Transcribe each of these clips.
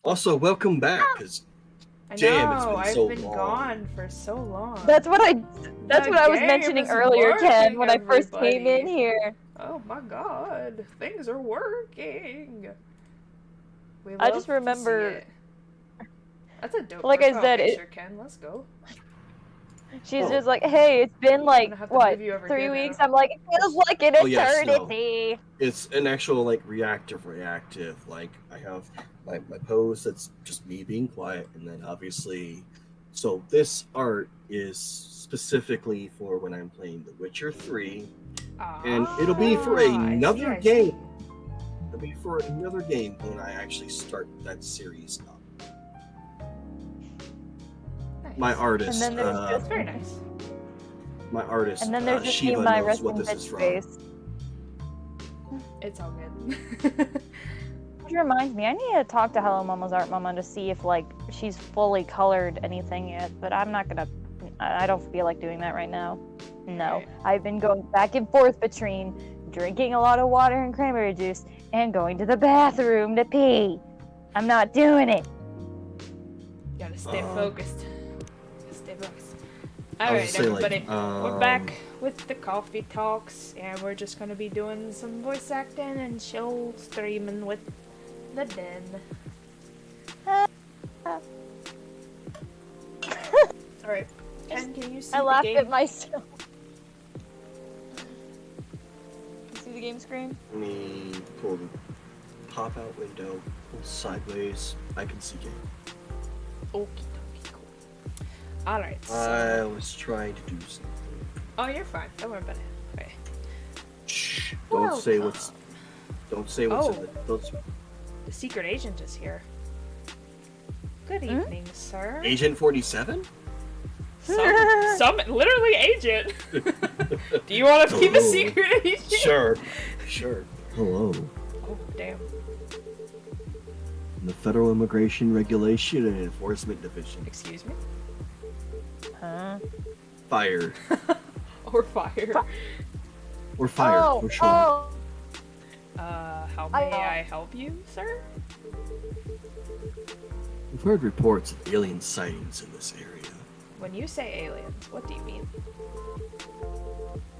Also, welcome back, because damn, it's been so long. I've been gone for so long. That's what I was mentioning earlier, Ken, when I first came in here. Oh my god, things are working. I just remember. That's a dope. Like I said, picture, Ken. Let's go. She's just like, hey, it's been like what, 3 weeks? I'm like, it feels like an eternity. Yes, no. It's an actual like reactive. Like I have my pose that's just me being quiet, and then obviously, so this art is specifically for when I'm playing The Witcher 3, and it'll be for another game. It'll be for another game when I actually start that series up. Nice. My artist, and then that's very nice. My artist, and then there's just Shiva my knows what this resting is from. face. It's all good. Which reminds me, I need to talk to Hello Mama's Art Mama to see if like she's fully colored anything yet. But I'm not gonna. I don't feel like doing that right now. No, right. I've been going back and forth between drinking a lot of water and cranberry juice and going to the bathroom to pee. I'm not doing it. You gotta stay focused. Stay focused. Alright, everybody. Like, we're back with the coffee talks, and we're just gonna be doing some voice acting and chill streaming with the den. Alright. Ken, can you see I the laughed game? at myself. You see the game screen? Let me pull the pop-out window, pull sideways. I can see game. Okie dokie, cool. Alright, so... I was trying to do something. Oh, you're fine. Don't worry about it. Okay. Shh. Don't say what's in the... The secret agent is here. Good evening, sir. Agent 47? Some literally agent. Do you want to be the secret agent? Sure. Hello. Oh, damn. The Federal Immigration Regulation and Enforcement Division. Excuse me? Huh? Fire. Or fire. Or fire, for sure. Oh. How may I help you, sir? We've heard reports of alien sightings in this area. When you say aliens, what do you mean?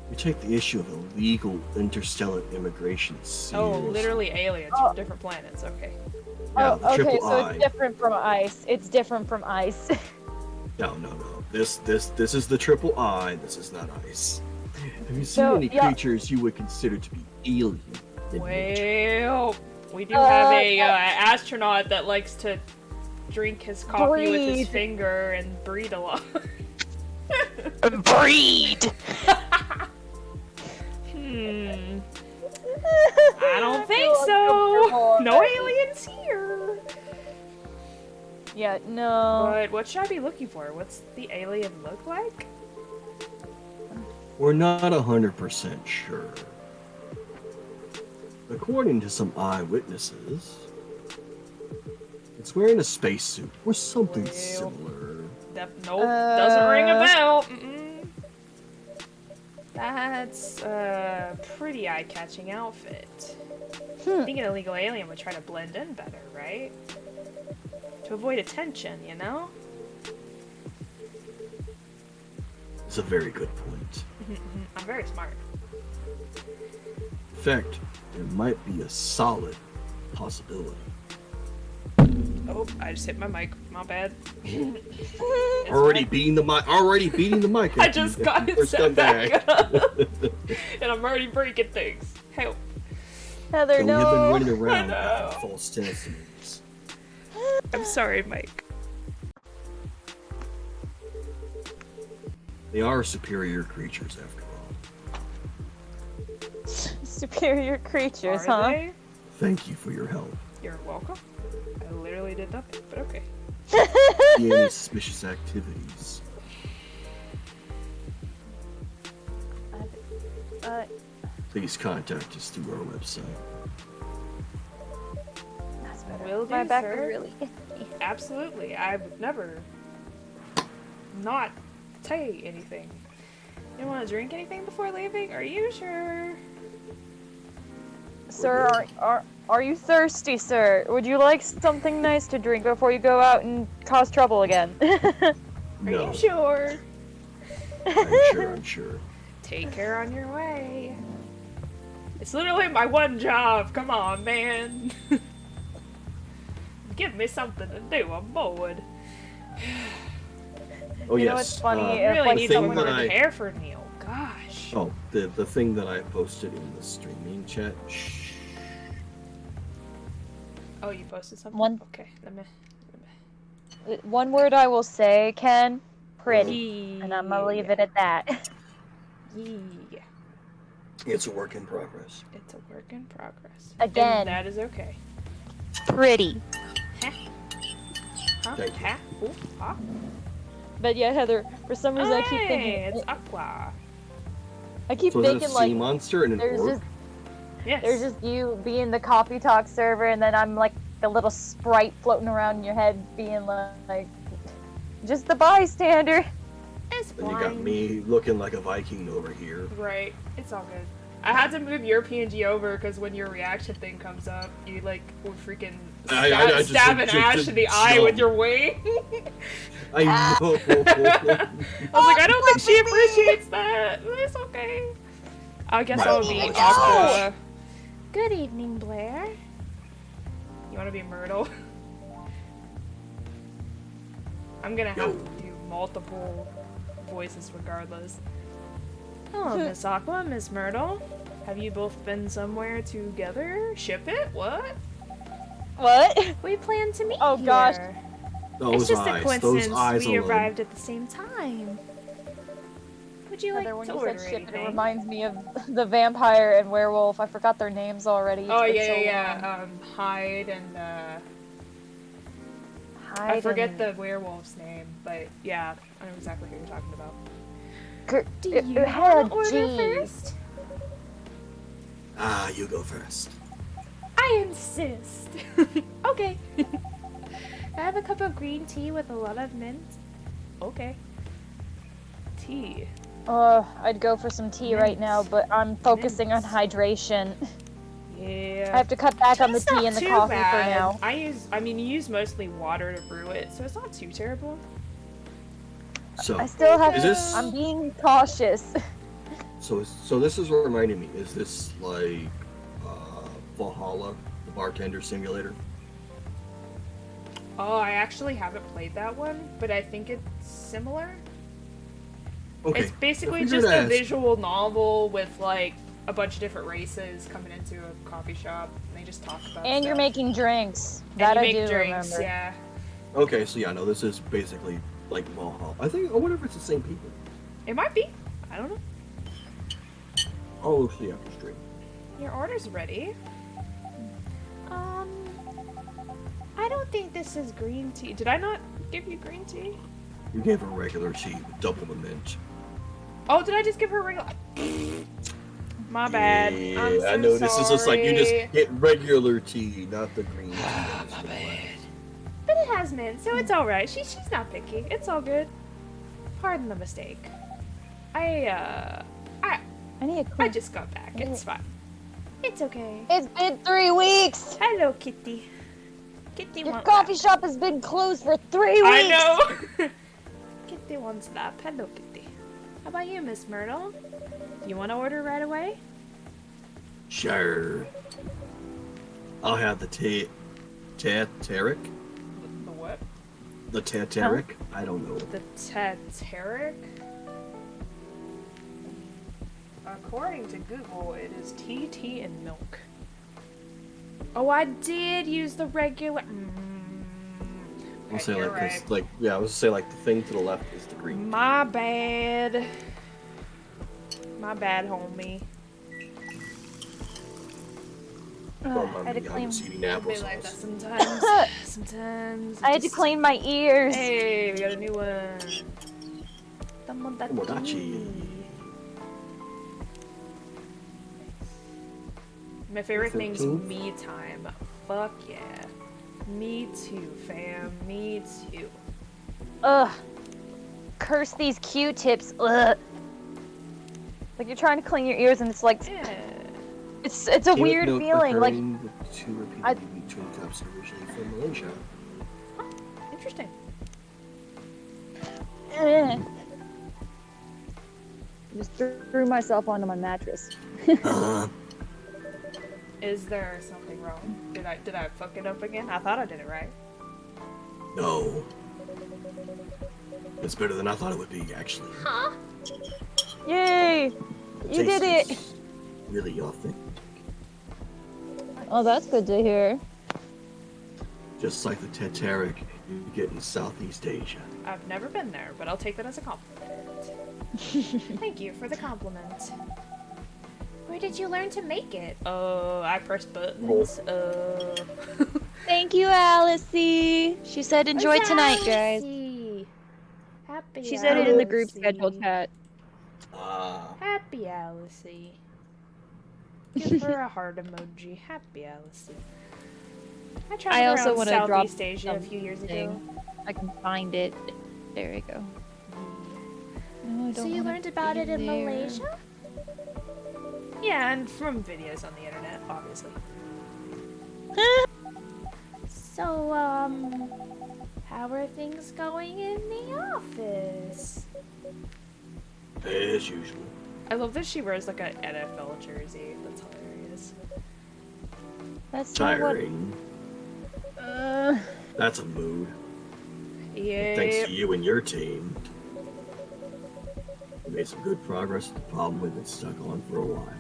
We take the issue of illegal interstellar immigration seriously. Oh, literally aliens from different planets. Okay. Yeah, Oh, okay, triple so I. it's different from ice. It's different from ice. No. This is the triple I. This is not ice. Have you seen So, any yeah. creatures you would consider to be alien? in nature? Well, we do have a astronaut that likes to drink his coffee with his Breathe. finger and breathe a lot. Breed! I don't think so. No aliens here. Yeah, no. But what should I be looking for? What's the alien look like? We're not 100% sure. According to some eyewitnesses, it's wearing a spacesuit or something Well. similar. Nope, doesn't ring a bell. That's a pretty eye-catching outfit. I think an illegal alien would try to blend in better, right? To avoid attention, you know? It's a very good point. I'm very smart. In fact, there might be a solid possibility. Oh, I just hit my mic. My bad. It's Already fine. beating the mic. Already beating the mic. I just got it set back up. And I'm already breaking things. Help. Heather, So no. we have been running around I know. after false testimonies. I'm sorry, Mike. They are superior creatures, after all. Superior creatures, Are huh? they? Thank you for your help. You're welcome. I literally did nothing, but okay. See any suspicious activities? Please contact us through our website. That's better. Will My do, back sir. is really itchy. Absolutely. I would never not say anything. You want to drink anything before leaving? Are you sure? Sir, are you thirsty, sir? Would you like something nice to drink before you go out and cause trouble again? Are No, you sure? I'm sure. Take care on your way. It's literally my one job. Come on, man. Give me something to do. I'm bored. Oh, You yes. know what's funny? I If, really like, need thing someone to that I- prepare for Neil. Gosh. Oh, the thing that I posted in the streaming chat. Shh. Oh, you posted something? One- Okay, let me... One word I will say, Ken, pretty. Yeah. And I'm gonna leave it at that. Yeah. It's a work in progress. It's a work in progress. Again. And that is okay. Pretty. Huh? Thank you. Huh? Ooh, ah. But yeah, Heather, for some reason I keep Hey, thinking, it's Aqua. I keep So is that a thinking sea like, monster and an there's orc? just Yes. there's just you being the coffee talk server, and then I'm like a little sprite floating around in your head, being like just the bystander. It's Then you got fine. me looking like a Viking over here. Right. It's all good. I had to move your PNG over because when your reaction thing comes up, you like were freaking I just- stab an just- Ash in the just eye with jump. your wing. I know. I was like, I don't think she appreciates that. It's okay. I guess Right. I'll be Oh, Aqua. Good evening, Blair. You want to be Myrtle? I'm gonna have to do multiple voices regardless. Hello, Miss Aqua, Miss Myrtle. Have you both been somewhere together? Ship it? What? What? We plan to meet Oh, here. gosh. Those It's just a eyes. coincidence Those eyes we alone. arrived at the same time. Would you like Heather, when to you order said ship, it anything? reminds me of the vampire and werewolf. I forgot their names already. It's Oh been yeah, so yeah, long. Hyde and I Hyde forget and- the werewolf's name, but yeah, I know exactly who you're talking about. Do you had wanna order G. first? Ah, you go first. I insist. Okay. I have a cup of green tea with a lot of mint. Okay. Tea. I'd go for some tea right now, but I'm focusing on hydration. Yeah. I have to cut back on the Tea's tea not and the too coffee bad. for now. I mean, you use mostly water to brew it, so it's not too terrible. So I still have. is this? I'm being cautious. So this is reminding me. Is this like Valhalla, the bartender simulator? Oh, I actually haven't played that one, but I think it's similar. Okay. It's basically I figured just to a ask. visual novel with like a bunch of different races coming into a coffee shop, and they just talk about. And you're stuff. making drinks. And That you I make do drinks, remember. yeah. Okay, so yeah, no, this is basically like Valhalla. I think. I wonder if it's the same people. It might be. I don't know. I'll see after stream. Your order's ready. I don't think this is green tea. Did I not give you green tea? You gave her regular tea with double the mint. Oh, did I just give her regular? My bad. Yeah, I'm so I know this is just like you sorry. just get regular tea, not the green tea. My bad. But it has mint, so it's all right. She's not picky. It's all good. Pardon the mistake. I I need a clean. just got back. It's fine. It's okay. It's been 3 weeks. Hello, Kitty. Kitty Your wants coffee lap. shop has been closed for 3 weeks. I know. Kitty wants lap. Hello, Kitty. How about you, Miss Myrtle? You want to order right away? Sure. I'll have the Tateric. The what? The Tateric. I don't know. The Tateric? According to Google, it is tea and milk. Oh, I did use the regular. I'll say you're like right. this, like yeah, I was say like the thing to the left is the green. My bad. My bad, homie. Well, I had to I'm clean. just eating Be applesauce. like that sometimes. Sometimes. I had to just- clean my ears. Hey, we got a new one. Tomodachi. My favorite thing's 13th? me time. Fuck yeah. Me too, fam. Me too. Ugh. Curse these Q-tips. Ugh. Like you're trying to clean your ears and it's like Yeah. it's a weird feeling. Like with 2 repeated I- between cups originally from Malaysia. Interesting. eh. Just threw myself onto my mattress. Is there something wrong? Did I fuck it up again? I thought I did it right. No. It's better than I thought it would be, actually. Huh? Yay! You did it! Tastes really authentic. Oh, that's good to hear. Just like the Tateric you get in Southeast Asia. I've never been there, but I'll take that as a compliment. Thank you for the compliment. Where did you learn to make it? I pressed buttons. Thank you, Alice-y. She said enjoy tonight, guys. Happy She said it in the group Alice-y. schedule chat. Happy Alice-y. Give her a heart emoji. Happy Alice-y. I traveled I also around want to drop Southeast Asia a few years ago. something. I can find it. There we go. No, I So don't you wanna learned about be it in there. Malaysia? Yeah, and from videos on the internet, obviously. So, how are things going in the office? As usual. I love that she wears like an NFL jersey. That's hilarious. That's not what. Tiring. That's a mood. Yeah. Thanks to you and your team. We made some good progress with the problem we've been stuck on for a while.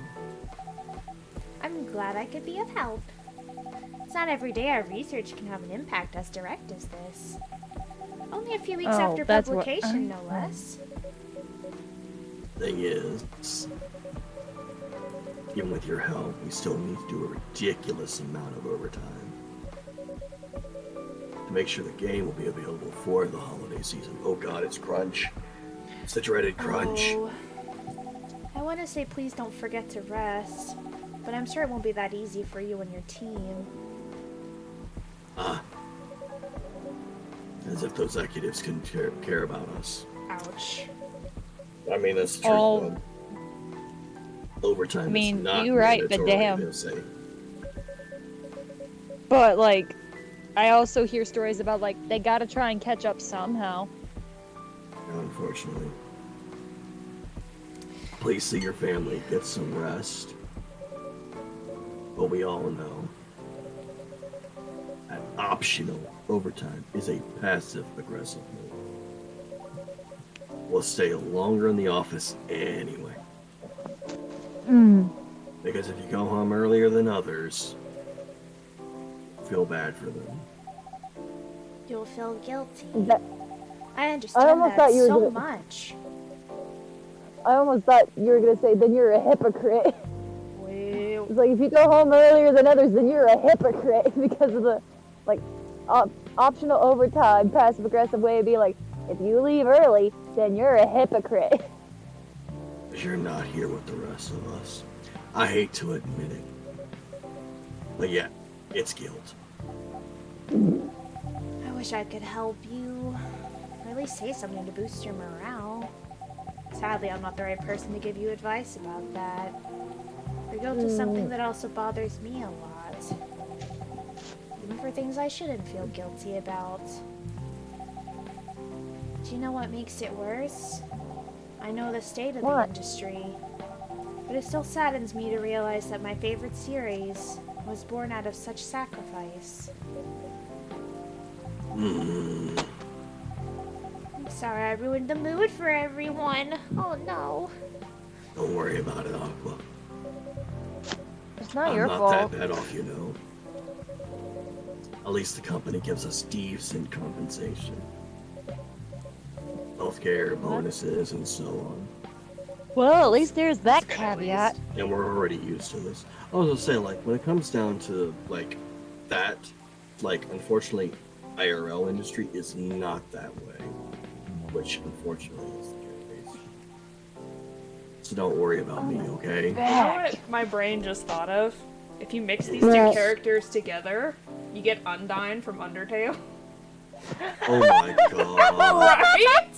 I'm glad I could be of help. It's not every day our research can have an impact as direct as this. Only a few weeks Oh, after that's what- publication, no less. Thing is, even with your help, we still need to do a ridiculous amount of overtime to make sure the game will be available for the holiday season. Oh god, it's crunch. It's the dreaded crunch. Oh. I want to say please don't forget to rest, but I'm sure it won't be that easy for you and your team. As if those executives can care about us. Ouch. I mean, that's true. Oh. Overtime I mean, is not you're right, but mandatory, damn. they'll say. But like, I also hear stories about like they gotta try and catch up somehow. unfortunately. Please see your family, get some rest. But we all know that optional overtime is a passive-aggressive move. We'll stay longer in the office anyway. Because if you go home earlier than others, feel bad for them. You'll feel guilty. That, I understand almost that thought you were so gonna- much. I almost thought you were gonna say, then you're a hypocrite. Well, It's like, if you go home earlier than others, then you're a hypocrite because of the, like, optional overtime, passive-aggressive way of being like, if you leave early, then you're a hypocrite. Because you're not here with the rest of us. I hate to admit it. But yeah, it's guilt. I wish I could help you. Or at least say something to boost your morale. Sadly, I'm not the right person to give you advice about that. Your guilt is something that also bothers me a lot. Even for things I shouldn't feel guilty about. Do you know what makes it worse? I know the state of the industry. But it still saddens me to realize that my favorite series was born out of such sacrifice. I'm sorry I ruined the mood for everyone. Oh no. Don't worry about it, Aqua. It's not I'm your not fault. that bad off, you know. At least the company gives us decent compensation. Healthcare, bonuses, and so on. Well, at least there's that That's good, at caveat. least. And we're already used to this. I was gonna say, like, when it comes down to, like, that, like, unfortunately, IRL industry is not that way. Which, unfortunately, is the case. So don't worry about me, okay? You know what my brain just thought of? If you mix these two What? characters together, you get Undyne from Undertale. Oh my god.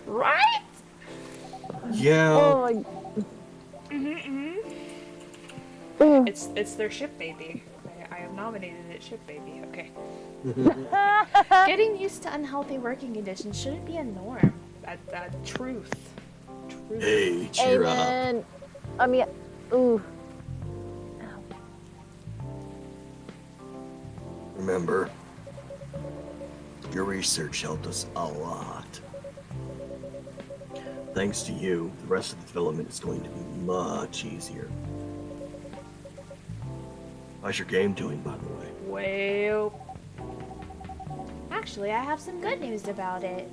Right? Right? Yeah. Oh my... It's their ship baby. I have nominated it ship baby. Okay. Getting used to unhealthy working conditions shouldn't be a norm. That truth. Truth. Hey, cheer up. Amen. I mean, ooh. Remember, your research helped us a lot. Thanks to you, the rest of the development is going to be much easier. How's your game doing, by the way? Well, Actually, I have some good news about it.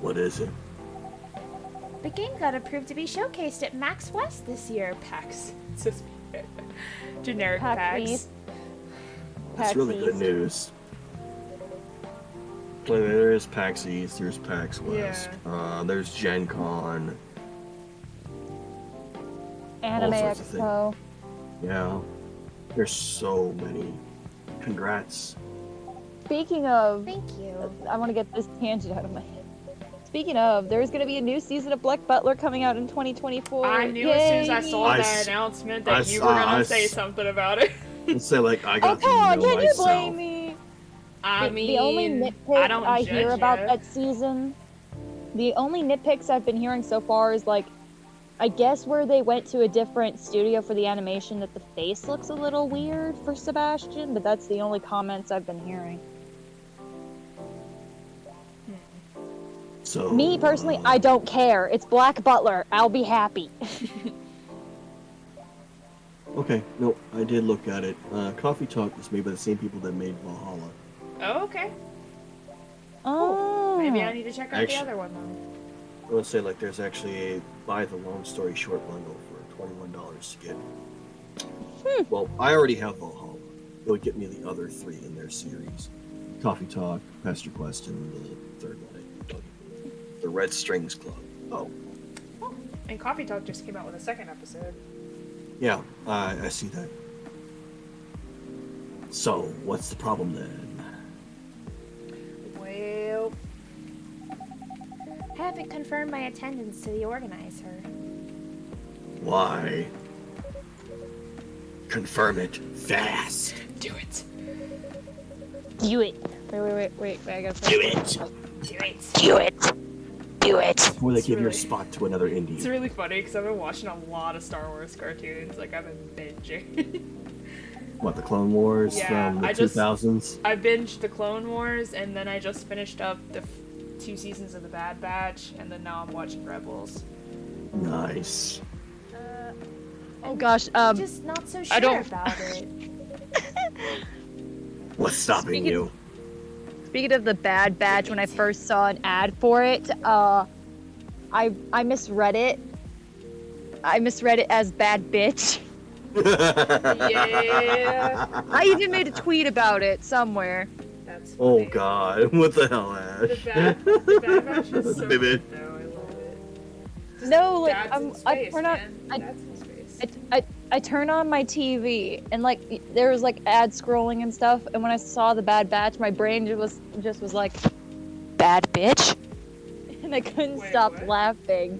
What is it? The game got approved to be showcased at Max West this year. PAX. It's just generic PAX PAX. East. That's PAX really good East. news. Well, there is PAX East, there's PAX West, there's Gen Con. Anime sorts of Expo. Yeah, there's so many. Congrats. Speaking of, Thank you. I want to get this tangent out of my head. Speaking of, there's going to be a new season of Black Butler coming out in 2024. I knew as soon as I Yay! saw that announcement that you were gonna say something about it. Let's say, like, I Oh, got come on, to know can you myself. blame me? I The- mean, the only nitpick I don't I hear judge about ya. that season, the only nitpicks I've been hearing so far is like, I guess where they went to a different studio for the animation, that the face looks a little weird for Sebastian, but that's the only comments I've been hearing. So, Me personally, I don't care. It's Black Butler. I'll be happy. Okay, no, I did look at it. Coffee Talk was made by the same people that made Valhalla. Oh, okay. Oh. Maybe I need to check out the Actually- other one then. I would say, like, there's actually a buy the long story short bundle for $21 to get. Well, I already have Valhalla. It would get me the other 3 in their series. Coffee Talk, Pastor Quest, and the third one. The Red Strings Club. Oh, And Coffee Talk just came out with a second episode. yeah, I see that. So, what's the problem then? Well, I haven't confirmed my attendance to the organizer. Why? Confirm it fast. do it. Do it. Wait, I gotta Do it. Do it. Do it. Before they It's give your really- spot to another It's indie. really funny because I've been watching a lot of Star Wars cartoons. Like I've been binging. What, the Clone Wars Yeah, from the I just- 2000s? I binged the Clone Wars, and then I just finished up the 2 seasons of the Bad Batch, and then now I'm watching Rebels. Nice. Oh gosh, Just not so I sure don't- about it. What's stopping Speaking- you? speaking of the Bad Batch, when I first saw an ad for it, I misread it. I misread it as bad bitch. Yeah, I even made a tweet about it somewhere. that's Oh funny. god, what the hell, The Ash? Bad Batch is so Baby. good, though. I love it. No, like Dad's in I space, turn on, man. I- Dad's in space. I turn on my TV and like there was like ad scrolling and stuff, and when I saw the Bad Batch, my brain just was like, bad bitch, and I couldn't Wait, stop what? laughing.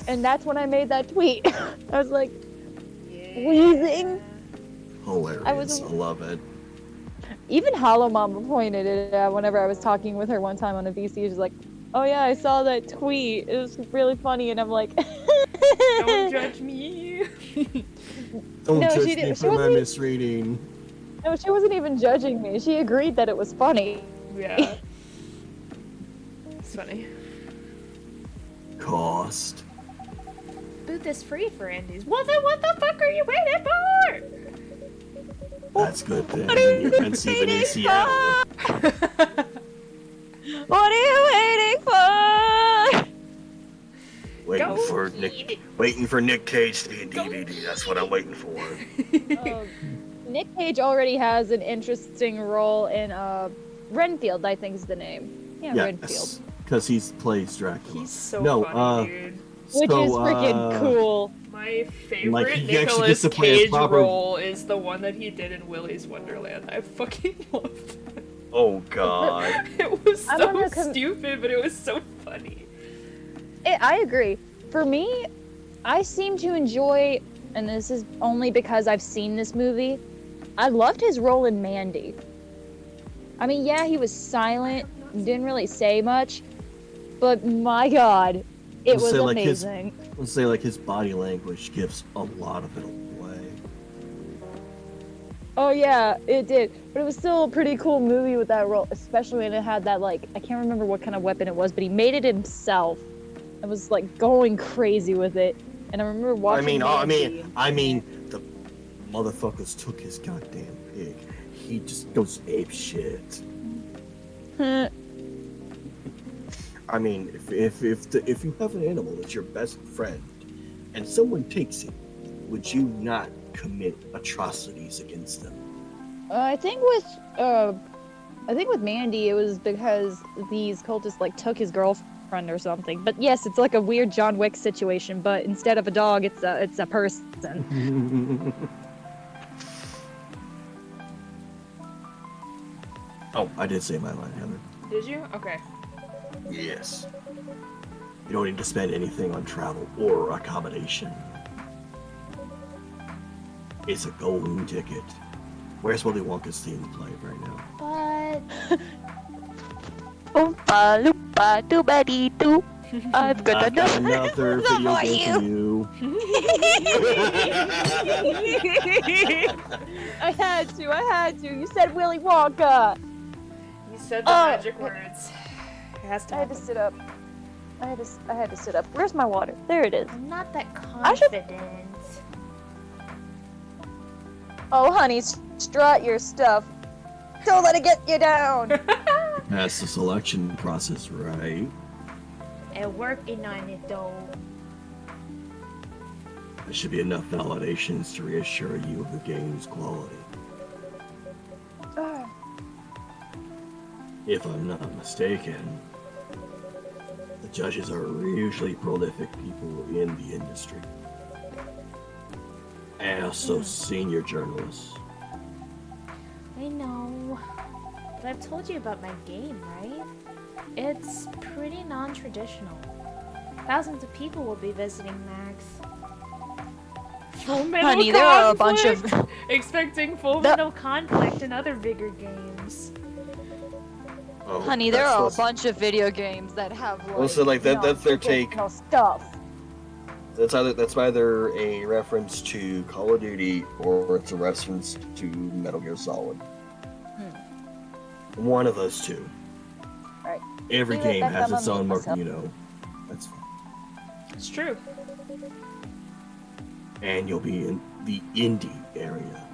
And that's when I made that tweet. I was like, Yeah. wheezing. Hilarious. I was- I love it. Even Hollow Mama pointed it out whenever I was talking with her one time on a VC. She's like, "Oh yeah, I saw that tweet. It was really funny." And I'm like, Don't judge me. Don't No, judge she me didn't- she for my wasn't- misreading. "No, she wasn't even judging me. She agreed that it was funny." Yeah. It's funny. Cost. Booth is free for indies. Well then what the fuck are you waiting for? That's good then. You're conceiving in Seattle. What are you waiting for? Waiting Go for waiting for Nick Cage to get DVD. That's what I'm waiting for. Nick Cage already has an interesting role in Renfield, I think is the name. Yeah, Renfield. Because he plays Dracula. He's so No, funny, dude. Which So, is freaking cool. My favorite Like, he actually Nicolas gets to play a Cage proper- role is the one that he did in Willy's Wonderland. I fucking loved it. Oh god. It was I'm so gonna com- stupid, but it was so funny. I agree. For me, I seem to enjoy, and this is only because I've seen this movie, I loved his role in Mandy. I mean, yeah, he was silent, didn't really say much, but my god, it I'll was say, like, his- amazing. Let's say like his body language gives a lot of it away. Oh yeah, it did. But it was still a pretty cool movie with that role, especially when it had that, like, I can't remember what kind of weapon it was, but he made it himself. I was like going crazy with it. And I remember watching I mean, the motherfuckers took his goddamn pig. He just goes ape shit. I mean, if you have an animal that's your best friend, and someone takes it, would you not commit atrocities against them? I think with Mandy, it was because these cultists like took his girlfriend or something. But yes, it's like a weird John Wick situation. But instead of a dog, it's a person. Oh, I did say my line, Heather. Did you? Okay. Yes. You don't need to spend anything on travel or accommodation. It's a golden ticket. Where's Willy Wonka's theme playing right now? But Oompa loompa doobity doo. I've got I've got another. another video game for you. I had to. You said Willy Wonka. You said the Oh. magic words. It has to I had to happen. sit up. I had to sit up. Where's my water? There it is. I'm not that I should- confident. Oh, honey, strut your stuff. Don't let it get you down. That's the selection process, right? I'm working on it though. There should be enough validations to reassure you of the game's quality. If I'm not mistaken, the judges are usually prolific people in the industry. And also senior journalists. I know. But I've told you about my game, right? It's pretty non-traditional. Thousands of people will be visiting Max. Full metal Honey, there are a bunch conflict! of. Expecting full The- metal. No conflict in other bigger games. Oh, Honey, there are a that's- bunch of video games that have like. Well, so, like, that- that's their take. non-traditional stuff. That's either a reference to Call of Duty or it's a reference to Metal Gear Solid. One of those two. Right. Every See, that- game that has dumb its on own me mark, myself. you know. That's fine. It's true. And you'll be in the indie area.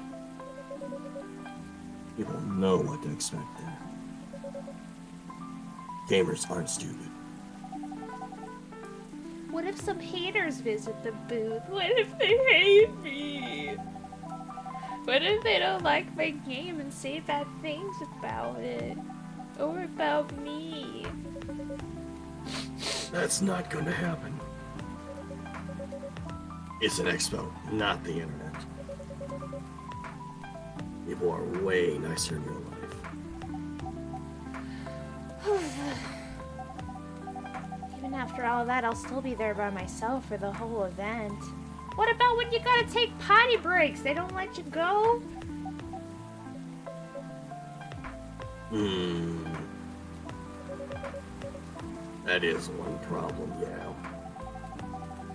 You will know what to expect there. Gamers aren't stupid. What if some haters visit the booth? What if they hate me? What if they don't like my game and say bad things about it? Or about me? That's not gonna happen. It's an expo, not the internet. People are way nicer in real life. Even after all of that, I'll still be there by myself for the whole event. What about when you gotta take potty breaks? They don't let you go? That is one problem, yeah.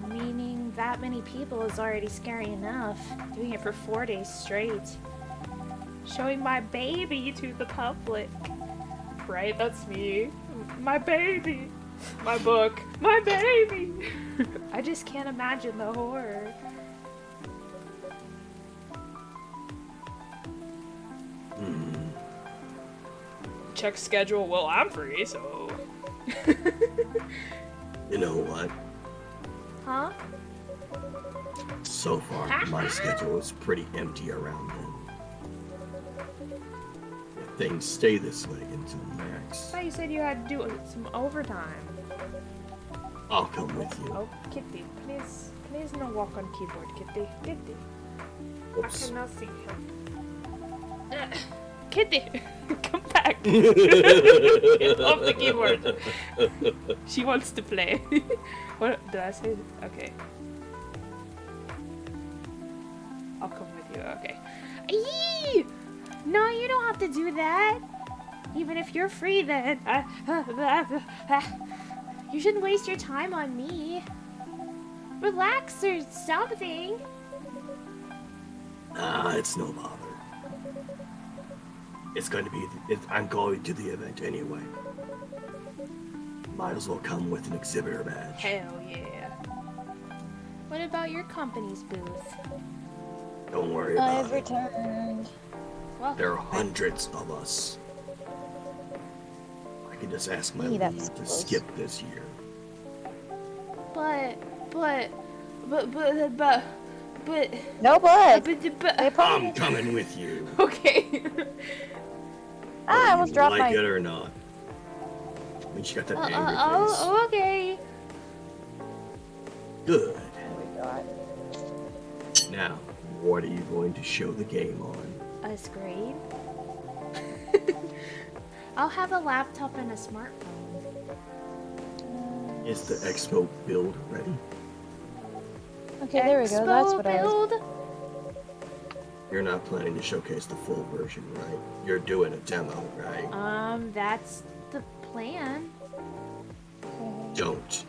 Meaning that many people is already scary enough. Doing it for 4 days straight. Showing my baby to the public. Right, that's me. My baby. My book. My baby. I just can't imagine the horror. Check schedule. Well, I'm free, so. You know what? Huh? So far, my schedule is pretty empty around then. If things stay this way until I next, thought you said you had to do some overtime. I'll come with you. Oh, Kitty, please no walk on keyboard, Kitty. Kitty. I Whoops. cannot see him. Kitty, come back. Get off the keyboard. She wants to play. What did I say? Okay. I'll come with you. Okay. Eee! No, you don't have to do that. Even if you're free, then. You shouldn't waste your time on me. Relax or something. Nah, it's no bother. It's going to be. I'm going to the event anyway. Might as well come with an exhibitor badge. Hell yeah. What about your company's booth? Don't worry about I've it. returned. Well, There are hundreds of us. I can just ask my Hey, lead that's to close. skip this year. but No but. but They probably. I'm coming with you. Okay. I Whether almost you dropped like my. it or not. I mean, she got that angry face. oh, okay. Good. Oh my god. Now, what are you going to show the game on? A screen? I'll have a laptop and a smartphone. Is the expo build ready? Okay, there we go. That's what I was. build? You're not planning to showcase the full version, right? You're doing a demo, right? That's the plan. Don't.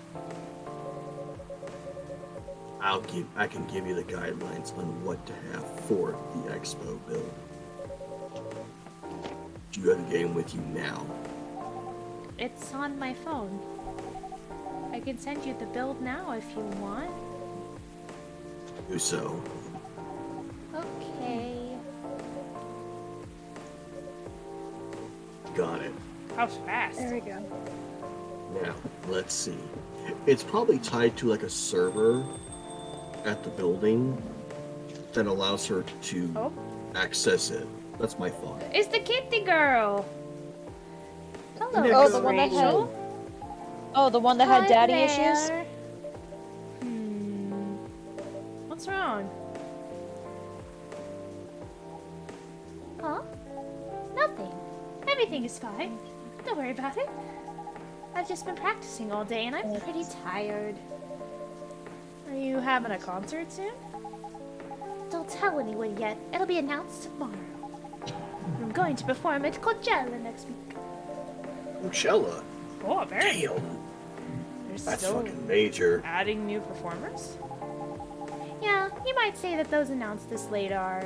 I can give you the guidelines on what to have for the expo build. Do you have the game with you now? It's on my phone. I can send you the build now if you want. Do so. Okay. Got it. That was fast. There we go. Now, let's see. It's probably tied to like a server at the building that allows her to Oh. access it. That's my thought. It's the kitty girl. Hello, Oh, Miss the one that had. Rachel. Oh, the one that had Hi daddy there. issues. What's wrong? Huh? Nothing. Everything is fine. Don't worry about it. I've just been practicing all day and I'm pretty tired. Are you having a concert soon? Don't tell anyone yet. It'll be announced tomorrow. I'm going to perform at Coachella next week. Coachella. Oh, very. Damn. There's That's still fucking major. adding new performers. Yeah, you might say that those announced this late are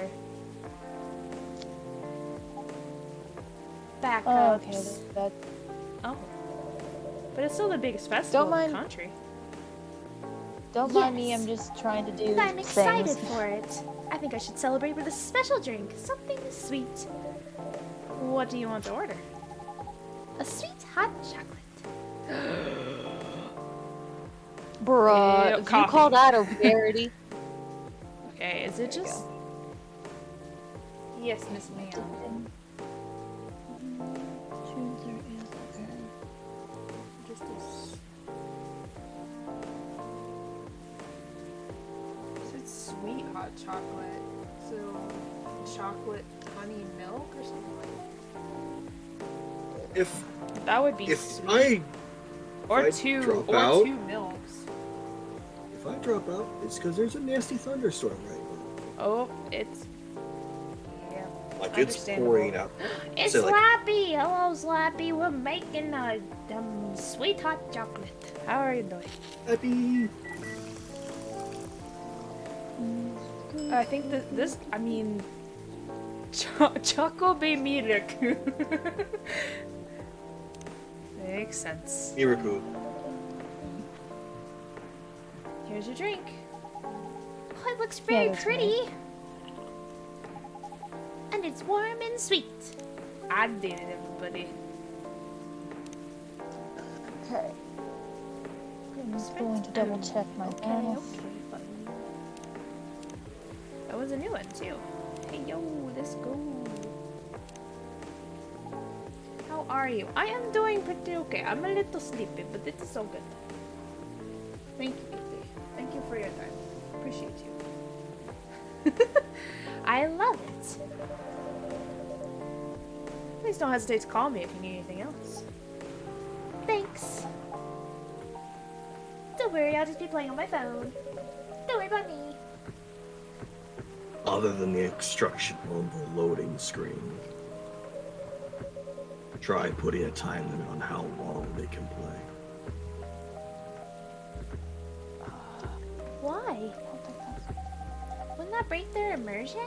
backups. Oh, okay. That, Oh. But it's still the biggest festival Don't in the mind- country. don't mind me, Yes. I'm just trying to do I'm excited things. for it. I think I should celebrate with a special drink, something sweet. What do you want to order? A sweet hot chocolate. Bruh, Yeah, if coffee. you call that a rarity. Okay, is it There you just... Yes, Miss Leon. Just this... It's sweet hot chocolate. So, chocolate honey milk or something? If That would be if sweet. Or I two, drop or out- 2 milks. I drop out, it's because there's a nasty thunderstorm right now. Oh, it's... Yeah. Like it's Understandable. pouring out. It's So, like- Slappy! Hello, Slappy. We're making a sweet hot chocolate. How are you doing? Happy. I think that this, I mean... Choco Baby Miracle. Makes sense. Miracle. Here's your drink. Oh, it looks very that's pretty. And it's warm and sweet. I did it, everybody. Okay. I'm just going to double check my math. That was a new one, too. Hey, yo, let's go. How are you? I am doing pretty okay. I'm a little sleepy, but it is so good. Thank you, Kitty. Thank you for your time. Appreciate you. I love it. Please don't hesitate to call me if you need anything else. Thanks. Don't worry, I'll just be playing on my phone. Don't worry about me. Other than the instruction on the loading screen, try putting a time limit on how long they can play. Why? Wouldn't that break their immersion?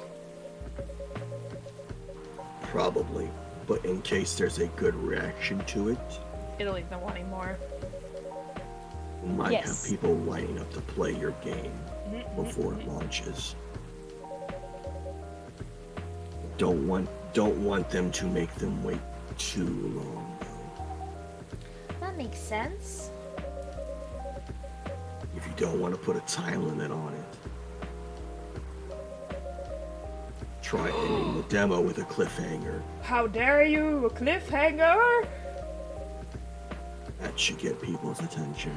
Probably, but in case there's a good reaction to it, It'll leave them wanting more. you might Yes. have people lining up to play your game before it launches. Don't want them to make them wait too long, though. That makes sense. If you don't want to put a time limit on it, try ending the demo with a cliffhanger. How dare you, a cliffhanger? That should get people's attention.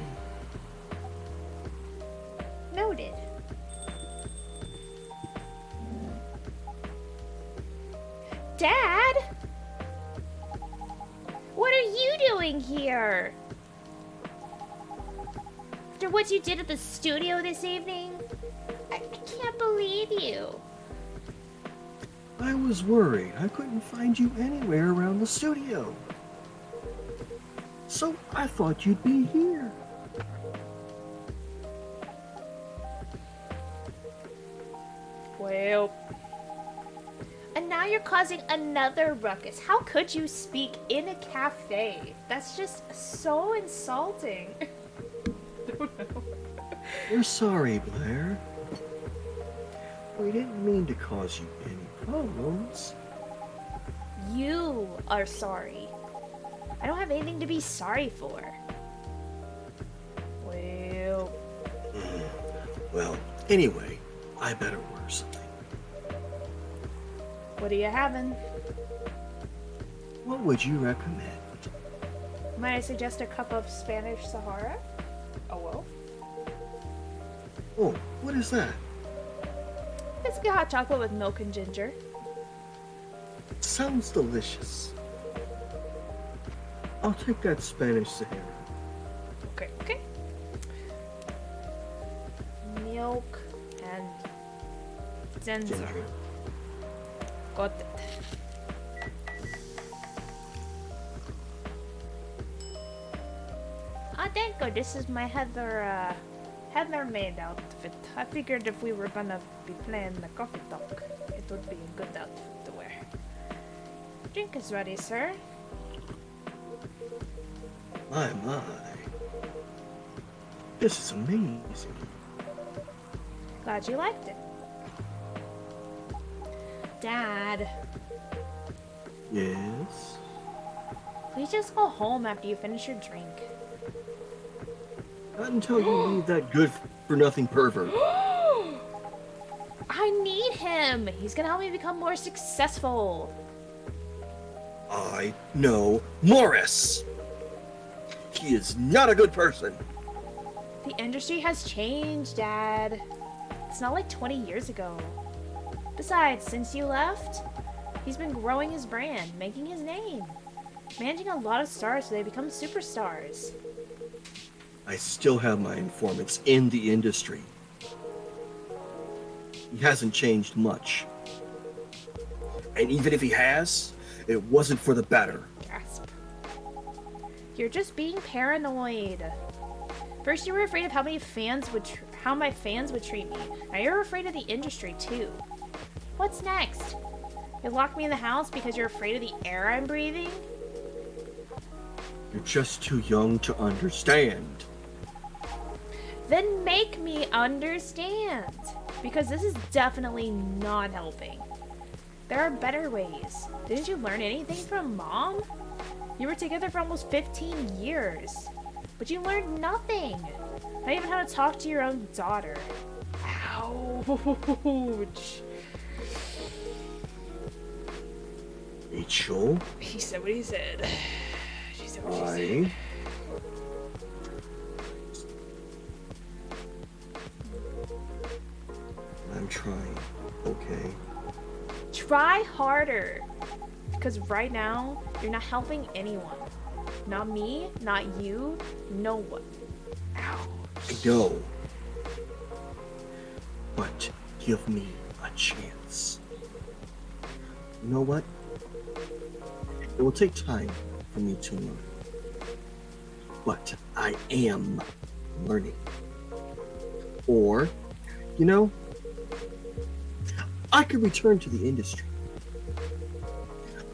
Noted. Dad? What are you doing here? After what you did at the studio this evening? I can't believe you. I was worried I couldn't find you anywhere around the studio. So I thought you'd be here. Well, And now you're causing another ruckus. How could you speak in a cafe? That's just so insulting. We're sorry, Blair. We didn't mean to cause you any problems. You are sorry. I don't have anything to be sorry for. well, Well, anyway, I better order something. what are you having? What would you recommend? Might I suggest a cup of Spanish Sahara? Oh well. Oh, what is that? Basically hot chocolate with milk and ginger. Sounds delicious. I'll take that Spanish Sahara. Okay, okay. Milk and ginger. Ginger. Got it. Ah, Danko, this is my Heather maid outfit. I figured if we were gonna be playing the coffee talk, it would be a good outfit to wear. Drink is ready, sir. My. This is amazing. Glad you liked it. Dad, Yes? please just go home after you finish your drink. Not until you leave that good-for-nothing pervert. I need him. He's gonna help me become more successful. I know Morris. He is not a good person. The industry has changed, Dad. It's not like 20 years ago. Besides, since you left, he's been growing his brand, making his name, managing a lot of stars so they become superstars. I still have my informants in the industry. He hasn't changed much. And even if he has, it wasn't for the better. Gasp. You're just being paranoid. First you were afraid of how my fans would treat me. Now you're afraid of the industry too. What's next? You locked me in the house because you're afraid of the air I'm breathing? You're just too young to understand. Then make me understand. Because this is definitely not helping. There are better ways. Didn't you learn anything from Mom? You were together for almost 15 years. But you learned nothing. Not even how to talk to your own daughter. Ouch. Rachel? He said what he said. She said what she said. I'm trying, okay? Try harder. Because right now, you're not helping anyone. Not me, not you, no one. I know. But give me a chance. You know what? It will take time for me to learn. But I am learning. Or, you know, I could return to the industry.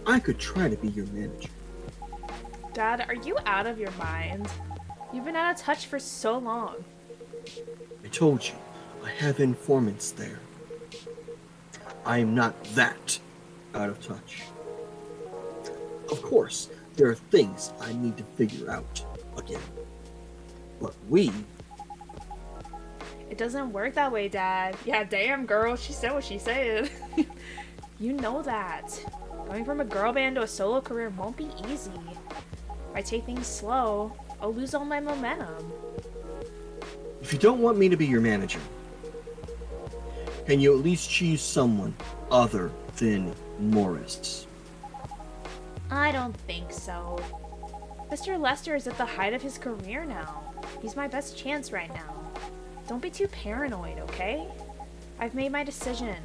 I could try to be your manager. Dad, are you out of your mind? You've been out of touch for so long. I told you, I have informants there. I am not that out of touch. Of course, there are things I need to figure out again. But It doesn't work that way, Dad. Yeah, damn, girl. She said what she said. You know that. Going from a girl band to a solo career won't be easy. If I take things slow, I'll lose all my momentum. if you don't want me to be your manager, can you at least choose someone other than Morris? I don't think so. Mr. Lester is at the height of his career now. He's my best chance right now. Don't be too paranoid, okay? I've made my decision.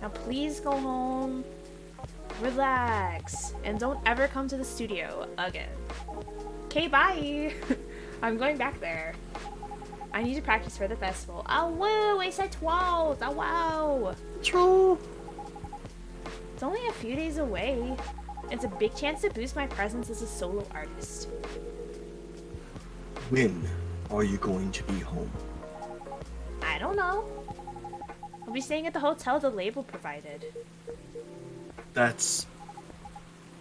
Now please go home, relax, and don't ever come to the studio again. Okay, bye! I'm going back there. I need to practice for the festival. Oh woo! I said 12! Oh wow! True. It's only a few days away. It's a big chance to boost my presence as a solo artist. When are you going to be home? I don't know. I'll be staying at the hotel the label provided. That's...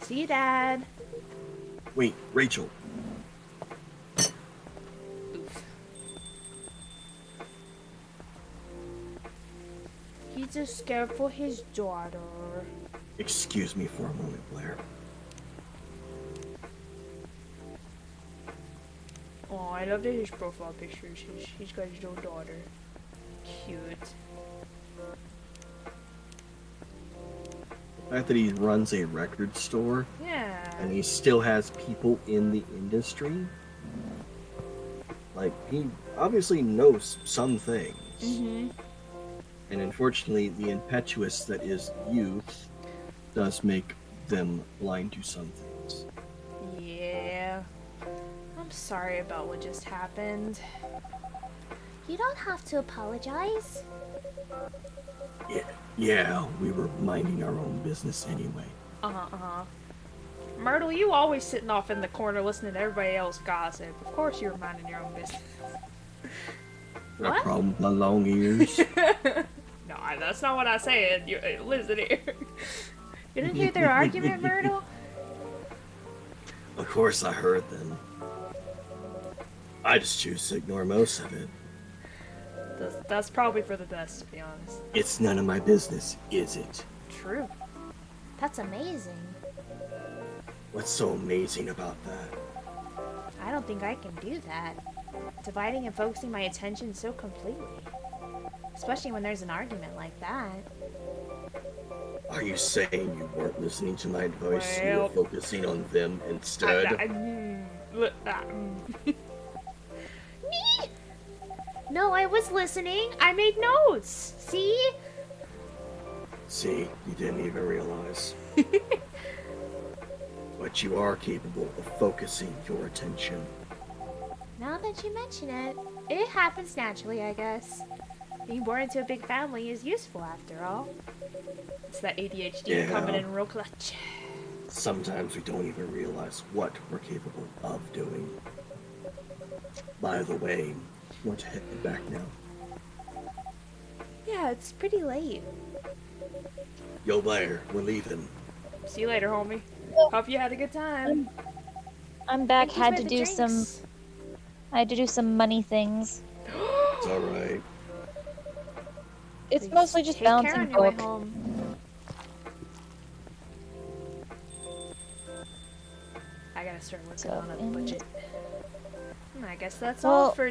See you, Dad. Wait, Rachel. Oof. He's just scared for his daughter. Excuse me for a moment, Blair. Oh, I love that his profile pictures. He's got his own daughter. Cute. The fact that he runs a record store Yeah. and he still has people in the industry, like, he obviously knows some things. Mm-hmm. And unfortunately, the impetuous that is youth does make them blind to some things. Yeah. I'm sorry about what just happened. You don't have to apologize. Yeah, we were minding our own business anyway. Myrtle, you always sitting off in the corner listening to everybody else gossip. Of course you were minding your own business. No What? problem with my long ears. No, that's not what I said. You listen here. You didn't hear their argument, Myrtle? Of course I heard them. I just choose to ignore most of it. That's probably for the best, to be honest. It's none of my business, is it? True. That's amazing. What's so amazing about that? I don't think I can do that. Dividing and focusing my attention so completely. Especially when there's an argument like that. Are you saying you weren't listening to my advice? You were focusing on them instead? Me? No, I was listening. I made notes. See? See, you didn't even realize. But you are capable of focusing your attention. Now that you mention it, it happens naturally, I guess. Being born into a big family is useful after all. It's that ADHD coming in real clutch. Sometimes we don't even realize what we're capable of doing. By the way, I want to head back now. Yeah, it's pretty late. Yo, Blair, we're leaving. See you later, homie. Hope you had a good time. I'm back. Thank you Had for to the do drinks. I had to do some money things. It's alright. It's Please mostly just take care balancing on your way book. home. I gotta start working So, on a and- budget. I guess that's Well- all for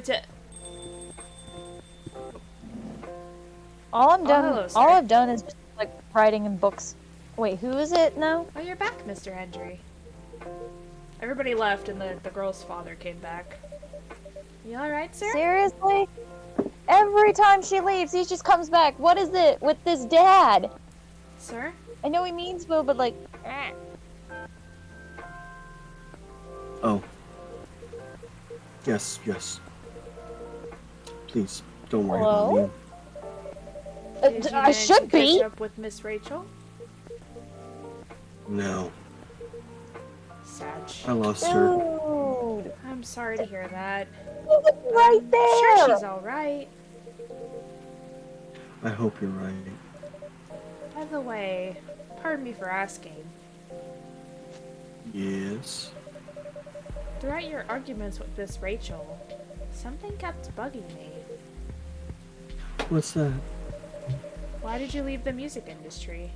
All I'm done. hello, all sir. I've done is just, like writing in books. Wait, who is it now? Oh, you're back, Mr. Hendry. Everybody left and the girl's father came back. You alright, sir? Seriously? Every time she leaves, he just comes back. What is it with this dad? Sir? I know he means well, but like. Oh. Yes. Please, don't worry Hello? about me. Did you I manage should to be. catch up with Miss Rachel? No, Sag. I lost her. Dude, I'm sorry to hear that. she was right there. Sure, she's alright. I hope you're right. By the way, pardon me for asking. Yes. Throughout your arguments with Miss Rachel, something kept bugging me. What's that? Why did you leave the music industry?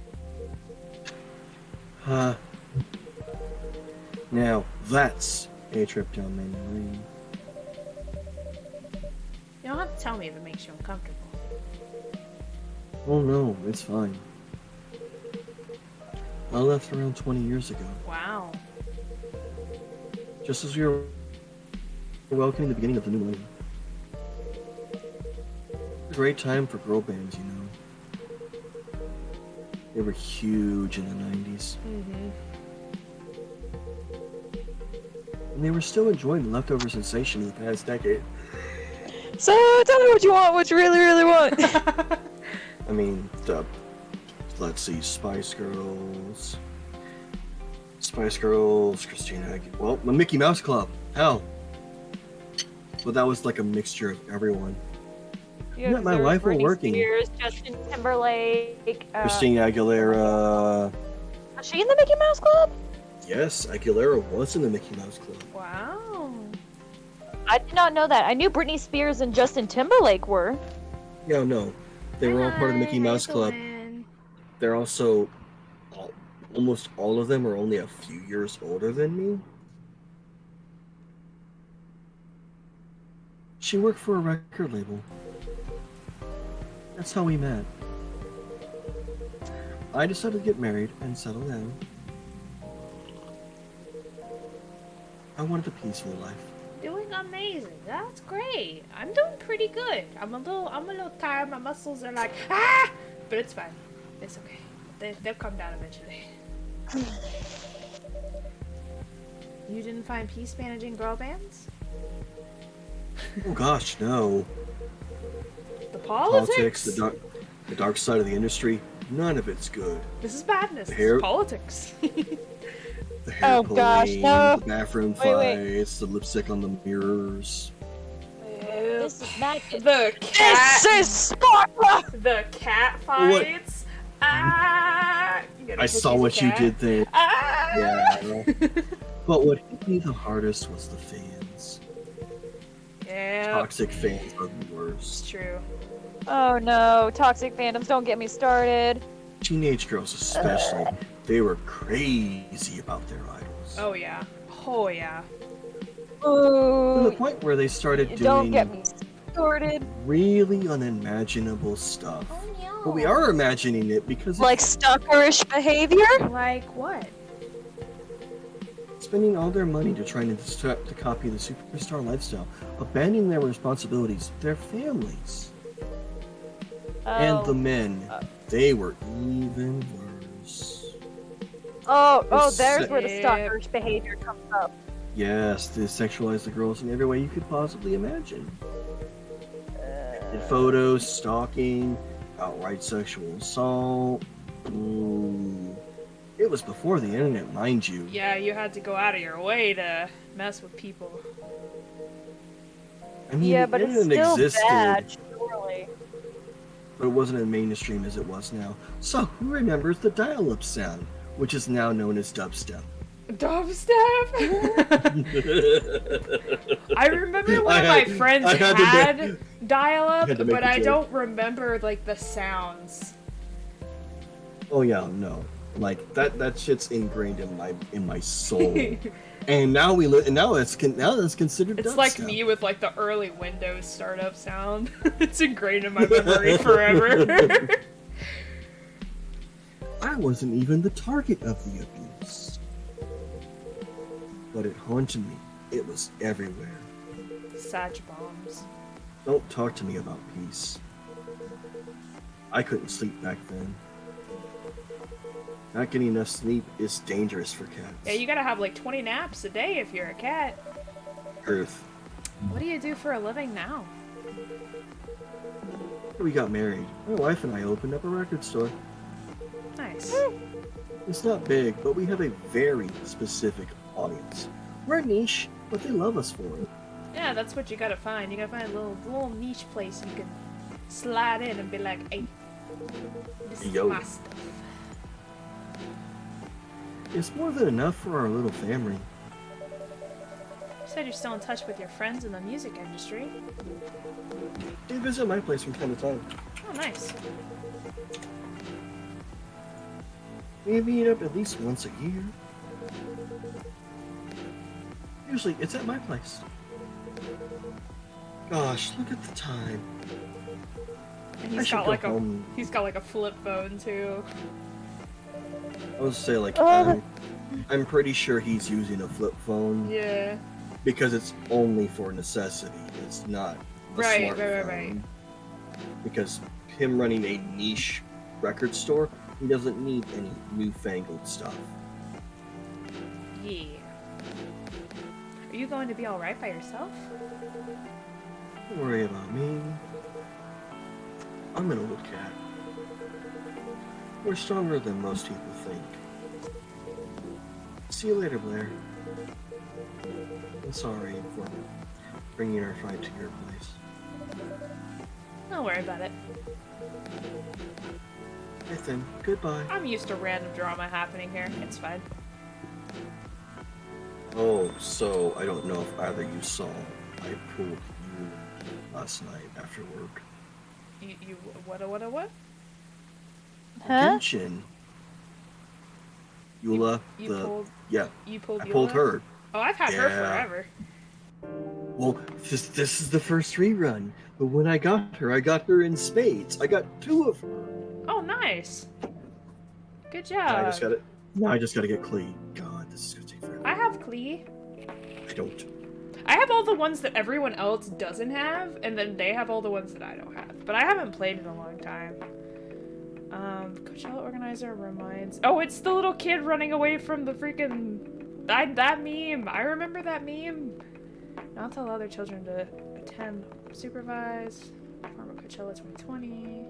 Now, that's a trip down memory lane. You don't have to tell me if it makes you uncomfortable. Oh no, it's fine. I left around 20 years ago. Wow. Just as we were welcoming the beginning of the new millennium. A great time for girl bands, you know. They were huge in the 90s. Mm-hmm. And they were still enjoying the leftover sensation of the past decade. So tell me what you want. What you really, really want. I mean, let's see, Spice Girls, Christina Aguilera. Well, the Mickey Mouse Club. Hell. But that was like a mixture of everyone. You Met my observe wife while Britney working. Spears, Justin Timberlake. Christina Aguilera. Was she in the Mickey Mouse Club? Yes, Aguilera was in the Mickey Mouse Club. Wow. I did not know that. I knew Britney Spears and Justin Timberlake were. Yeah, no. They were all part of the Mickey Mouse Club. They're also, almost all of them are only a few years older than me. She worked for a record label. That's how we met. I decided to get married and settle down. I wanted a peaceful life. Doing amazing. That's great. I'm doing pretty good. I'm a little tired. My muscles are like, ah! But it's fine. It's okay. They'll come down eventually. You didn't find peace managing girl bands? Oh gosh, no. The politics. The dark side of the industry, none of it's good. This is badness. The This hair- is politics. The hair Oh, gosh, pulling, no. the bathroom Wait. fights, the lipstick on the mirrors. This is not good. The cat. This is Sparta! The cat fights. Ah! I saw what you did there. Ah! Yeah. But what hit me the hardest was the fans. Yeah. Toxic fans are the It's worst. true. Oh no, toxic fandoms, don't get me started. Teenage girls especially, they were crazy about their idols. Oh yeah. Oh yeah. To the Ooh, point where they started don't get doing me started. really unimaginable stuff. Oh no. But we are imagining it because Like stalkerish behavior? Like what? spending all their money to try to copy the superstar lifestyle, abandoning their responsibilities, their families, and the men. They were even worse. Oh, there's Sick. where the Yep. Oh. stalkerish behavior comes up. Yes, they sexualize the girls in every way you could possibly imagine. In photos, stalking, outright sexual assault. Ooh. It was before the internet, mind you. Yeah, you had to go out of your way to mess with people. I mean, Yeah, the but it's internet still existed, bad, surely. but it wasn't as mainstream as it was now. So, who remembers the dial-up sound, which is now known as dubstep? Dubstep? I remember one of my friends I had to had dial-up, had to make but a I joke. don't remember like the sounds. Oh yeah, no. Like that shit's ingrained in my soul. And now now that's considered It's like dubstep. me with like the early Windows startup sound. It's ingrained in my memory forever. I wasn't even the target of the abuse. But it haunted me. It was everywhere. Sag bombs. Don't talk to me about peace. I couldn't sleep back then. Not getting enough sleep is dangerous for cats. Yeah, you gotta have like 20 naps a day if you're a cat. Earth. What do you do for a living now? We got married. My wife and I opened up a record store. Nice. It's not big, but we have a very specific audience. We're niche, but they love us for it. Yeah, that's what you gotta find. You gotta find a little niche place you can slide in and be like, hey, this is Yo. my stuff. It's more than enough for our little family. You said you're still in touch with your friends in the music industry. They visit my place from time to time. Oh, nice. We meet up at least once a year. Usually it's at my place. Gosh, look at the time. And I he's should got go like home. he's got like a flip phone too. I would say like Oh. I'm pretty sure he's using a flip phone Yeah. because it's only for necessity. It's not a Right, smartphone. right. Because him running a niche record store, he doesn't need any newfangled stuff. Yeah. Are you going to be alright by yourself? Don't worry about me. I'm an old cat. We're stronger than most people think. See you later, Blair. I'm sorry for bringing our fight to your place. Don't worry about it. Nathan, goodbye. I'm used to random drama happening here. It's fine. Oh, so I don't know if either you saw I pulled you last night after work. You what? Huh? Attention. Eula, You the pulled yeah, you pulled I pulled Eula? her. Oh, I've had her Yeah. forever. Well, this is the first rerun, but when I got her in spades. I got 2 of her. Oh, nice. Good job. Now I just gotta get Klee. God, this is gonna take forever. I have Klee. I don't. I have all the ones that everyone else doesn't have, and then they have all the ones that I don't have. But I haven't played in a long time. Coachella organizer reminds... Oh, it's the little kid running away from the freaking... That meme. I remember that meme. Not tell other children to attend supervise. Former Coachella 2020.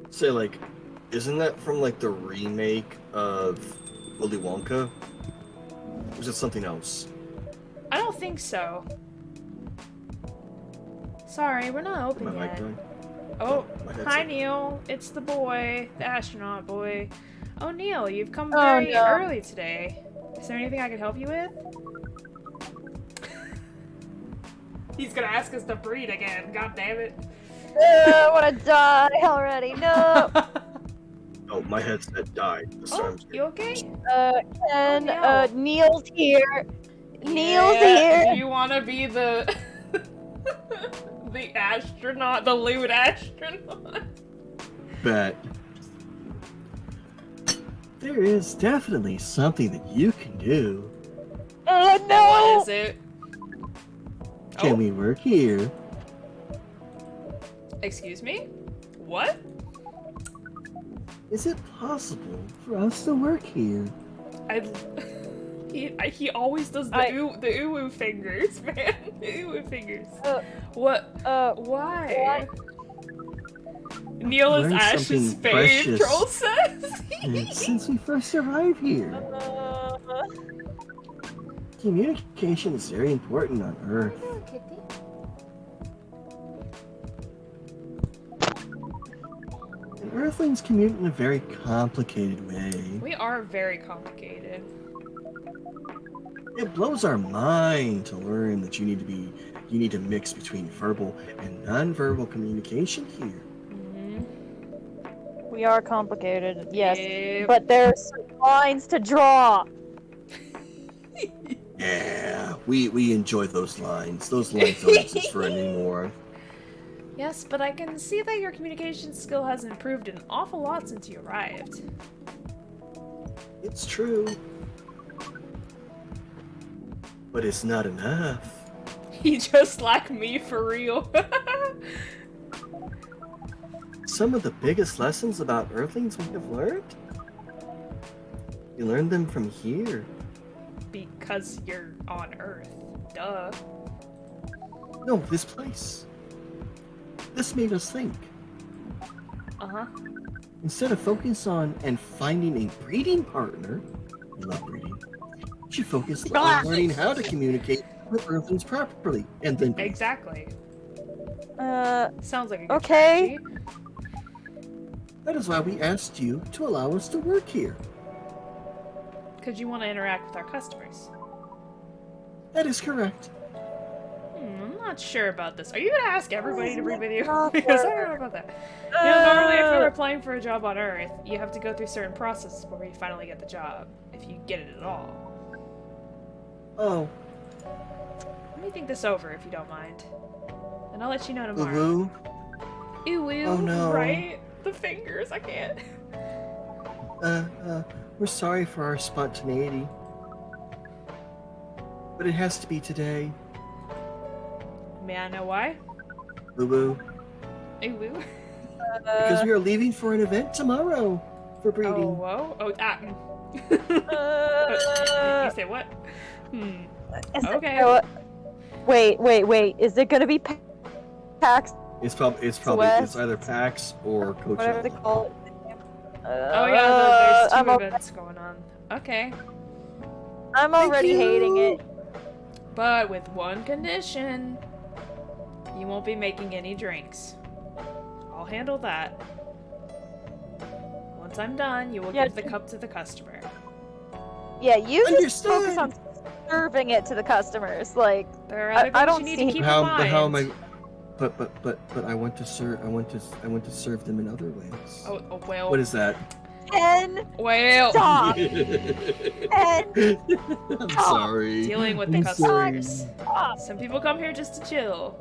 Say, like, isn't that from, like, the remake of Willy Wonka? Or is it something else? I don't think so. Sorry, we're not open Am I yet. right? Oh, My headset. hi Neil. It's the boy, the astronaut boy. Oh Neil, you've come very early today. Is there anything I can help you with? He's gonna ask us to breed again. God damn it. I wanna die already. No. Oh, my headset died. Oh, you okay? Ken, Neil. Neil's here. Neil's Yeah, here. Do you wanna be the the astronaut, the lewd astronaut? Bet. There is definitely something that you can do. Oh no. What is it? Can we work here? Excuse me? What? Is it possible for us to work here? He always does the ooh fingers, man. The ooh fingers. What? Why? Neil is Learned Ash's something fave, precious. Troll says. Since we first arrived here, communication is very important on Earth. And Earthlings commute in a very complicated way. We are very complicated. It blows our mind to learn that you need to mix between verbal and non-verbal communication here. We are complicated, yes. Yep. But there's lines to draw. Yeah, we enjoy those lines. Those lines don't exist for anymore. Yes, but I can see that your communication skill has improved an awful lot since you arrived. It's true. But it's not enough. He just like me for real. Some of the biggest lessons about Earthlings we have learned? We learned them from here. Because you're on Earth. Duh. No, this place. This made us think. Uh-huh. Instead of focus on and finding a breeding partner, we love breeding, we should focus on learning how to communicate with Earthlings properly, and then breed. Exactly. Sounds like a good Okay. strategy. That is why we asked you to allow us to work here. Because you want to interact with our customers. That is correct. I'm not sure about this. Are you going to ask everybody to breed with you? Not Because I don't know about that. You know, normally if you're applying for a job on Earth, you have to go through certain processes before you finally get the job. If you get it at all. Oh, Let me think this over if you don't mind. And I'll let you know tomorrow. Lulu. Ew, ew, Oh, no. right? The fingers, I can't. We're sorry for our spontaneity. But it has to be today. May I know why? Lulu. Ew, ew. Because we are leaving for an event tomorrow for breeding. Oh, whoa. Oh, you say what? Okay. Wait. Is it gonna be PAX? It's either PAX or Whatever they Coachella. call it. Oh yeah, there's I'm two events going on. Okay. I'm already you. hating it. But with one condition. You won't be making any drinks. I'll handle that. Once I'm done, you will give the cup to the customer. Yeah, you just Understood. focus on serving it to the customers. Like, There are other things I don't you need see- to keep How in mind. am I? But I want to serve them in other ways. Oh, well. What is that? Ken, Well. stop. I'm sorry. Dealing with the I'm customers. Stop. Some people come here just to chill.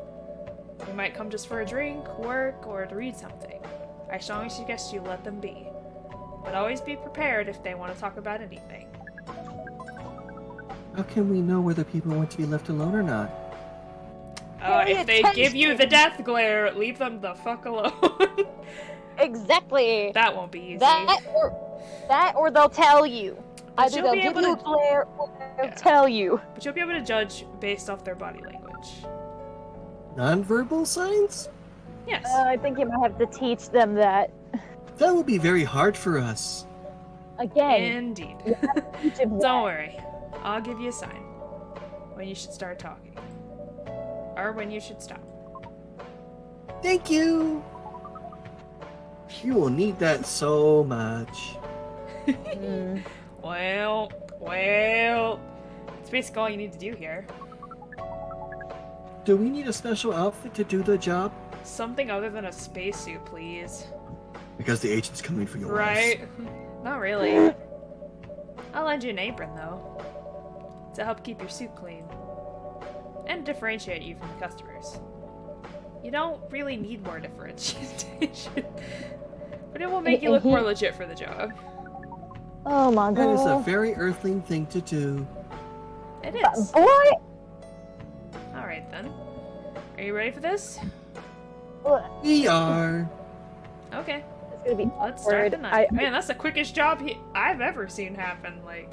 They might come just for a drink, work, or to read something. I strongly suggest you let them be. But always be prepared if they want to talk about anything. How can we know whether people want to be left alone or not? If they give you the death glare, leave them the fuck alone. Exactly. That won't be easy. That or they'll tell you. Either you'll they'll be give able you a to- glare or they'll Yeah. tell you. But you'll be able to judge based off their body language. Nonverbal signs? Yes. I think you might have to teach them that. That would be very hard for us. Again, Indeed. teach them Don't that. worry. I'll give you a sign when you should start talking. Or when you should stop. Thank you. You will need that so much. Mm. Well. It's basically all you need to do here. Do we need a special outfit to do the job? Something other than a spacesuit, please. Because the agent's coming for your ass. Right? Not really. I'll lend you an apron, though. To help keep your suit clean. And differentiate you from the customers. You don't really need more differentiation. But it will make you look more legit for the job. Oh my That is a god. very earthling thing to do. It is. Boy! Alright then. Are you ready for this? We are. Okay. It's gonna be Let's start the awkward. night. Man, that's the quickest job I've ever seen happen. Like,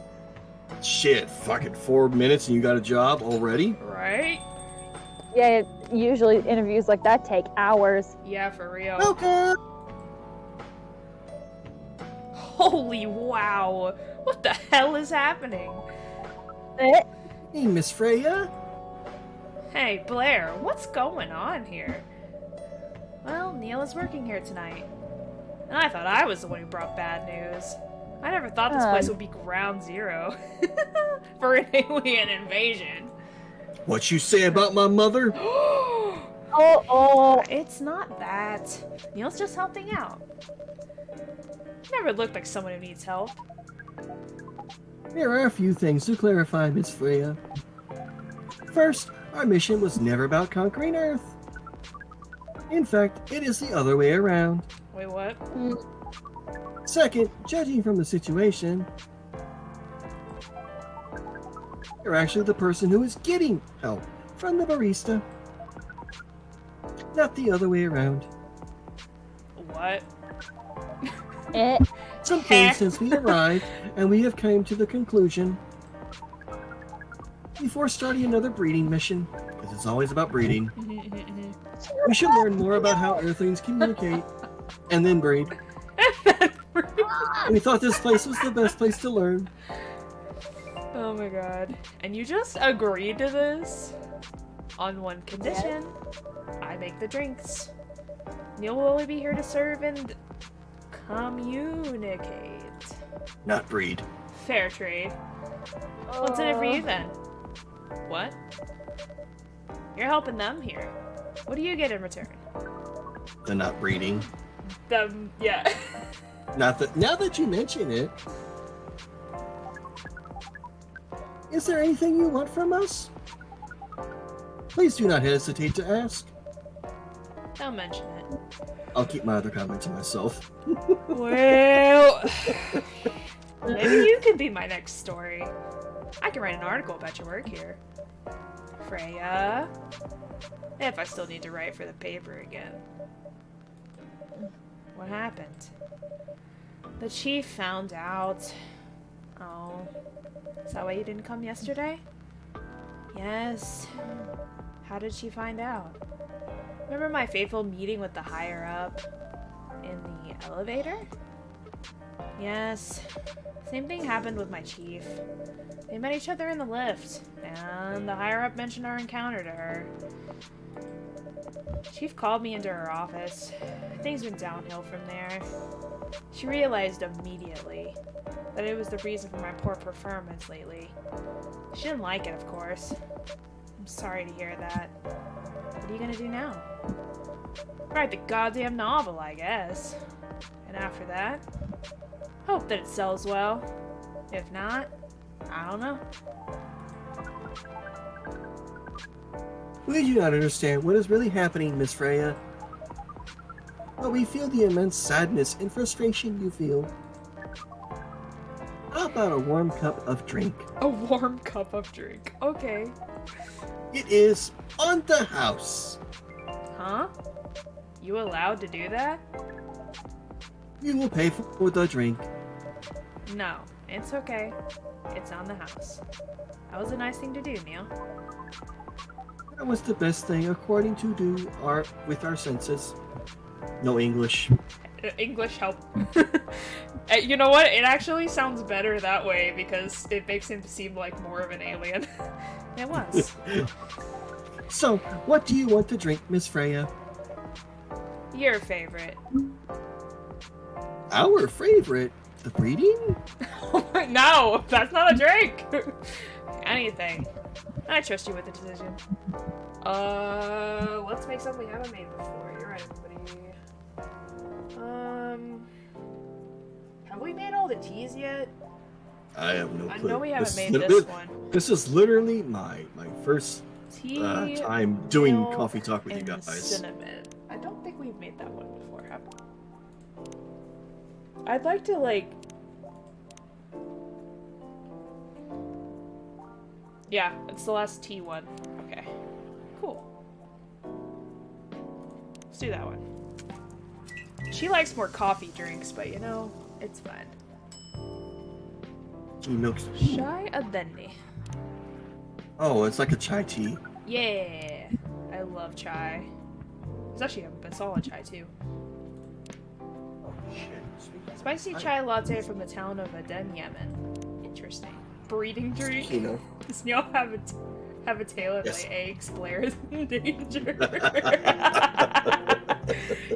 Shit, fucking 4 minutes and you got a job already? right? Yeah, usually interviews like that take hours. Yeah, for real. Welcome! Holy wow! What the hell is happening? Eh? Hey, Miss Freya. Hey, Blair, what's going on here? Well, Neil is working here tonight. And I thought I was the one who brought bad news. I never thought this place would be ground zero for an alien invasion. What you say about my mother? Oh, It's not that. Neil's just helping out. Never looked like someone who needs help. There are a few things to clarify, Miss Freya. First, our mission was never about conquering Earth. In fact, it is the other way around. Wait, what? Second, judging from the situation, you're actually the person who is getting help from the barista. Not the other way around. What? eh. Some things since we arrived, and we have come to the conclusion, before starting another breeding mission, because it's always about breeding, we should learn more about how Earthlings communicate, and then breed. We thought this place was the best place to learn. Oh my god. And you just agreed to this? On one condition. I make the drinks. Neil will only be here to serve and communicate. Not breed. Fair trade. What's in it for you then? What? You're helping them here. What do you get in return? The not breeding. Yeah. Not that. Now that you mention it, is there anything you want from us? Please do not hesitate to ask. Don't mention it. I'll keep my other comment to myself. Well, maybe you could be my next story. I can write an article about your work here. Freya. If I still need to write for the paper again. What happened? The chief found out. Oh. Is that why you didn't come yesterday? Yes. How did she find out? Remember my fateful meeting with the higher up in the elevator? Yes. Same thing happened with my chief. They met each other in the lift, and the higher up mentioned our encounter to her. Chief called me into her office. Things went downhill from there. She realized immediately that it was the reason for my poor performance lately. She didn't like it, of course. I'm sorry to hear that. What are you gonna do now? Write the goddamn novel, I guess. And after that, hope that it sells well. If not, I don't know. We do not understand what is really happening, Miss Freya. But we feel the immense sadness and frustration you feel. How about a warm cup of drink? A warm cup of drink. Okay. It is on the house. Huh? You allowed to do that? We will pay for the drink. No. It's okay. It's on the house. That was a nice thing to do, Neil. That was the best thing according to do with our senses. No English. English help. You know what? It actually sounds better that way because it makes him seem like more of an alien. It was. So, what do you want to drink, Miss Freya? Your favorite. Our favorite? The breeding? No, that's not a drink. Anything. I trust you with the decision. Let's make something we haven't made before. You're right, everybody. Have we made all the teas yet? I have no clue. I know we haven't made this one. This is literally my first Tea, time doing milk, coffee talk with you and guys. cinnamon. I don't think we've made that one before, have we? I'd like to, like... Yeah, it's the last tea one. Okay. Cool. Let's do that one. She likes more coffee drinks, but you know, it's fine. Milk's... Chai Adeni. Oh, it's like a chai tea. Yeah! I love chai. There's actually a solid chai too. Oh shit. Spicy chai latte from the town of Aden, Yemen. Interesting. Breeding drink? You know. Does Neil have a tail and Yes. lay eggs? Blair is in danger.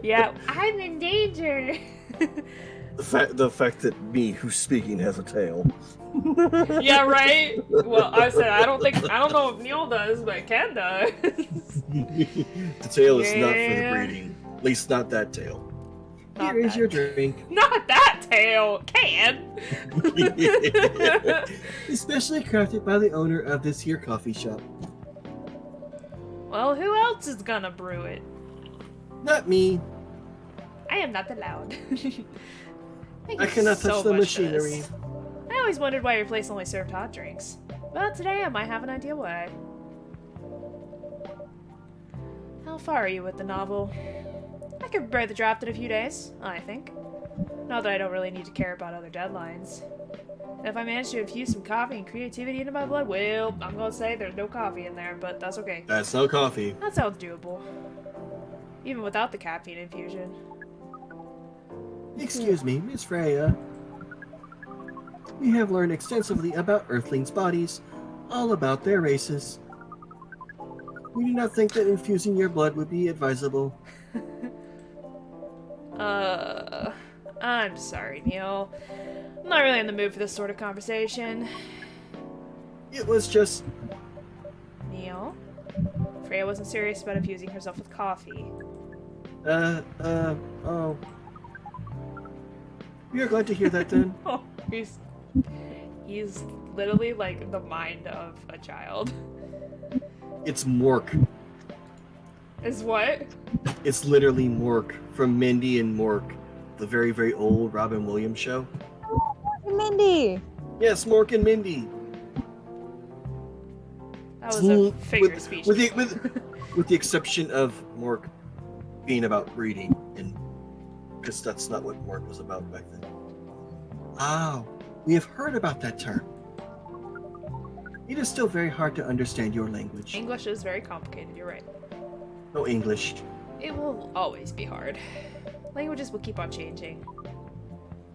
Yeah, I'm in danger. The fact that me who's speaking has a tail. Yeah, right? Well, I said I don't know if Neil does, but Ken does. The tail is not for the Yeah. breeding. At least not that tail. Not Here is that. your drink. Not that tail! Can! Especially crafted by the owner of this here coffee shop. Well, who else is gonna brew it? Not me. I am not allowed. Thank I you cannot so touch the much for machinery. this. I always wondered why your place only served hot drinks. But today I might have an idea why. How far are you with the novel? I could prepare the draft in a few days, I think. Not that I don't really need to care about other deadlines. And if I manage to infuse some coffee and creativity into my blood, well, I'm gonna say there's no coffee in there, but that's okay. That's no coffee. That sounds doable. Even without the caffeine infusion. Excuse me, Miss Freya. We have learned extensively about Earthlings' bodies, all about their races. We do not think that infusing your blood would be advisable. I'm sorry, Neil. I'm not really in the mood for this sort of conversation. It was just... Neil? Freya wasn't serious about infusing herself with coffee. oh. We are glad to hear that then. Oh, he's literally like the mind of a child. It's Mork. Is what? It's literally Mork from Mindy and Mork, the very, very old Robin Williams show. Mindy! Yes, Mork and Mindy. That was a figure of speech. With the exception of Mork being about breeding, and because that's not what Mork was about back then. Ah, we have heard about that term. It is still very hard to understand your language. English is very complicated, you're right. No English. It will always be hard. Languages will keep on changing.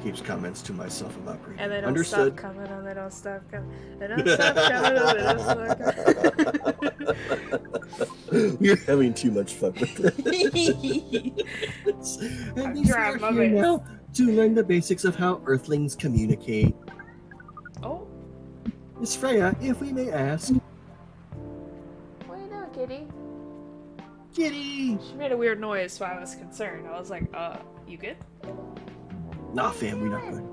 Keeps comments to myself about breeding. And they don't Understood. stop coming on, they don't stop coming. They don't stop coming on, they don't stop coming. You're having too much fun with it. And I'm these trying are my here best. now to learn the basics of how Earthlings communicate. Oh, Miss Freya, if we may ask. what are you doing, kitty? Kitty! She made a weird noise, so I was concerned. I was like, you good? Nah, fam, we not good.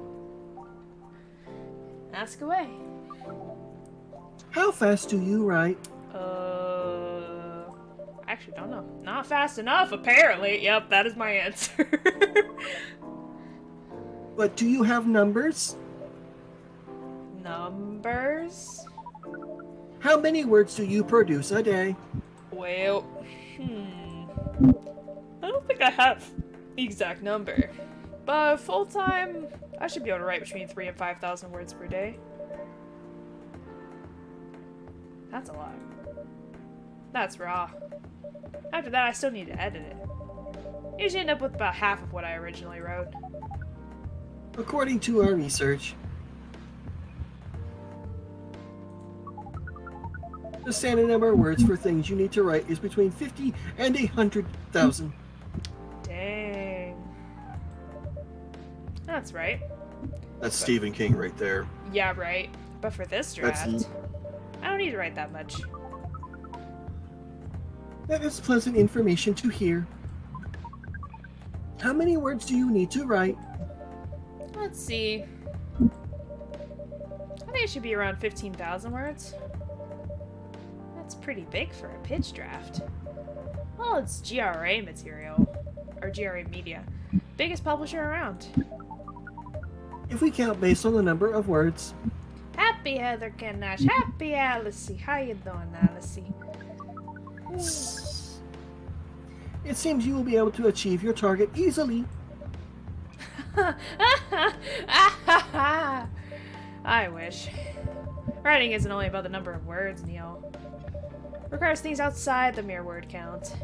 Ask away. How fast do you write? I actually don't know. Not fast enough, apparently. Yep, that is my answer. But do you have numbers? Numbers? How many words do you produce a day? Well, I don't think I have the exact number. But full-time, I should be able to write between 3,000 and 5,000 words per day. That's a lot. That's raw. After that, I still need to edit it. Usually end up with about half of what I originally wrote. According to our research, the standard number of words for things you need to write is between 50 and 100,000. Dang. That's right. That's Stephen King right there. Yeah, right. But for this draft, I don't need to write that much. That is pleasant information to hear. How many words do you need to write? Let's see. I think it should be around 15,000 words. That's pretty big for a pitch draft. Well, it's GRA material. Or GRA media. Biggest publisher around. If we count based on the number of words. Happy Heather Kanash. Happy Alice. How you doing, Alice? It seems you will be able to achieve your target easily. I wish. Writing isn't only about the number of words, Neil. It requires things outside the mere word count.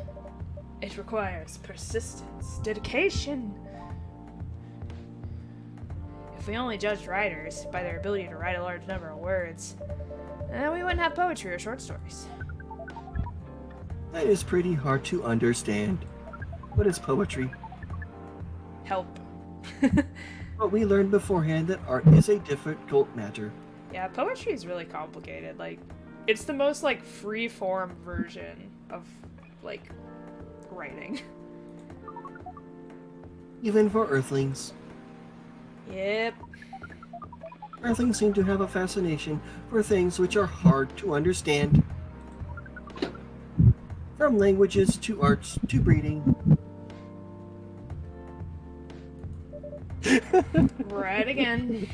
It requires persistence, dedication. If we only judged writers by their ability to write a large number of words, then we wouldn't have poetry or short stories. That is pretty hard to understand. What is poetry? Help. But we learned beforehand that art is a difficult matter. Yeah, poetry is really complicated. Like, it's the most, like, free-form version of, like, writing. Even for Earthlings. Yep. Earthlings seem to have a fascination for things which are hard to understand. From languages to arts to breeding. Right again.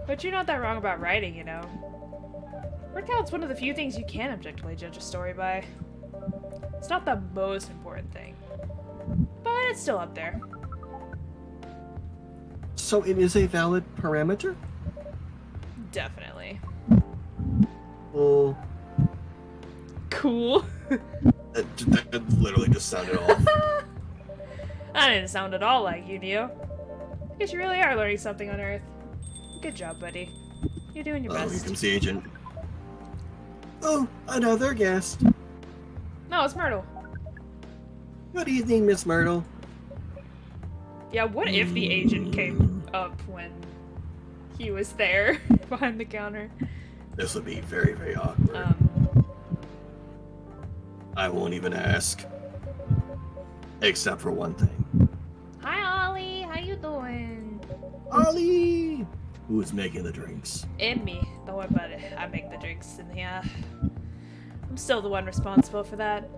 But you're not that wrong about writing, you know. Word count's one of the few things you can objectively judge a story by. It's not the most important thing, but it's still up there. So it is a valid parameter? Definitely. Well, Cool. that literally just sounded off. That didn't sound at all like you, Neo. I guess you really are learning something on Earth. Good job, buddy. You're doing your Oh, here best. comes the agent. Oh, another guest. No, it's Myrtle. Good evening, Miss Myrtle. Yeah, what if the agent came up when he was there behind the counter? This would be very, very awkward. I won't even ask. Except for one thing. Hi, Ollie. How you doing? Ollie! Who's making the drinks? And me. Don't worry about it. I make the drinks in here. I'm still the one responsible for that.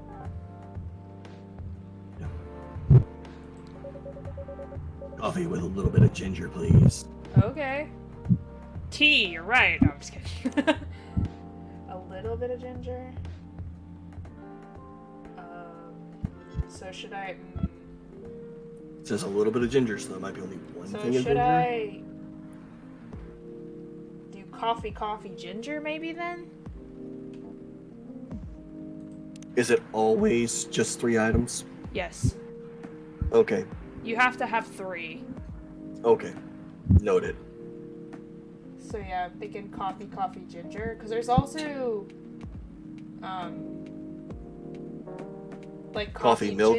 Coffee with a little bit of ginger, please. Okay. Tea, you're right. No, I'm just kidding. A little bit of ginger. So should I... It says a little bit of ginger, so there might be only one So thing of should ginger. I do coffee, ginger maybe then? Is it always just 3 items? Yes. Okay. You have to have 3. Okay. Noted. So yeah, I'm thinking coffee, ginger. Because there's also, like Coffee, milk.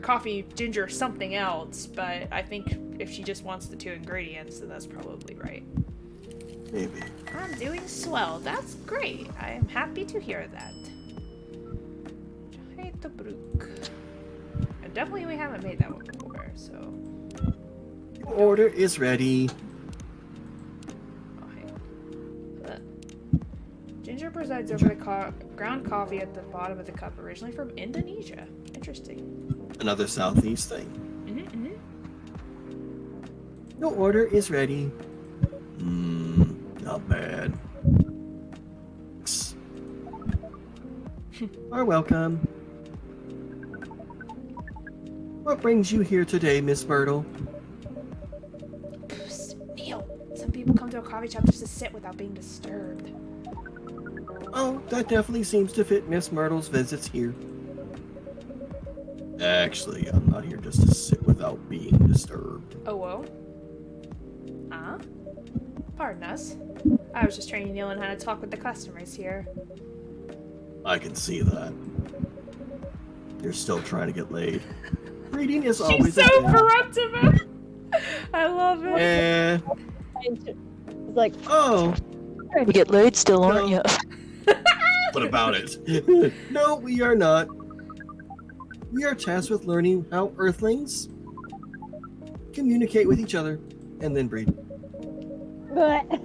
coffee, ginger, something else. But I think if she just wants the 2 ingredients, then that's probably right. Maybe. I'm doing swell. That's great. I am happy to hear that. And definitely we haven't made that one before, so. Order is ready. Ginger presides over the ground coffee at the bottom of the cup, originally from Indonesia. Interesting. Another southeast thing. Your order is ready. Not bad. Are welcome. What brings you here today, Miss Myrtle? to a coffee shop just to sit without being disturbed. Oh, that definitely seems to fit Miss Myrtle's visits here. Actually, I'm not here just to sit without being disturbed. Oh, whoa. Pardon us. I was just training you on how to talk with the customers here. I can see that. You're still trying to get laid. Reading is always She's so a thing. corruptive! I love it. It's like, Oh, trying to get laid still, aren't No. you? what about it? No, we are not. We are tasked with learning how Earthlings communicate with each other and then breed. But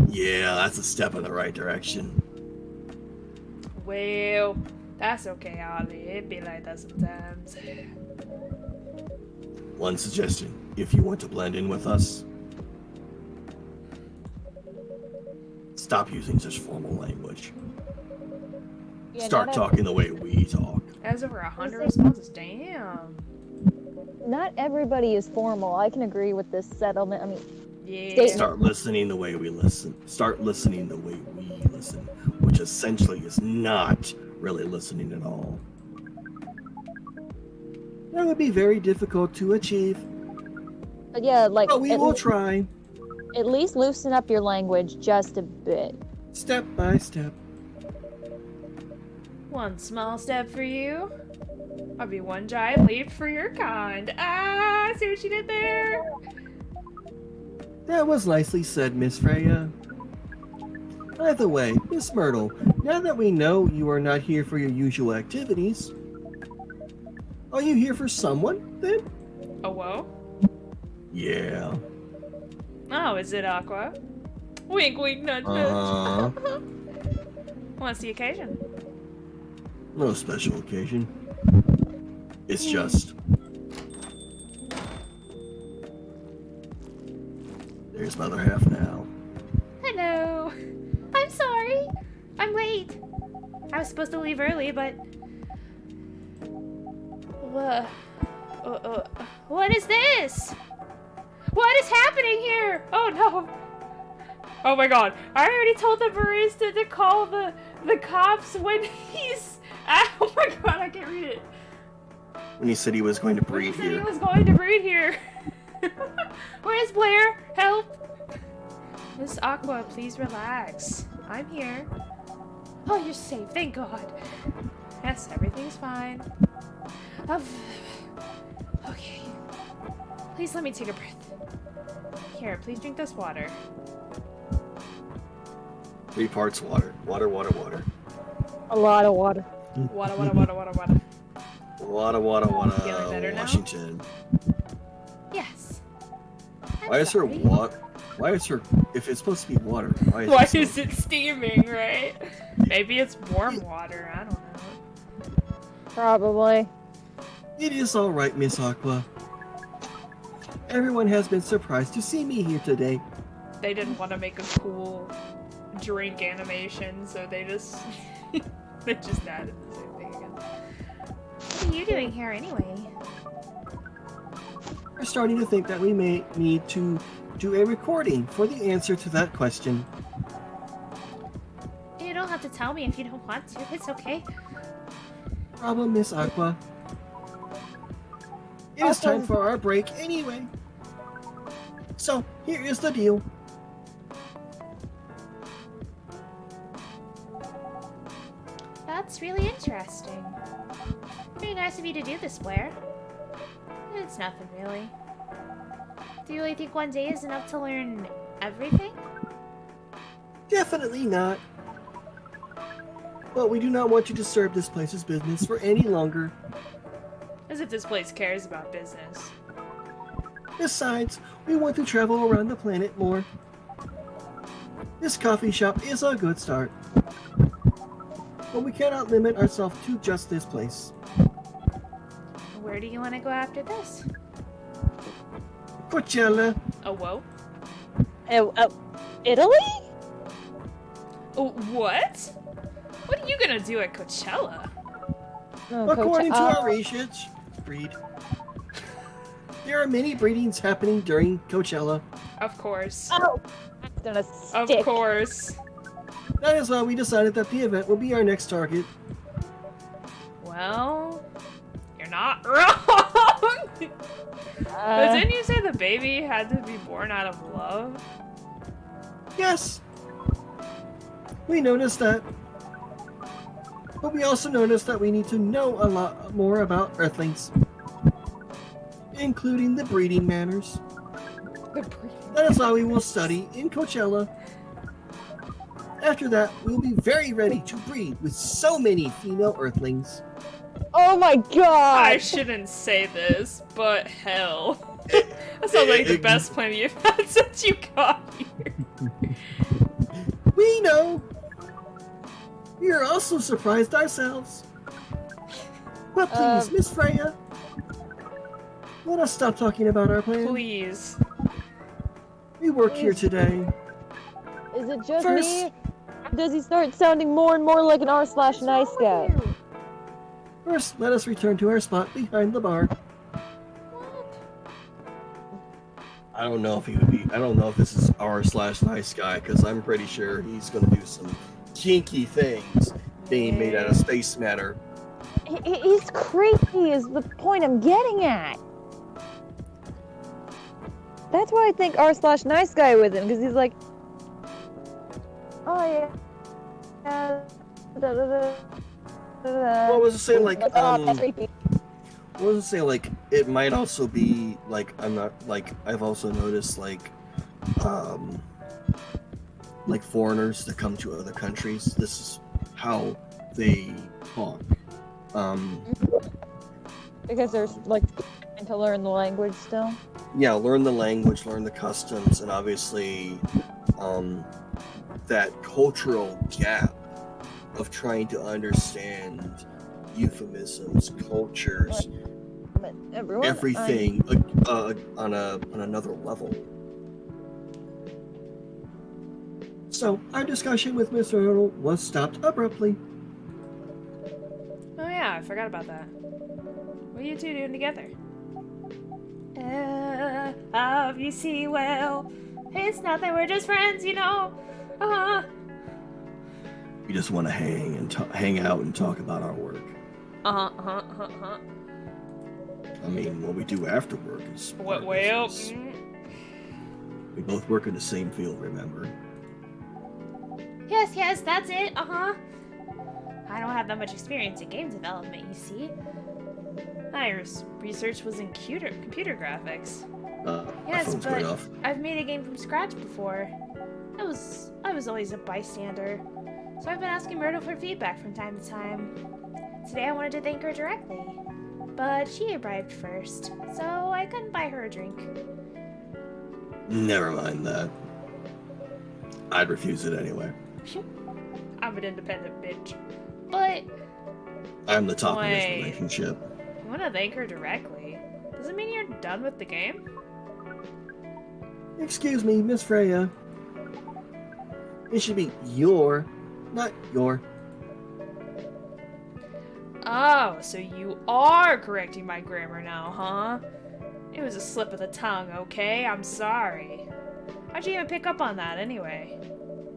Yeah, that's a step in the right direction. Well, that's okay, Ollie. It be like that sometimes. One suggestion, if you want to blend in with us, stop using such formal language. yeah, Start not talking the way we talk. That's over 100 responses. Damn. Not everybody is formal. I can agree with this settlement. I mean, Yeah. Start listening the way we listen. Start listening the way we listen, which essentially is not really listening at all. That would be very difficult to achieve, but yeah, like but we will try, at least loosen up your language just a bit. step by step. One small step for you. I'll be one giant leap for your kind. Ah, see what she did there? That was nicely said, Miss Freya. By the way, Miss Myrtle, now that we know you are not here for your usual activities, are you here for someone, then? Oh, whoa. Yeah. Oh, is it Aqua? Wink, wink, nudge, nudge. What's the occasion? No special occasion. It's just... There's my other half now. Hello. I'm sorry. I'm late. I was supposed to leave early, but... What is this? What is happening here? Oh no! Oh my god, I already told the barista to call the cops when he's... Oh my god, I can't read it. When he said he was going to When he breed said he here. was going to breed here. Where's Blair? Help! Miss Aqua, please relax. I'm here. Oh, you're safe. Thank God. Yes, everything's fine. Okay. Please let me take a breath. Here, please drink this water. 3 parts water. Water, water, water. A lot of water. Water, water, water, water, water. Water, water, water. Feeling better now? Washington. Yes. I'm Why is her sorry. water? Why is her? If it's supposed to be water, why is Why it? is it steaming, right? Maybe it's warm water, I don't know. Probably. It is all right, Miss Aqua. Everyone has been surprised to see me here today. They didn't want to make a cool drink animation, so they just they just added the same thing again. What are you doing here anyway? We're starting to think that we may need to do a recording for the answer to that question. You don't have to tell me if you don't want to. It's okay. Problem, Miss Aqua. It is time for our break anyway. So, here is the deal. That's really interesting. Very nice of you to do this, Blair. It's nothing, really. Do you really think one day is enough to learn everything? Definitely not. But we do not want to disturb this place's business for any longer. As if this place cares about business. Besides, we want to travel around the planet more. This coffee shop is a good start. But we cannot limit ourselves to just this place. Where do you want to go after this? Coachella. Oh, whoa. Italy? Oh, what? What are you gonna do at Coachella? No, According to our research, breed. there are many breedings happening during Coachella. Of course. Oh, it's gonna Of stick. course. That is why we decided that the event will be our next target. Well, you're not wrong. But didn't you say the baby had to be born out of love? Yes. We noticed that. But we also noticed that we need to know a lot more about Earthlings, including the breeding manners. That is why we will study in Coachella. After that, we'll be very ready to breed with so many female Earthlings. Oh my god! I shouldn't say this, but hell. That sounds like the best plan you've had since you got here. We know. We are also surprised ourselves. But please, Miss Freya, let us stop talking about our plan. Please. We work here today. Is it just First- me? Or does he start sounding more and more like an r/nice guy? First, let us return to our spot behind the bar. I don't know if he would be. I don't know if this is r/nice guy, because I'm pretty sure he's going to do some kinky things being made out of space matter. He's creepy is the point I'm getting at. That's why I think r/nice guy with him, because he's like, oh yeah. What was it saying? Like, that's creepy. what was it saying? Like, it might also be like I'm not like I've also noticed like foreigners that come to other countries. This is how they talk. Because they're like trying to learn the language still. Yeah, learn the language, learn the customs, and obviously that cultural gap of trying to understand euphemisms, cultures, But everyone, everything on another level. So our discussion with Mr. Earl was stopped abruptly. Oh yeah, I forgot about that. What are you two doing together? Obviously, well, it's nothing, we're just friends, you know. We just want to hang out and talk about our work. Uh-huh. I mean, what we do after work is. What? part of Well, this. We both work in the same field, remember? Yes, that's it, I don't have that much experience in game development, you see. my research was in computer graphics. My Yes, phone's but going off. I've made a game from scratch before. I was always a bystander, so I've been asking Myrtle for feedback from time to time. Today I wanted to thank her directly, but she arrived first, so I couldn't buy her a drink. Never mind that. I'd refuse it anyway. I'm an independent bitch. But I'm the top of this Wait. relationship. You want to thank her directly? Does it mean you're done with the game? Excuse me, Miss Freya. It should be your, not your. Oh, so you are correcting my grammar now, huh? It was a slip of the tongue, okay? I'm sorry. How'd you even pick up on that anyway?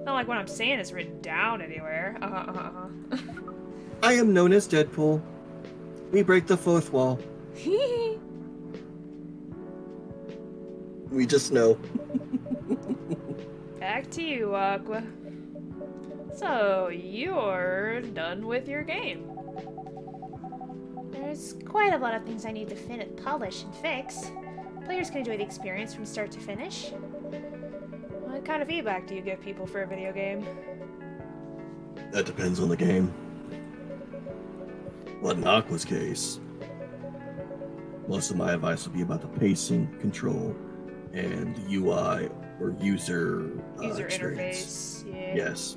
Not like what I'm saying is written down anywhere. I am known as Deadpool. We break the fourth wall. We just know. Back to you, Aqua. So, you're done with your game. there's quite a lot of things I need to polish and fix. Players can enjoy the experience from start to finish. What kind of feedback do you give people for a video game? That depends on the game. But in Aqua's case, most of my advice will be about the pacing, control, and the UI or user experience. interface. Yeah. Yes.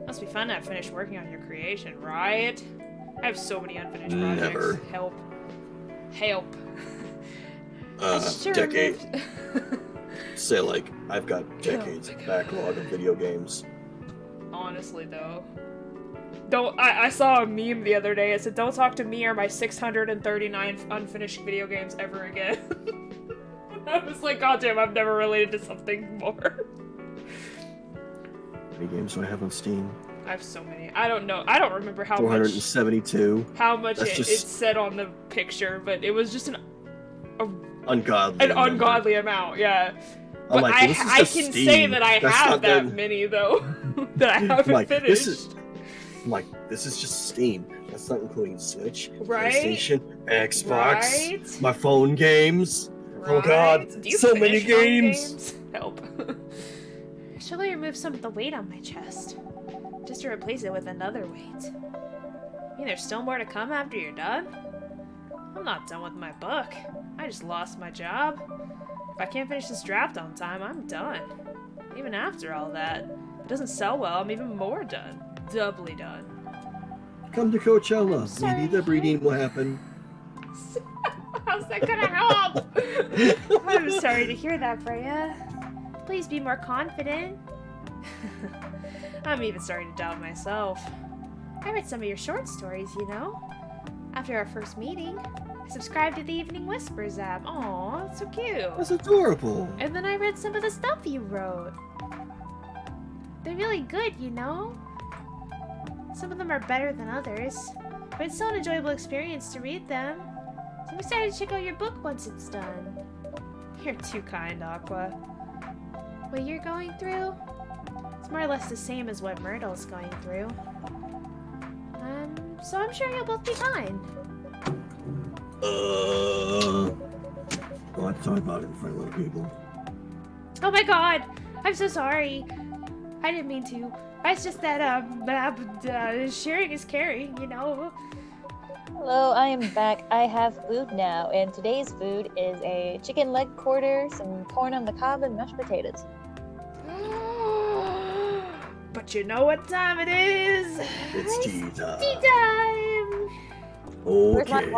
Must be fun to have finished working on your creation, right? I have so many unfinished projects. Never. Help. Help. Sure, Decade. Say like I've got decades of backlog of video games. Honestly, though. I saw a meme the other day. It said, "Don't talk to me or my 639 unfinished video games ever again." I was like, God damn, I've never related to something more. How many games do I have on Steam? I have so many. I don't know. I don't remember how 472. How much it said on the picture, but it was just an ungodly amount. Yeah. I'm but like, I can say that I have that many though that I haven't finished. This is just Steam. That's not including Switch, right? PlayStation, Xbox, right? my phone games. Right? Oh god, so many games. Help. Shall I remove some of the weight on my chest? Just to replace it with another weight. You mean there's still more to come after you're done? I'm not done with my book. I just lost my job. If I can't finish this draft on time, I'm done. Even after all that, if it doesn't sell well, I'm even more done. Doubly done. Come to Coachella. Maybe the breeding will happen. How's that gonna help? I'm sorry to hear that, Freya. Please be more confident. I'm even starting to doubt myself. I read some of your short stories, you know. After our first meeting, I subscribed to the Evening Whispers app. Aw, that's so cute. That's adorable. And then I read some of the stuff you wrote. They're really good, you know. Some of them are better than others, but it's still an enjoyable experience to read them. So I'm excited to check out your book once it's done. You're too kind, Aqua. What you're going through? It's more or less the same as what Myrtle's going through. So I'm sure you'll both be fine. Don't have to talk about it in front of other people. Oh my god! I'm so sorry. I didn't mean to. It's just that, sharing is caring, you know? Hello, I am back. I have food now, and today's food is a chicken leg quarter, some corn on the cob, and mashed potatoes. But you know what time it is? It's tea time. Tea time! Okay.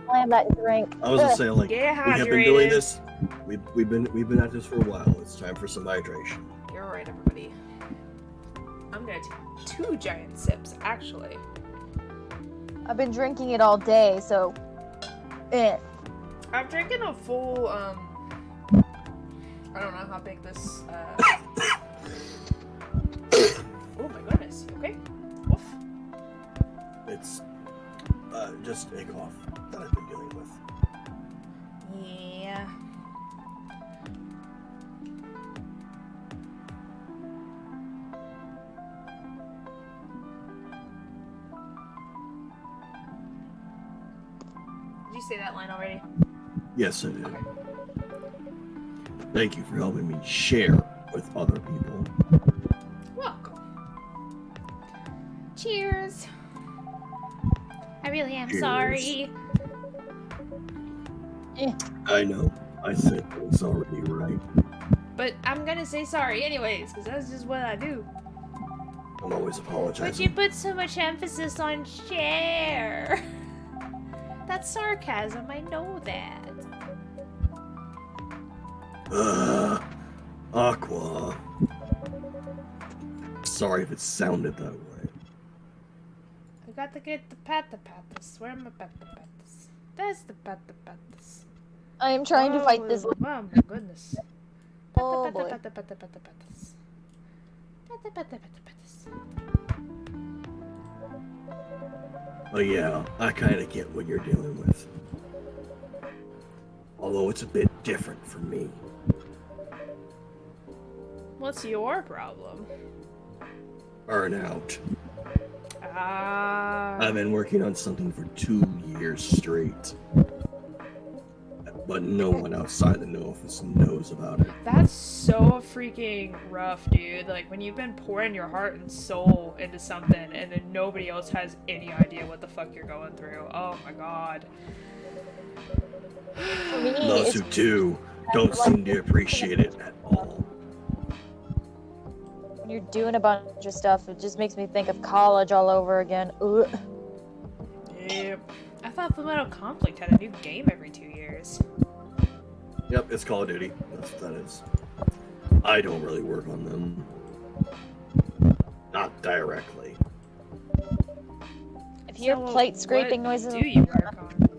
Slam that drink. I was gonna say, like, Get we have been doing this. We've been at this for a while. It's time for some hydration. You're right, everybody. I'm gonna take 2 giant sips, actually. I've been drinking it all day, so... I'm drinking a full, I don't know how big this, Oh my goodness, you okay? Woof. It's just a cough that I've been dealing with. Yeah. Did you say that line already? Yes, I did. Okay. Thank you for helping me share with other people. Welcome. Cheers! I really am Cheers. sorry. I know. I said it was already right. But I'm gonna say sorry anyways, because that's just what I do. I'm always apologizing. But you put so much emphasis on share. That's sarcasm, I know that. Aqua. Sorry if it sounded that way. I got to get the patapatas. Where are my patapatas? That's the patapatas. I am trying to fight this. Oh my goodness. Oh boy. Patapatas. Patapatas. Oh yeah, I kind of get what you're dealing with. Although it's a bit different for me. What's your problem? Burnout. Ah. I've been working on something for 2 years straight. But no one outside the office knows about it. That's so freaking rough, dude. Like, when you've been pouring your heart and soul into something and then nobody else has any idea what the fuck you're going through. Oh my god. For me, Those who do don't seem to appreciate it at all. when you're doing a bunch of stuff, it just makes me think of college all over again. Ugh. Yep. I thought Fullmetal Conflict had a new game every 2 years. Yep, it's Call of Duty. That's what that is. I don't really work on them. Not directly. Your So, plate scraping what noises. do you work on?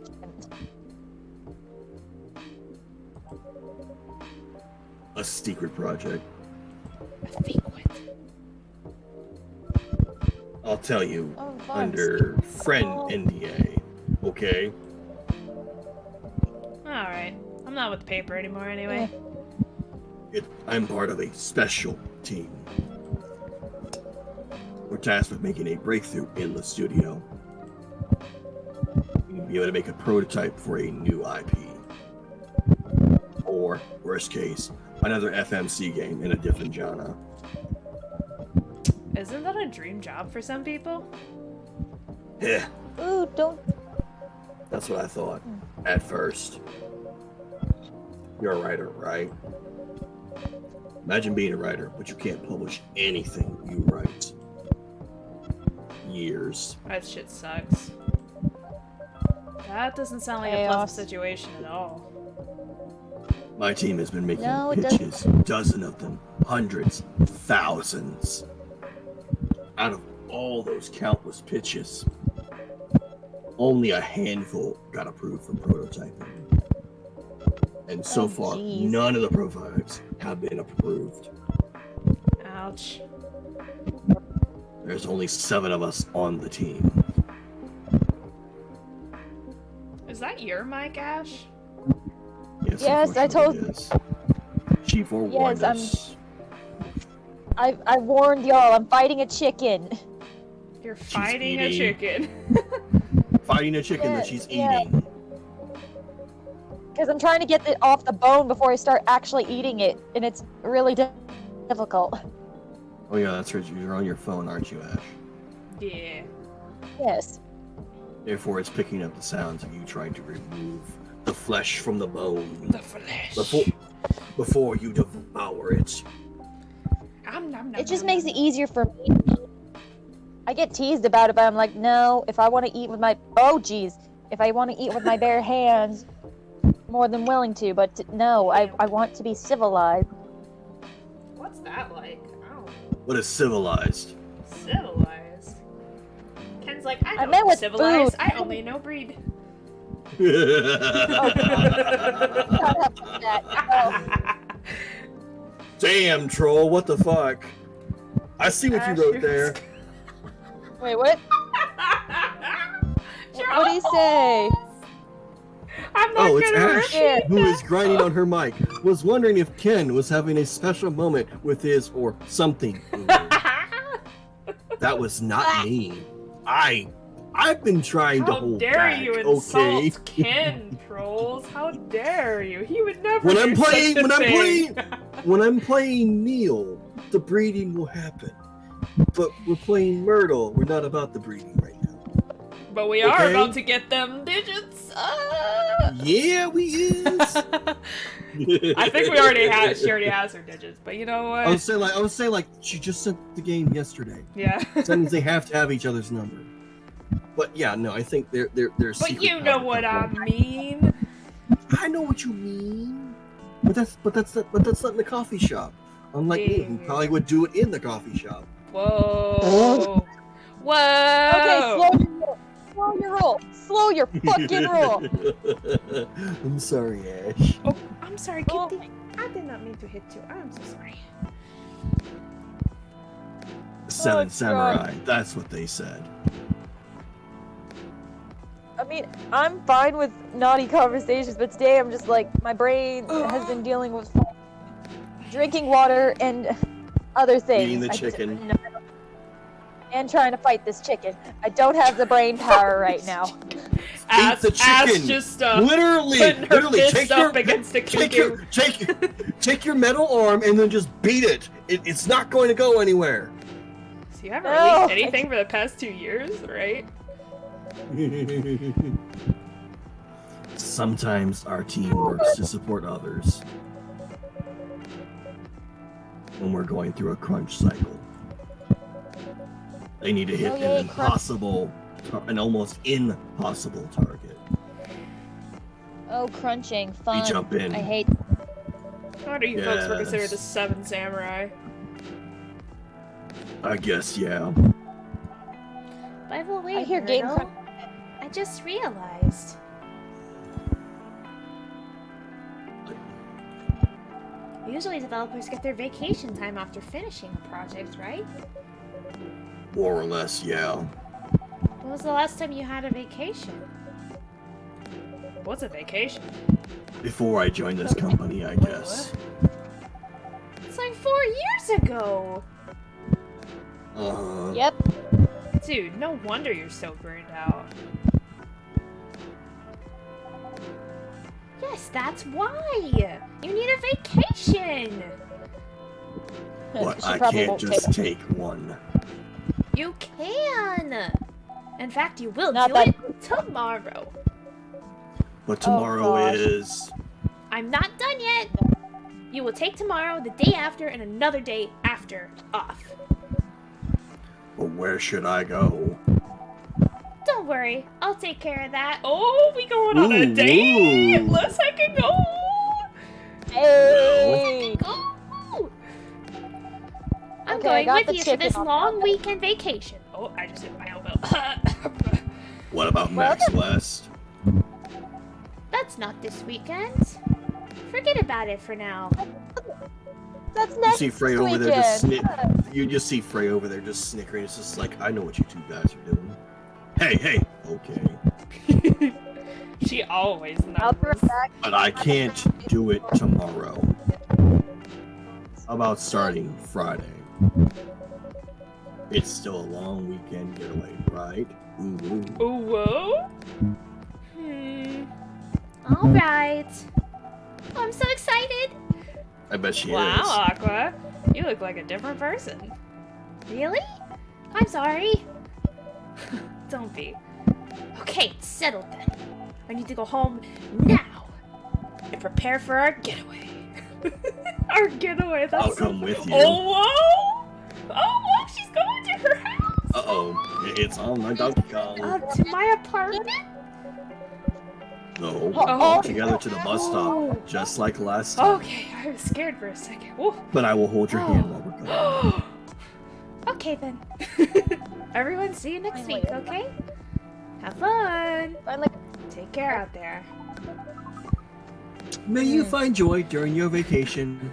A secret project. A secret. I'll tell you Oh, fun. under friend NDA. Okay. Alright. I'm not with the paper anymore anyway. I'm part of a special team. We're tasked with making a breakthrough in the studio. We need to be able to make a prototype for a new IP. Or, worst case, another FMC game in a different genre. Isn't that a dream job for some people? Yeah, Ooh, don't. that's what I thought at first. You're a writer, right? Imagine being a writer, but you can't publish anything you write. Years. That shit sucks. That doesn't sound like a Chaos. pleasant situation at all. My team has been making No, it pitches, dozens of them, hundreds, thousands. Out of all those countless pitches, only a handful got approved for prototyping. And so Oh, far, geez. none of the prototypes have been approved. Ouch. There's only 7 of us on the team. Is that your mic, Ash? Yes, I told- unfortunately it is. She forewarned Yes, us. I warned y'all. I'm fighting a chicken. You're fighting a eating. chicken. Fighting a chicken that she's Yeah. eating. Because I'm trying to get it off the bone before I start actually eating it, and it's really difficult. Oh yeah, that's right. You're on your phone, aren't you, Ash? Yeah. Yes. Therefore, it's picking up the sounds of you trying to remove the flesh from the bone The flesh. before you devour it. It just makes it easier for me. I get teased about it, but I'm like, no, if I want to eat with my... Oh, jeez. If I want to eat with my bare hands, more than willing to, but no, I want to be civilized. What's that like? I don't know. What is civilized? Civilized. Ken's like, I I don't meant know with civilized. food. I only know breed. Damn, troll, what the fuck? I see what you wrote there. Wait, what? What do you say? I'm not Oh, it's gonna Ash, repeat who that. is grinding on her mic. Was wondering if Ken was having a special moment with his or something. That was not me. I've been trying to How hold dare back, you okay? insult Ken, trolls? How dare you? He would never When do I'm playing, such a when I'm thing. playing, when I'm playing Neil, the breeding will happen. But we're playing Myrtle. We're not about the breeding right now. But we are Okay. about to get them digits. Yeah, we is. I think we already have. She already has her digits. But you know what? I was saying like she just sent the game yesterday. Yeah. So that means they have to have each other's number. But yeah, no, I think they're But secret you know power what I couple. mean. I know what you mean. But that's not in the coffee shop. Unlike me, who Yeah. probably would do it in the coffee shop. Whoa. Whoa. Okay, slow your roll. Slow your fucking roll. I'm sorry, Ash. Oh, I'm sorry, Oh. Kitty. I did not mean to hit you. I'm so sorry. 7 God. samurai. That's what they said. I mean, I'm fine with naughty conversations, but today I'm just like, my brain has been dealing with drinking water and other things. Eating the I just- chicken. no. And trying to fight this chicken. I don't have the brain power right now. Eat the chicken. Just Literally, putting her literally, fist take up your against a take cuckoo. take your metal arm and then just beat it. It's not going to go anywhere. So you haven't No. released anything for the past 2 years, right? Sometimes our team works to support others when we're going through a crunch cycle. They need to hit Oh, an yay, impossible, an almost impossible target. Oh, crunching, fun. jump in. I hate. How do you folks were considered the Yes. 7 samurai? I guess, yeah. By the way, I hear game Myrtle, I just realized. Usually developers get their vacation time after finishing a project, right? More or less, yeah. When was the last time you had a vacation? What's a vacation? Before I joined this company, I guess. It's like 4 years ago! Yep. Dude, no wonder you're so burned out. Yes, that's why! You need a vacation! But She I probably can't won't just take one. You can! In fact, you will Not do that- it tomorrow. But tomorrow gosh. is... I'm not done yet! You will take tomorrow, the day after, and another day after off. Well, where should I go? Don't worry, I'll take care of that. Oh, we going on a Ooh, date? ooh. Let's I can go. Hey! Go! I'm Okay, I going got with the you for chicken this on long top. weekend vacation. Oh, I just hit my elbow. What about Well, Max West? That's not this weekend. Forget about it for now. That's You next see Frey over there just weekend. You just see Frey over there just snickering. It's just like, I know what you two guys are doing. Hey, hey, okay. She always I'll be knows. right back. But I can't do it tomorrow. How about starting Friday? It's still a long weekend getaway, right? Ooh, ooh. Ooh, whoa. Alright. Oh, I'm so excited. I bet she Wow, is. Aqua. You look like a different person. Really? I'm sorry. Don't be. Okay, it's settled then. I need to go home now and prepare for our getaway. Our getaway, that's I'll so come with you. Oh, whoa! Oh, look, she's going to her house! Uh-oh, it's on my Donkey Kong. To my apartment? No, Oh. we're together to the bus stop, just like last time. Okay, I was scared for a second. Whoa. But I will hold your hand while we're going. Okay then. Everyone, see you next week, okay? Have fun. Finally, Take care out there. May you find joy during your vacation.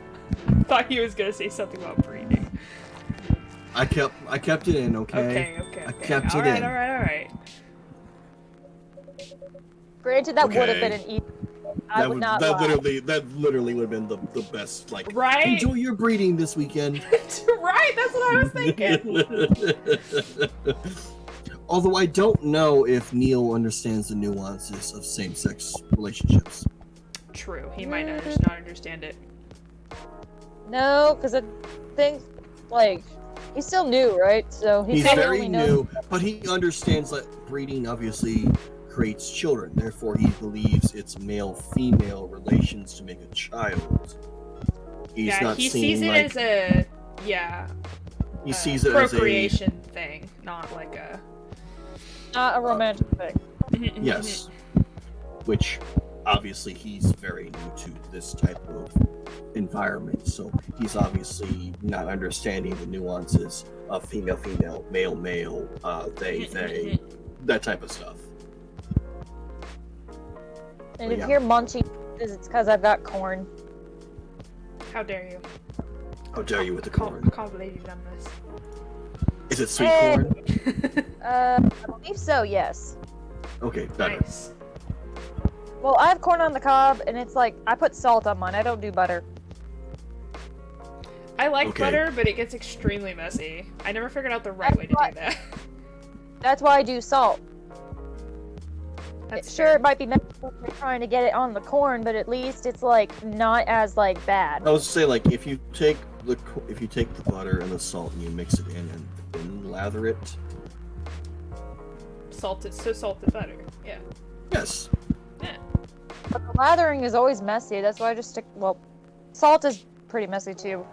Thought he was gonna say something about breeding. I kept it in, okay? Okay. I kept it Alright, in. alright. granted, that would have Okay. been an easy. I would not that lie. literally would have been the best. Like, Right? enjoy your breeding this weekend. Right, that's what I was thinking. Although I don't know if Neil understands the nuances of same-sex relationships. True, he might not just not understand it. No, because I think, like, he's still new, right? So He's probably very only knows- new, but he understands that breeding obviously creates children. Therefore, he believes it's male-female relations to make a child. He's Yeah, not he seeing sees it like as a he sees it as a procreation thing, not like a Not a romantic thing. yes, which obviously he's very new to this type of environment, so he's obviously not understanding the nuances of female-female, male-male, they, that type of stuff. And if Yeah. you're munching, it's because I've got corn. How dare you? How dare you with the Can't, corn? can't believe you've done this. Is it sweet Hey. corn? I believe so, yes. Okay, better. Nice. Well, I have corn on the cob, and it's like, I put salt on mine. I don't do butter. I like Okay. butter, but it gets extremely messy. I never figured out the right way to do that. That's why I do salt. That's Sure, fair. it might be messy when you're trying to get it on the corn, but at least it's like not as like bad. I was say like if you take the butter and the salt and you mix it in and then lather it. Salted butter. Yeah. Yes. But the lathering is always messy. That's why I just stick. Well, salt is pretty messy too.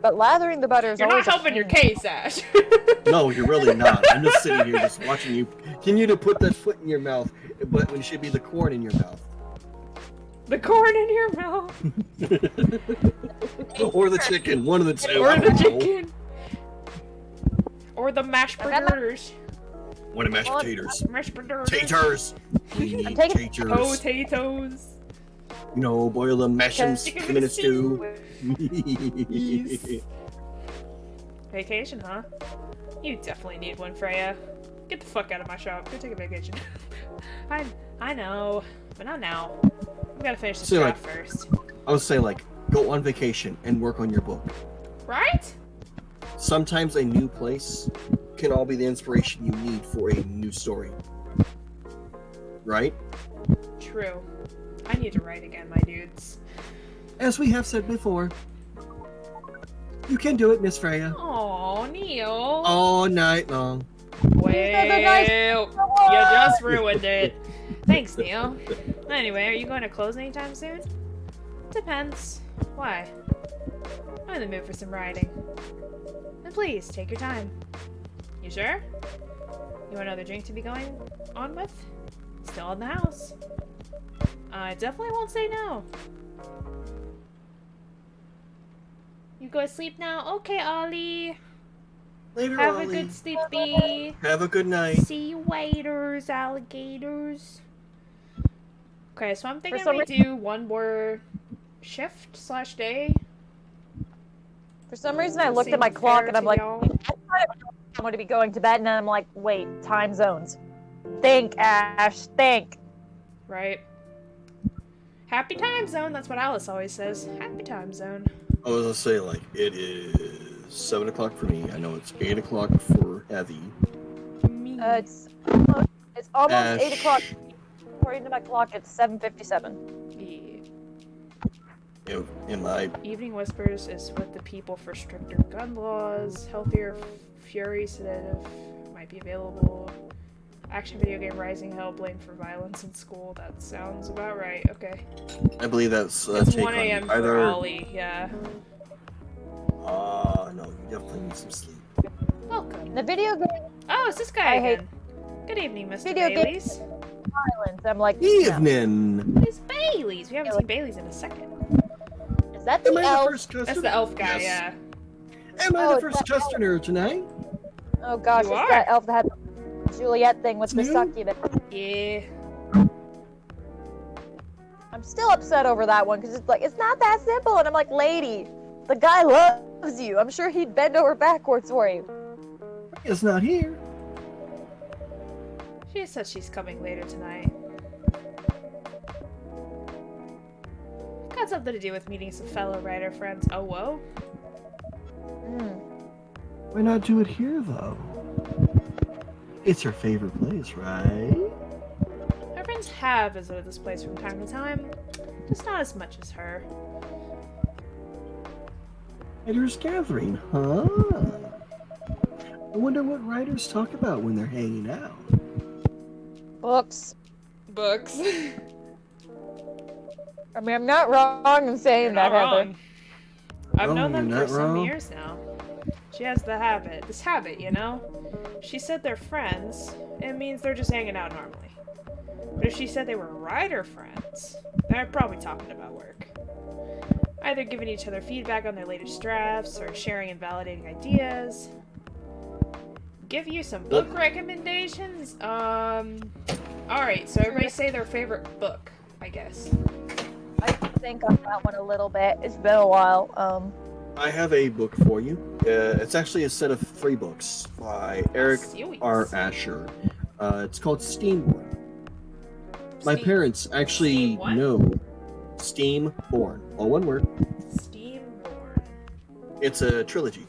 But lathering the butter is You're not always a helping your pain. case, Ash. No, you're really not. I'm just sitting here just watching you. Continue to put that foot in your mouth, but when it should be the corn in your mouth. The corn in your mouth. Or the chicken, one of the two. Or I the don't know. chicken. Or the mashed I got my- potatoes. Want to mash What? potatoes? Mashed potatoes. Taters. We need taking taters. Potatoes. You know, boil them, mash them, Chicken stick them in a stew. Yes. Vacation, huh? You definitely need one, Freya. Get the fuck out of my shop. Go take a vacation. I know, but not now. We gotta finish this So, draft first. I was saying, like, go on vacation and work on your book. Right? Sometimes a new place can all be the inspiration you need for a new story. Right? True. I need to write again, my dudes. As we have said before, you can do it, Miss Freya. Oh, Neil. All night long. Well, you just ruined it. Thanks, Neil. Anyway, are you going to close anytime soon? Depends. Why? I'm in the mood for some writing. And please, take your time. You sure? You want another drink to be going on with? Still in the house. I definitely won't say no. You go to sleep now? Okay, Ollie. Later, Have Ollie. a good sleepy. Have a good night. See you laters, alligators. Okay, so I'm thinking some we do one more shift/day. For some reason, I looked at my clock and I'm like, I'm going to be going to bed, and then I'm like, wait, time zones. Think, Ash, think. Right. Happy time zone, that's what Alice always says. Happy time zone. I was gonna say, like, it is 7 o'clock for me. I know it's 8 o'clock for Heavy. Me. It's almost Ash. 8 o'clock. According to my clock, it's 7:57. Yeah. In my Evening Whispers is with the people for stricter gun laws. Healthier Fury Sedative might be available. Action video game Rising Hell blamed for violence in school. That sounds about right. Okay. I believe that's It's take 1 a.m. on for either. Ollie, yeah. No, you definitely need some sleep. Welcome. The video game Oh, it's this guy I hate- again. Good evening, Mr. Video game- Baileys. violence. I'm like, no. Evening. It's Baileys. We haven't seen Baileys in a second. Is that the Am I the elf? first customer? That's the elf guy, Yes. yeah. Am I Oh, the it's first that elf. customer tonight? Oh gosh, You it's are. that elf that had the Juliet thing with the It's new? succubus. Yeah. I'm still upset over that one because it's like, it's not that simple. And I'm like, lady, the guy loves you. I'm sure he'd bend over backwards for you. It's not here. She says she's coming later tonight. Got something to do with meeting some fellow writer friends. Oh, whoa. Hmm. Why not do it here, though? It's her favorite place, right? Her friends have visited this place from time to time, just not as much as her. Writers gathering, huh? I wonder what writers talk about when they're hanging out. Books. Books. I mean, I'm not wrong in saying You're that, not Heather. wrong. I've No, known them you're for not some wrong. years now. She has this habit, you know? She said they're friends, it means they're just hanging out normally. But if she said they were writer friends, they're probably talking about work. Either giving each other feedback on their latest drafts, or sharing and validating ideas. Give you some book recommendations? Alright, so everybody say their favorite book, I guess. I think on that one a little bit. It's been a while. I have a book for you. It's actually a set of 3 books by Eric Sweet. R. Asher. It's called Steamborn. My Steam- parents actually Steam what? know Steamborn. All one word. Steamborn. It's a trilogy.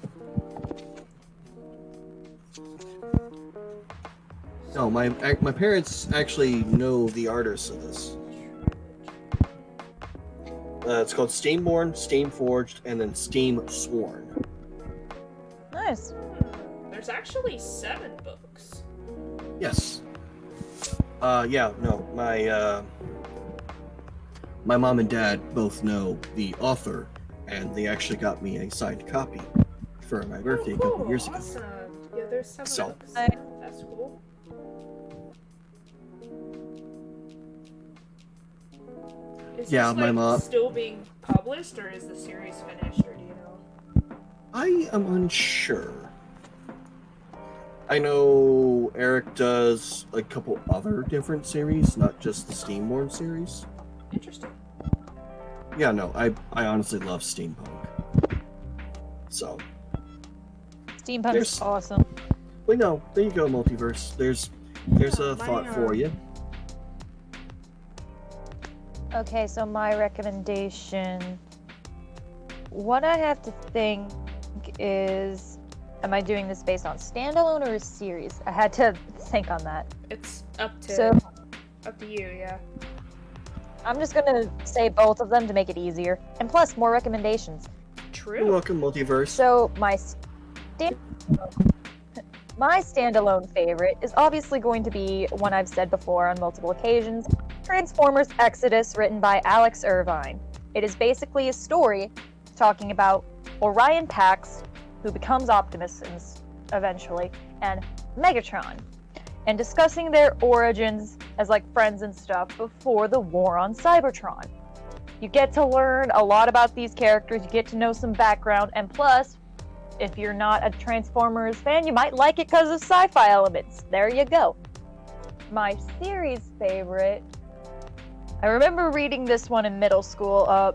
No, my parents actually know the artists of this. It's called Steamborn, Steamforged, and then Steamsworn. Nice. There's actually 7 books. Yes. Yeah, no, my mom and dad both know the author, and they actually got me a signed copy for my birthday a couple years ago. Awesome. Yeah, there's 7 So- books. Nice. That's cool. Is Yeah, this, my like, mom- still being published, or is the series finished, or do you know? I am unsure. I know Eric does a couple other different series, not just the Steamborn series. Interesting. Yeah, no, I honestly love steampunk. So. Steampunk There's- is awesome. Well, no, there you go, multiverse. There's a thought for you. Okay, so my recommendation. What I have to think is, am I doing this based on standalone or a series? I had to think on that. It's up to So you, yeah. I'm just gonna say both of them to make it easier, and plus more recommendations. True. You're welcome, multiverse. So my standalone favorite is obviously going to be one I've said before on multiple occasions, Transformers Exodus, written by Alex Irvine. It is basically a story talking about Orion Pax, who becomes Optimus eventually, and Megatron, and discussing their origins as like friends and stuff before the war on Cybertron. You get to learn a lot about these characters, you get to know some background, and plus, if you're not a Transformers fan, you might like it because of sci-fi elements. There you go. My series favorite, I remember reading this one in middle school.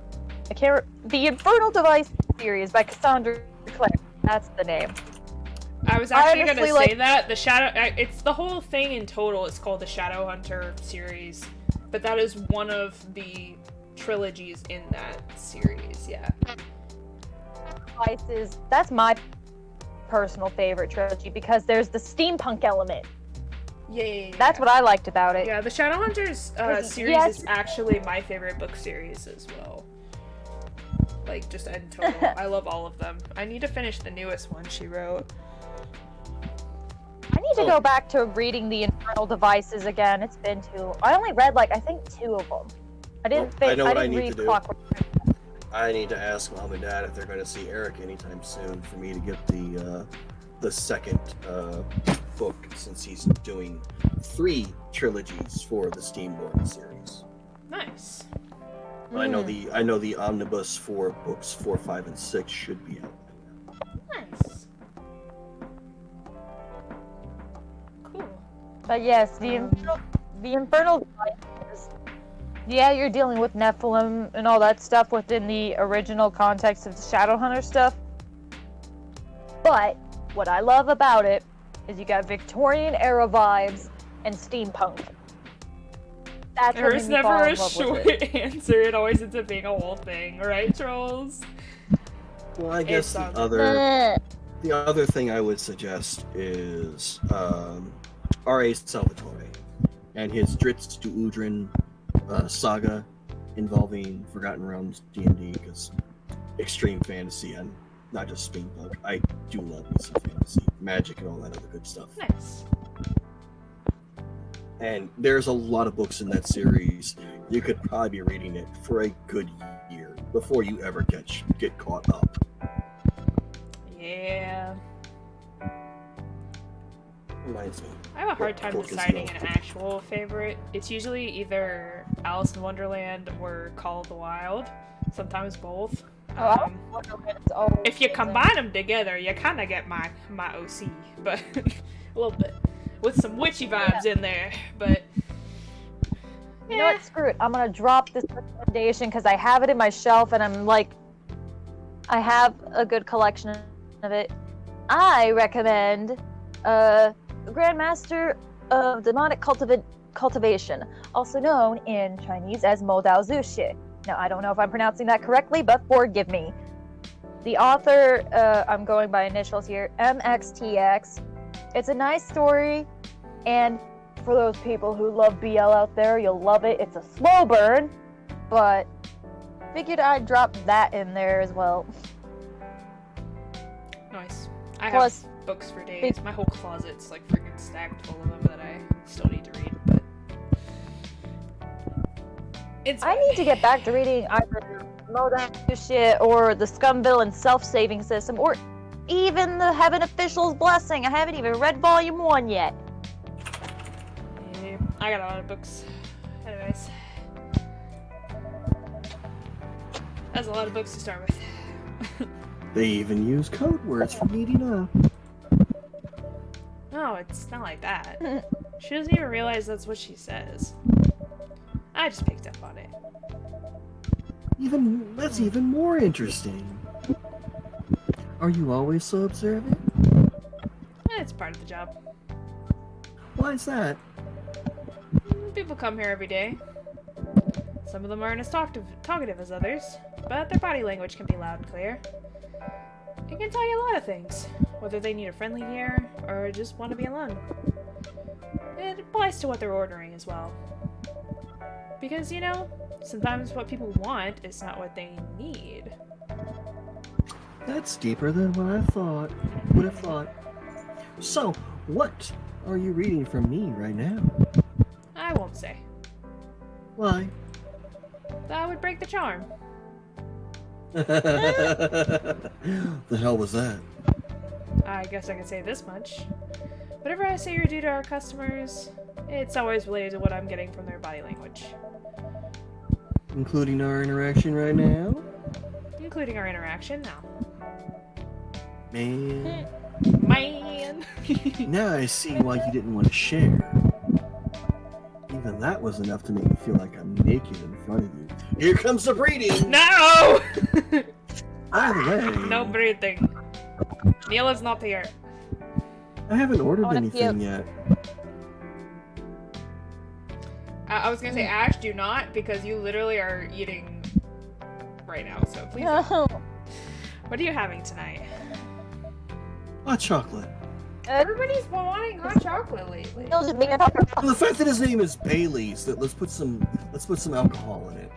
The Infernal Device series by Cassandra Clare. That's the name. I was actually honestly, gonna say that the Shadow. It's the whole thing in total. It's called the Shadowhunter series, but that is one of the trilogies in that series. Yeah. That's my personal favorite trilogy because there's the steampunk element. Yeah. That's what I liked about it. Yeah, the Shadowhunters series yes. is actually my favorite book series as well. Like, just in total. I love all of them. I need to finish the newest one she wrote. I need to go back to reading the Infernal Devices again. It's been I only read I think 2 of them. I didn't read Clockwork. I need to ask Mom and Dad if they're going to see Eric anytime soon for me to get the second book, since he's doing 3 trilogies for the Steamborn series. Nice. I know the omnibus for books 4, 5, and 6 should be out. Nice. Cool. But yes, the Infernal Devices. Yeah, you're dealing with Nephilim and all that stuff within the original context of the Shadowhunter stuff. But what I love about it is you got Victorian era vibes and steampunk. That's what There's made me fall never in a love with short it. answer. It always ends up being a whole thing, right, trolls? Well, I guess the other thing I would suggest is R.A. Salvatore and his Dritz to Udrin saga involving Forgotten Realms D&D, because extreme fantasy and not just steampunk. I do love me some fantasy, magic, and all that other good stuff. Nice. And there's a lot of books in that series. You could probably be reading it for a good year before you ever get caught up. Yeah. Reminds me. I have a hard time book is deciding no- an actual favorite. It's usually either Alice in Wonderland or Call of the Wild. Sometimes both. If you combine them together, you kind of get my OC, but a little bit with some witchy vibes in there. But You know what? Screw it. I'm gonna drop this recommendation because I have it in my shelf and I have a good collection of it. I recommend Grandmaster of Demonic Cultivation, also known in Chinese as Mo Dao Zushi. Now, I don't know if I'm pronouncing that correctly, but forgive me. The author, I'm going by initials here, MXTX. It's a nice story, and for those people who love BL out there, you'll love it. It's a slow burn, but figured I'd drop that in there as well. nice. I Plus, have books for days. My whole closet's like freaking stacked full of them that I still need to read. But I need to get back to reading either Moda shit or the Scumville and Self-Saving System, or even the Heaven Official's Blessing. I haven't even read Volume 1 yet. Yeah, I got a lot of books. Anyways, that's a lot of books to start with. They even use code words for meeting up. No, it's not like that. She doesn't even realize that's what she says. I just picked up on it. That's even more interesting. Are you always so observant? It's part of the job. Why is that? People come here every day. Some of them aren't as talkative as others, but their body language can be loud and clear. It can tell you a lot of things, whether they need a friendly ear or just want to be alone. It applies to what they're ordering as well. Because, you know, sometimes what people want is not what they need. That's deeper than what I would have thought. So, what are you reading from me right now? I won't say. Why? That would break the charm. The hell was that? I guess I could say this much. Whatever I say you're due to our customers, it's always related to what I'm getting from their body language. Including our interaction right now? Including our interaction now. Man. Man! Now I see why you didn't want to share. Even that was enough to make me feel like I'm naked in front of you. Here comes the breeding! No! By the way, No breathing. Neil is not here. I haven't ordered I wanna anything puke. yet. I was gonna say, Ash, do not, because you literally are eating right now, so please don't. No. What are you having tonight? Hot chocolate. Everybody's been wanting hot chocolate lately. It'll just make it up. Well, the fact that his name is Bailey's, that let's put some alcohol in it.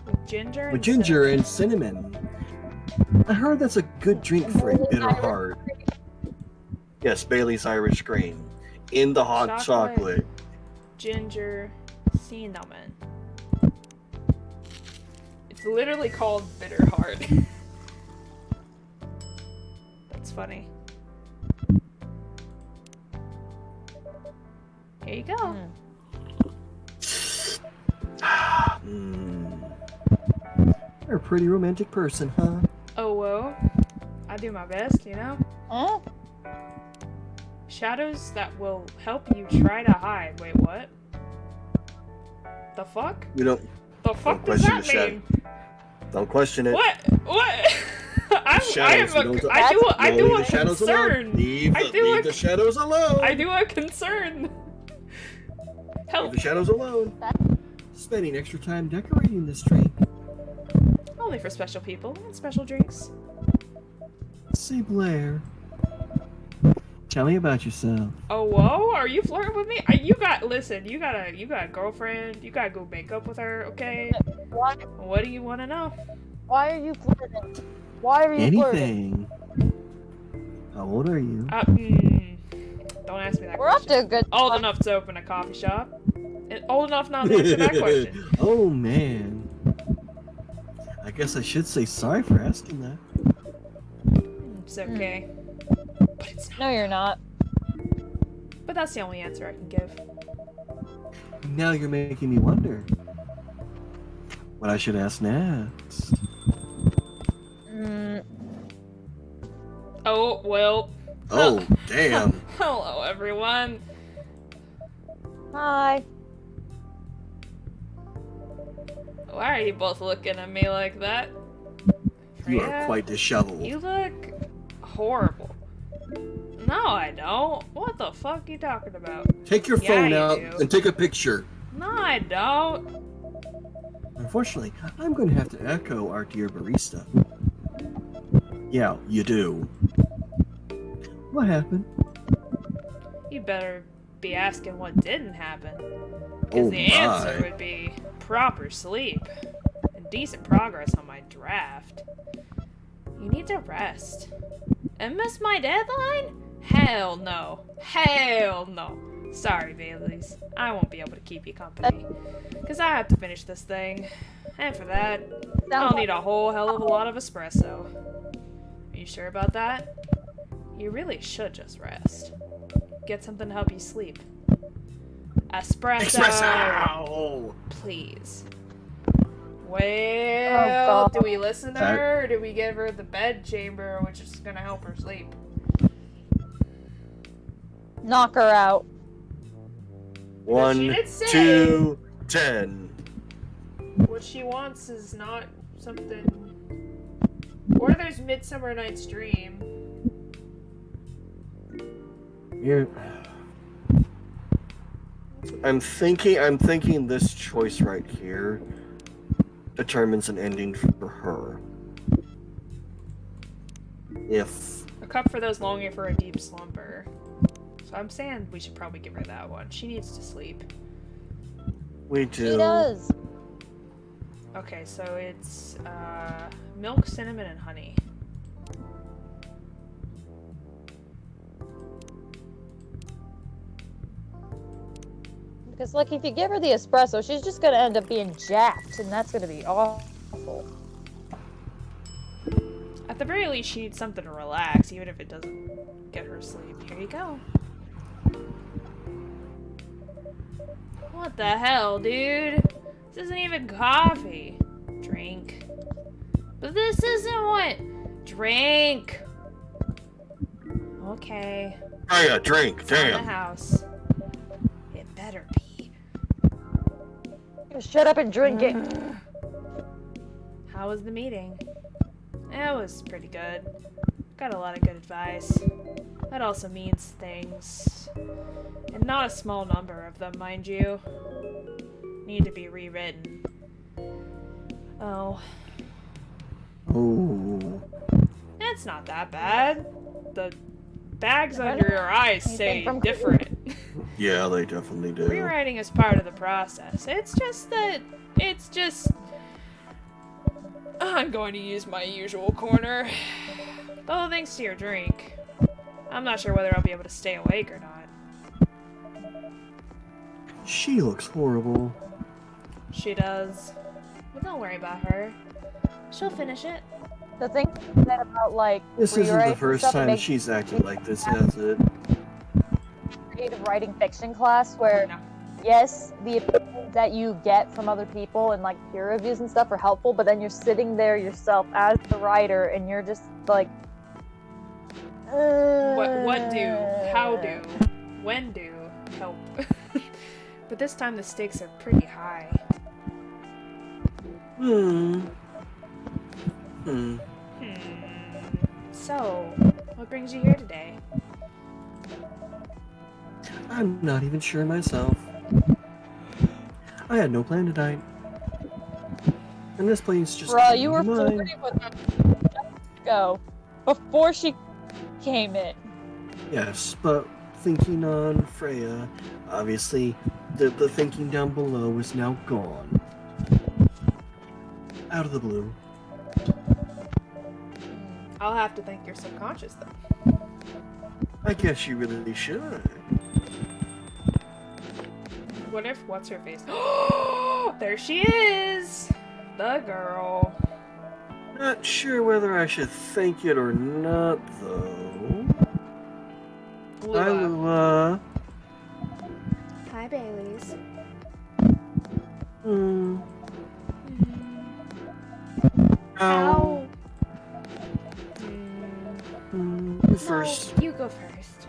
With ginger and With ginger and cinnamon. I heard that's a good drink for a bitter heart. Yes, Bailey's Irish Cream. In the hot chocolate. Ginger, cinnamon. It's literally called bitter heart. That's funny. Here you go. You're a pretty romantic person, huh? Oh, whoa. I do my best, you know? Huh? Shadows that will help you try to hide. Wait, what? The fuck? You don't The fuck does question that the shadow. mean? Don't question it. What? I Shadows, am you don't- I do Leave a the shadows concern. alone. Leave I do leave a- the shadows alone. I do a concern. Leave Help. the shadows alone. Spending extra time decorating this drink. Only for special people and special drinks. Say, Blair, tell me about yourself. Oh, whoa? Are you flirting with me? Listen, you got a girlfriend. You gotta go make up with her, okay? What do you want to know? Why are you flirting? Why are you flirting? Anything. How old are you? Don't ask me that We're up question. to a good Old spot. enough to open a coffee shop. And old enough not to answer that question. Oh man. I guess I should say sorry for asking that. It's okay. But it's not. No, you're not. But that's the only answer I can give. Now you're making me wonder what I should ask next. Oh, well. Oh, damn. Hello, everyone. Hi. Why are you both looking at me like that? You Freya, are quite disheveled. You look horrible. No, I don't. What the fuck are you talking about? Take your Yeah, phone you out do. and take a picture. No, I don't. Unfortunately, I'm going to have to echo our dear barista. Yeah, you do. What happened? You better be asking what didn't happen. Because Oh the answer my. would be proper sleep and decent progress on my draft. You need to rest. And miss my deadline? Hell no. Hell no. Sorry, Bailey's. I won't be able to keep you company. Because I have to finish this thing. And for that, I'll need a whole hell of a lot of espresso. Are you sure about that? You really should just rest. Get something to help you sleep. Espresso! Espresso! Please. Well, Oh, do we listen to her, or do we give her the bed chamber, which is gonna help her sleep? Knock her out. She 1, did say 2, 10. what she wants is not something. Or there's Midsummer Night's Dream. Here. I'm thinking this choice right here determines an ending for her. If A cup for those longing for a deep slumber. So I'm saying we should probably give her that one. She needs to sleep. we do, She does. Okay, so it's milk, cinnamon, and honey. Because, like, if you give her the espresso, she's just gonna end up being jacked, and that's gonna be awful. At the very least, she needs something to relax, even if it doesn't get her sleep. Here you go. What the hell, dude? This isn't even coffee. Drink. But this isn't what... Drink. Okay. oh yeah, drink, It's on the damn. house. It better be. Shut up and drink it. How was the meeting? It was pretty good. Got a lot of good advice. That also means things. And not a small number of them, mind you. Need to be rewritten. Oh. Oh, It's not that bad. The bags under your eyes say from- different. yeah, they definitely do. Rewriting is part of the process. It's just that... It's just... I'm going to use my usual corner. Oh, thanks to your drink. I'm not sure whether I'll be able to stay awake or not. She looks horrible. She does. But don't worry about her. She'll finish it. The thing that about, like, This isn't the rewriting first stuff time makes she's acted like this, has it? creative writing fiction class where, No. yes, the opinions that you get from other people and, like, peer reviews and stuff are helpful, but then you're sitting there yourself as the writer and you're just, like... What do, how do, when do help. But this time the stakes are pretty high. So, what brings you here today? I'm not even sure myself. I had no plan tonight. And this place just Bruh, came you to were mind. flirting with her go before she came in. Yes, but thinking on Freya, obviously the thinking down below is now gone. Out of the blue. I'll have to thank your subconscious then. I guess you really should. What if, what's her face? There she is! The girl. Not sure whether I should thank it or not, though. Hi, Lua. Lua. Hi, Baileys. How? Mm, You first. No, you go first.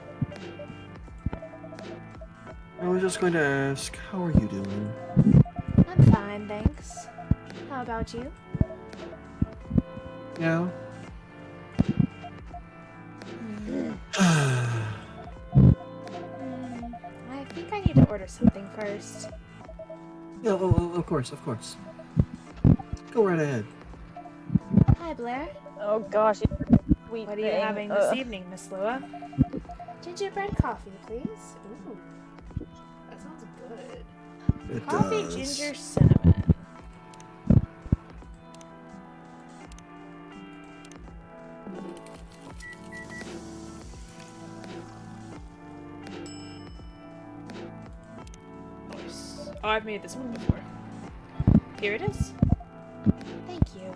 I was just going to ask, how are you doing? I'm fine, thanks. How about you? Yeah? I think I need to order something first. Yeah, of course, of course. Go right ahead. Hi, Blair. Oh gosh, sweet what are you thing. having this evening, Miss Lua? Gingerbread coffee, please. Ooh, that sounds good. It Coffee, does. ginger, cinnamon. Nice. Oh, I've made this one before. Here it is. Thank you.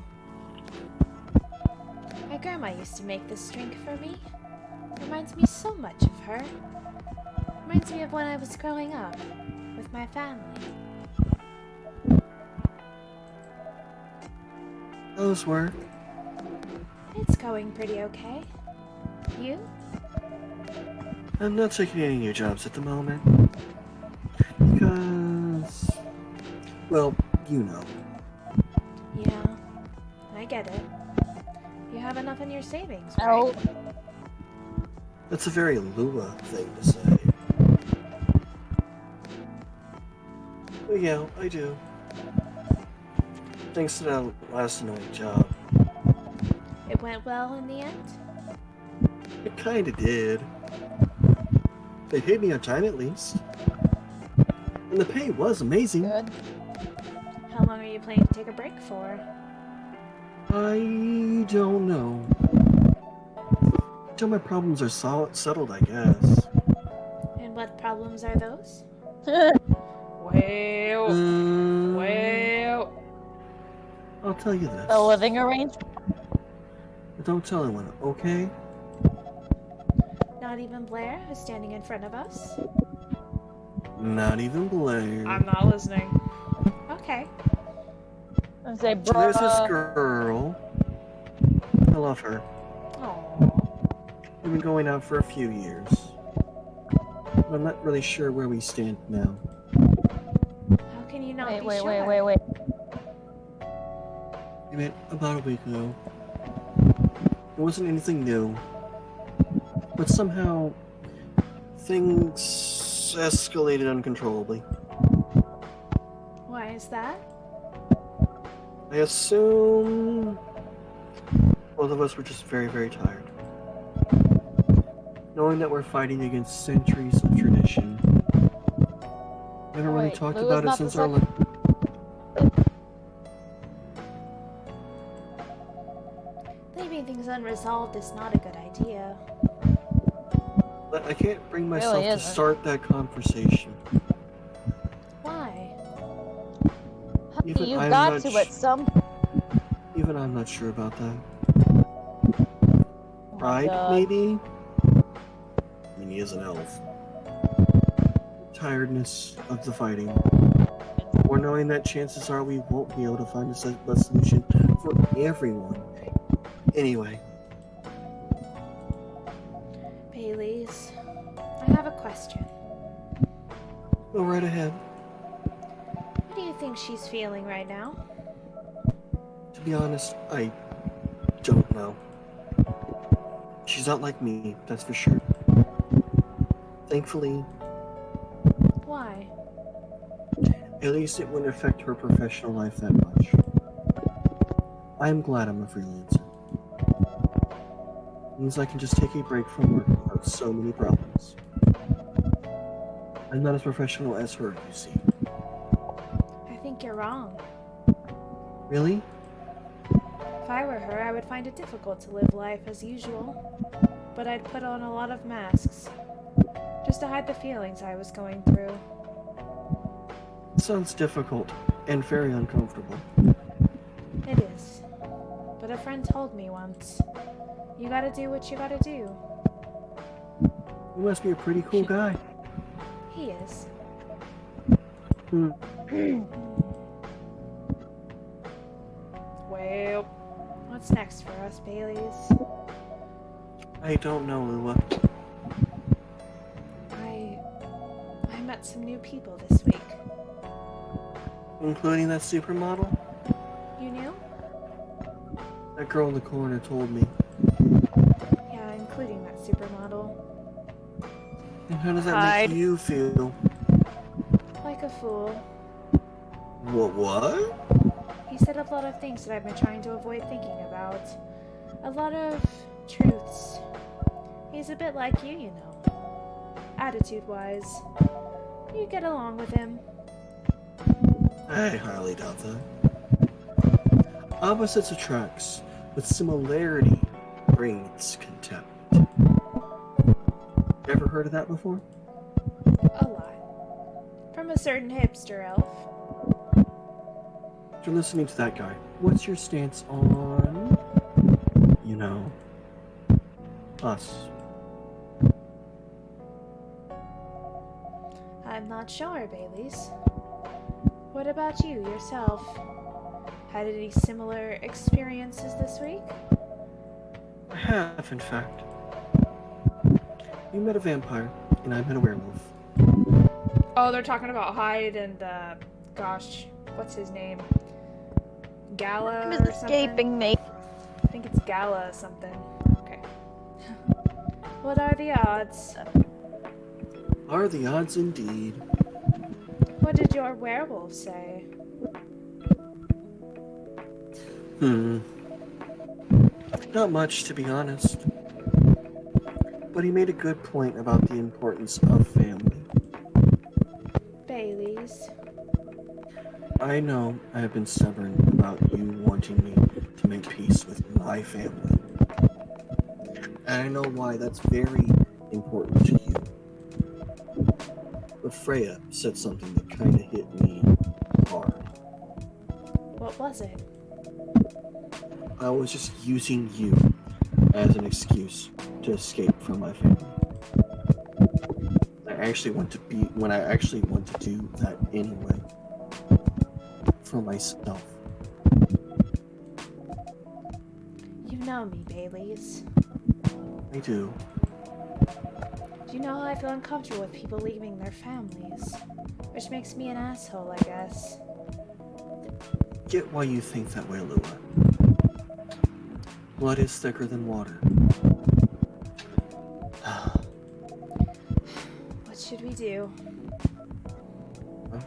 My grandma used to make this drink for me. Reminds me so much of her. Reminds me of when I was growing up with my family. How's work? It's going pretty okay. You? I'm not taking any new jobs at the moment. Because... well, you know. Yeah, I get it. You have enough in your savings, right? Oh, That's a very Lua thing to say. But yeah, I do. Thanks to that last annoying job. It went well in the end? It kinda did. They paid me on time at least. And the pay was amazing. good. How long are you planning to take a break for? I don't know. Until my problems are settled, I guess. And what problems are those? Well, well. I'll tell you this. The living arrangement. But don't tell anyone, okay? Not even Blair, who's standing in front of us? Not even Blair. I'm not listening. Okay. I say, So there's this bruh. girl. I love her. Aww. We've been going out for a few years. But I'm not really sure where we stand now. How can you not Wait, be wait, sure? wait, wait, wait. We met about a week ago. It wasn't anything new. But somehow, things escalated uncontrollably. Why is that? I assume both of us were just very, very tired. Knowing that we're fighting against centuries of tradition. Never really Wait, talked Lou is about it not the since our Leaving things unresolved is not a good idea. But I can't bring myself Really to isn't. start that conversation. Why? Even You I'm got not to sh- at some. Even I'm not sure about that. Oh my Pride, God. maybe? I mean, he is an elf. Tiredness of the fighting. Or knowing that chances are we won't be able to find a solution for everyone. Anyway, Baileys, I have a question. go right ahead. What do you think she's feeling right now? To be honest, I don't know. She's not like me, that's for sure. Thankfully, Why? at least it wouldn't affect her professional life that much. I'm glad I'm a freelancer. Means I can just take a break from work without so many problems. I'm not as professional as her, you see. I think you're wrong. Really? If I were her, I would find it difficult to live life as usual. But I'd put on a lot of masks. Just to hide the feelings I was going through. Sounds difficult and very uncomfortable. It is. But a friend told me once, you gotta do what you gotta do. You must be a pretty cool guy. He is. Well, What's next for us, Baileys? I don't know, Lua. I met some new people this week. Including that supermodel? You knew? That girl in the corner told me. Yeah, including that supermodel. And how does that Hide. make you feel? Like a fool. What? He said a lot of things that I've been trying to avoid thinking about. A lot of truths. He's a bit like you know. Attitude-wise. You get along with him. I highly doubt that. Opposites attracts, but similarity brings contempt. Ever heard of that before? A lot. From a certain hipster elf. After listening to that guy, what's your stance on, you know, us? I'm not sure, Baileys. What about you, yourself? Had any similar experiences this week? I have, in fact. You met a vampire, and I met a werewolf. Oh, they're talking about Hyde and, gosh, what's his name? Gala Time is or something? escaping me. I think it's Gala something. Okay. What are the odds? Are the odds indeed? What did your werewolf say? Not much, to be honest. But he made a good point about the importance of family. Baileys. I know I have been stubborn about you wanting me to make peace with my family. And I know why that's very important to you. But Freya said something that kind of hit me hard. What was it? I was just using you as an excuse to escape from my family. I actually want to do that anyway. For myself. You know me, Baileys. I do. Do you know how I feel uncomfortable with people leaving their families? Which makes me an asshole, I guess. Get why you think that way, Lua. Blood is thicker than water. What should we do? Huh?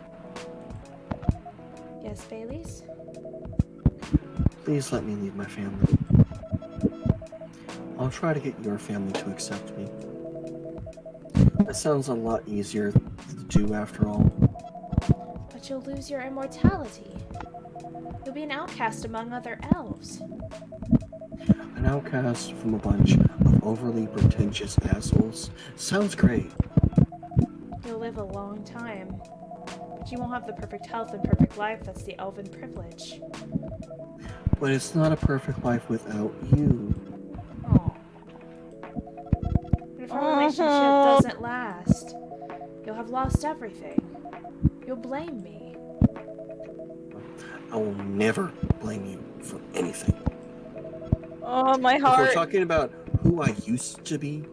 Yes, Baileys? Please let me leave my family. I'll try to get your family to accept me. That sounds a lot easier to do after all. But you'll lose your immortality. You'll be an outcast among other elves. An outcast from a bunch of overly pretentious assholes. Sounds great. You'll live a long time. But you won't have the perfect health and perfect life that's the elven privilege. But it's not a perfect life without you. Oh. But if our relationship doesn't last, you'll have lost everything. You'll blame me. I will never blame you for anything. Oh, my If we're heart. talking about who I used to be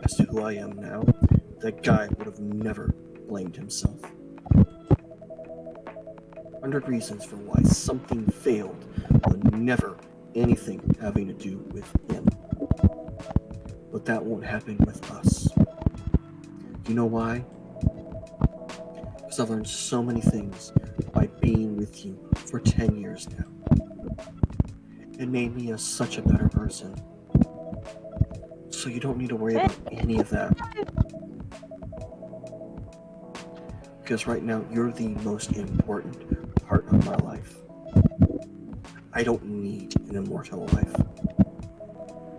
as to who I am now, that guy would have never blamed himself. 100 reasons for why something failed, but never anything having to do with him. But that won't happen with us. You know why? Because I've learned so many things by being with you for 10 years now. It made me such a better person. So you don't need to worry about any of that. Because right now, you're the most important part of my life. I don't need an immortal life.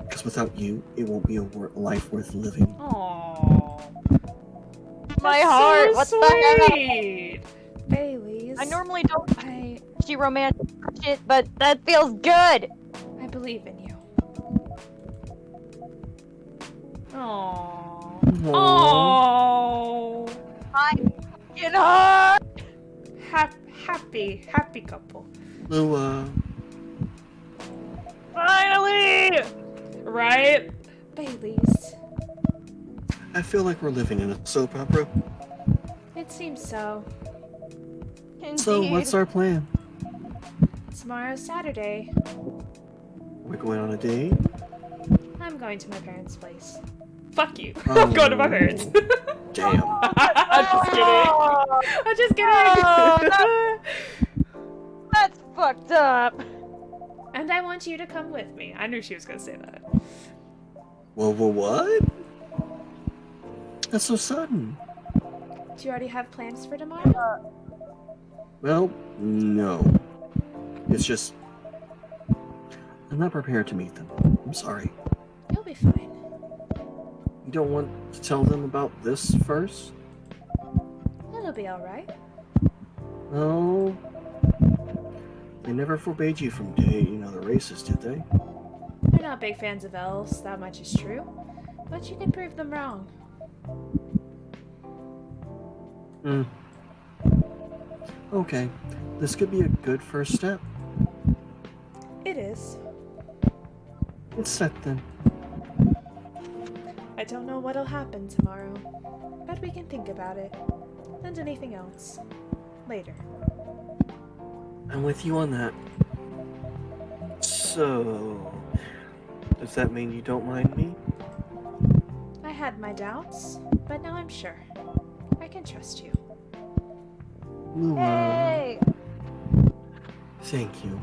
Because without you, it won't be a life worth living. Aww. My That's heart. so What's that? sweet. Baileys. I normally don't I see romantic shit, but that feels good. believe in you. Aww. Aww. Aww. I'm in heart. Happy couple. Lua, Finally. Right? Baileys. I feel like we're living in a soap opera. It seems so. So Indeed. what's our plan? Tomorrow's Saturday. We're going on a date? I'm going to my parents' place. Fuck you. Oh. I'm going to my parents. Damn. I'm just kidding. Oh, I'm just kidding. Oh, that's fucked up. And I want you to come with me. I knew she was going to say that. Well, what? That's so sudden. Do you already have plans for tomorrow? Well, no. It's just... I'm not prepared to meet them. I'm sorry. You'll be fine. You don't want to tell them about this first? It'll be alright. No. They never forbade you from dating other races, did they? They're not big fans of elves, that much is true. But you can prove them wrong. Hmm. Okay. This could be a good first step. It is. It's set then. I don't know what'll happen tomorrow, but we can think about it. And anything else. Later. I'm with you on that. So, does that mean you don't mind me? I had my doubts, but now I'm sure. I can trust you. Hey! Thank you.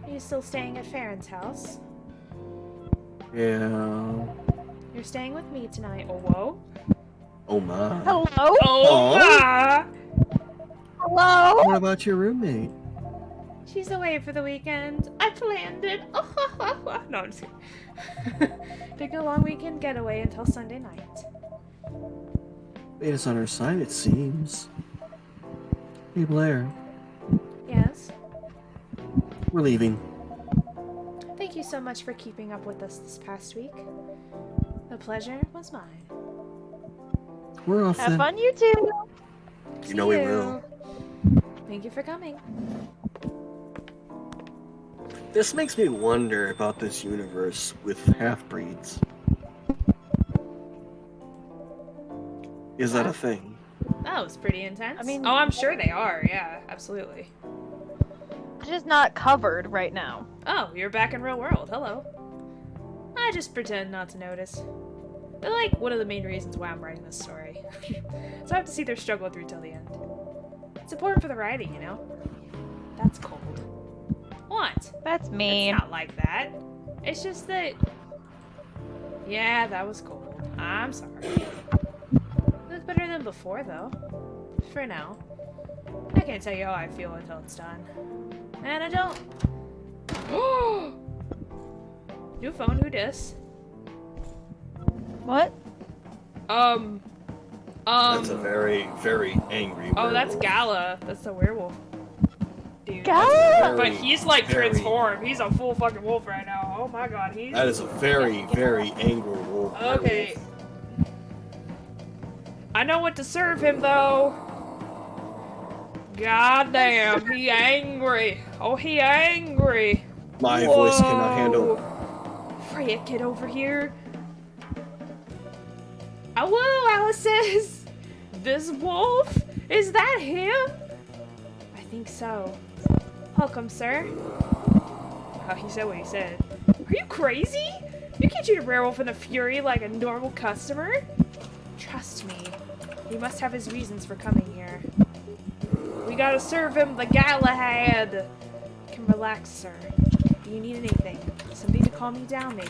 Are you still staying at Farron's house? Yeah. You're staying with me tonight. Oh, whoa. Oh my. Hello? Oh, Aw. my. Hello? What about your roommate? She's away for the weekend. I planned it. No, I'm just kidding. Took a long weekend getaway until Sunday night. Made us on our side, it seems. Hey Blair, Yes? we're leaving. Thank you so much for keeping up with us this past week. The pleasure was mine. We're off Have then. fun, you two! You know we will. Thank you for coming. This makes me wonder about this universe with half-breeds. Is that a thing? That was pretty intense. I mean- oh, I'm sure they are. Yeah, absolutely. Just not covered right now. Oh, you're back in real world. Hello. I just pretend not to notice. They're like one of the main reasons why I'm writing this story. So I have to see their struggle through till the end. It's important for the writing, you know? That's cold. What? That's mean. It's not like that. It's just that... Yeah, that was cold. I'm sorry. It's better than before, though. For now. I can't tell you how I feel until it's done. And I don't. New phone, who dis? What? That's a very, very angry Oh, that's werewolf. Gala. That's the werewolf. Dude. Gala? But he's like very- transformed. He's a full fucking wolf right now. Oh my god, he's... That is a very, very angry wolf. Okay. I know what to serve him though. God damn, he angry. Oh, he angry. My voice cannot handle. Freya, get over here. Hello, Alice's. This wolf? Is that him? I think so. Welcome, sir. Oh, he said what he said. Are you crazy? You can't treat a werewolf in a fury like a normal customer. Trust me. He must have his reasons for coming here. We gotta serve him the Galahad. You can relax, sir. Do you need anything? Something to calm you down, maybe?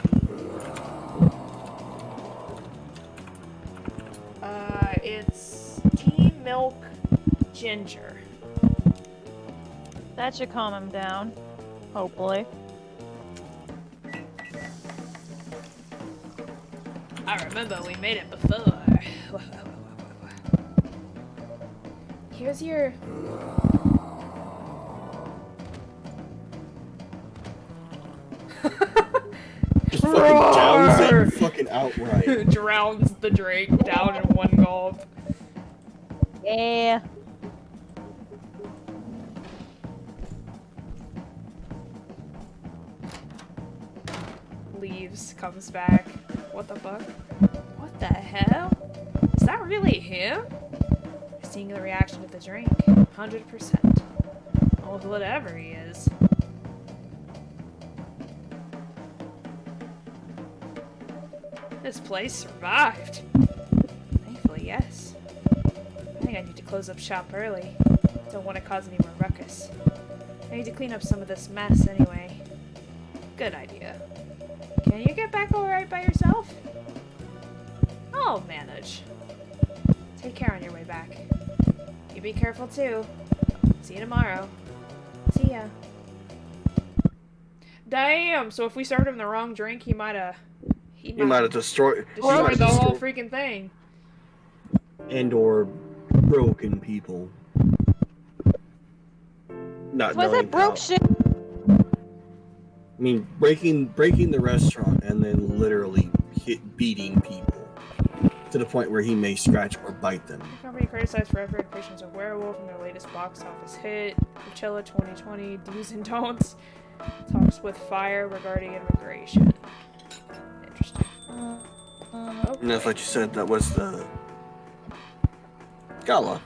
It's tea, milk, ginger. That should calm him down. Hopefully. I remember we made it before. Here's your... Just fucking downs it fucking outright. Drowns the drake down in one gulp. Yeah. Leaves, comes back. What the fuck? What the hell? Is that really him? Seeing the reaction to the drink. 100%. Oh, whatever he is. This place survived. Thankfully, yes. I think I need to close up shop early. Don't want to cause any more ruckus. I need to clean up some of this mess anyway. Good idea. Can you get back alright by yourself? I'll manage. Take care on your way back. You be careful too. See you tomorrow. See ya. Damn, so if we served him the wrong drink, he might have He might have destroyed. destroyed the whole freaking thing. And or broken people. Not Was knowing it broke how. shit? I mean, breaking the restaurant and then literally beating people to the point where he may scratch or bite them. Company criticized for effort creations of Werewolf in their latest box office hit. Coachella 2020 do's and don'ts. Talks with Fire regarding immigration. Interesting. Okay. And I thought you said that was the gala.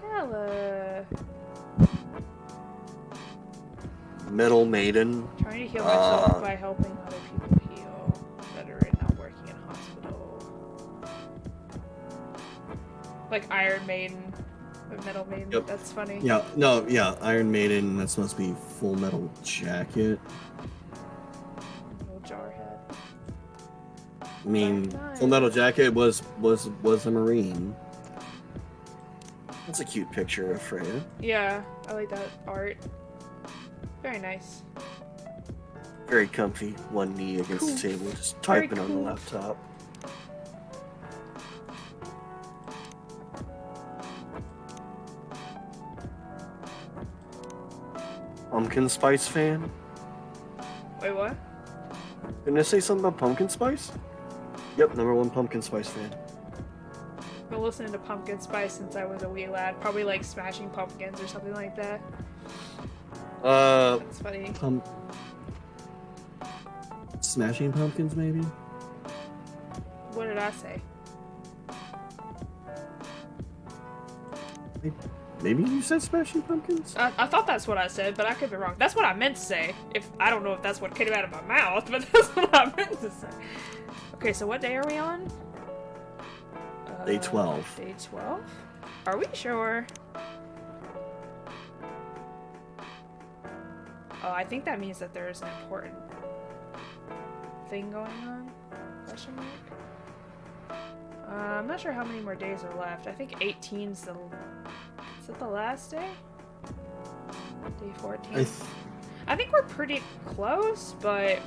Gala. Metal Maiden. Trying to heal myself by helping other people heal. Veteran, not working in hospital. Like Iron Maiden. Metal Maiden. Yep. That's funny. Yeah, no, yeah, Iron Maiden. That's supposed to be Full Metal Jacket. Little jarhead. I mean, Full Metal Jacket was a Marine. That's a cute picture of Freya. Yeah, I like that art. Very nice. Very comfy. One knee against the table, just typing on the laptop. Pumpkin spice fan? Wait, what? Didn't I say something about pumpkin spice? Yep, #1 pumpkin spice fan. I've been listening to Pumpkin Spice since I was a wee lad. Probably like Smashing Pumpkins or something like that. That's funny. Smashing Pumpkins, maybe? What did I say? Maybe you said Smashing Pumpkins? I thought that's what I said, but I could be wrong. That's what I meant to say. I don't know if that's what came out of my mouth, but that's what I meant to say. Okay, so what day are we on? Day 12. Day 12? Are we sure? Oh, I think that means that there's an important thing going on. Question mark? I'm not sure how many more days are left. I think 18's the... Is it the last day? Day 14? I think we're pretty close, but...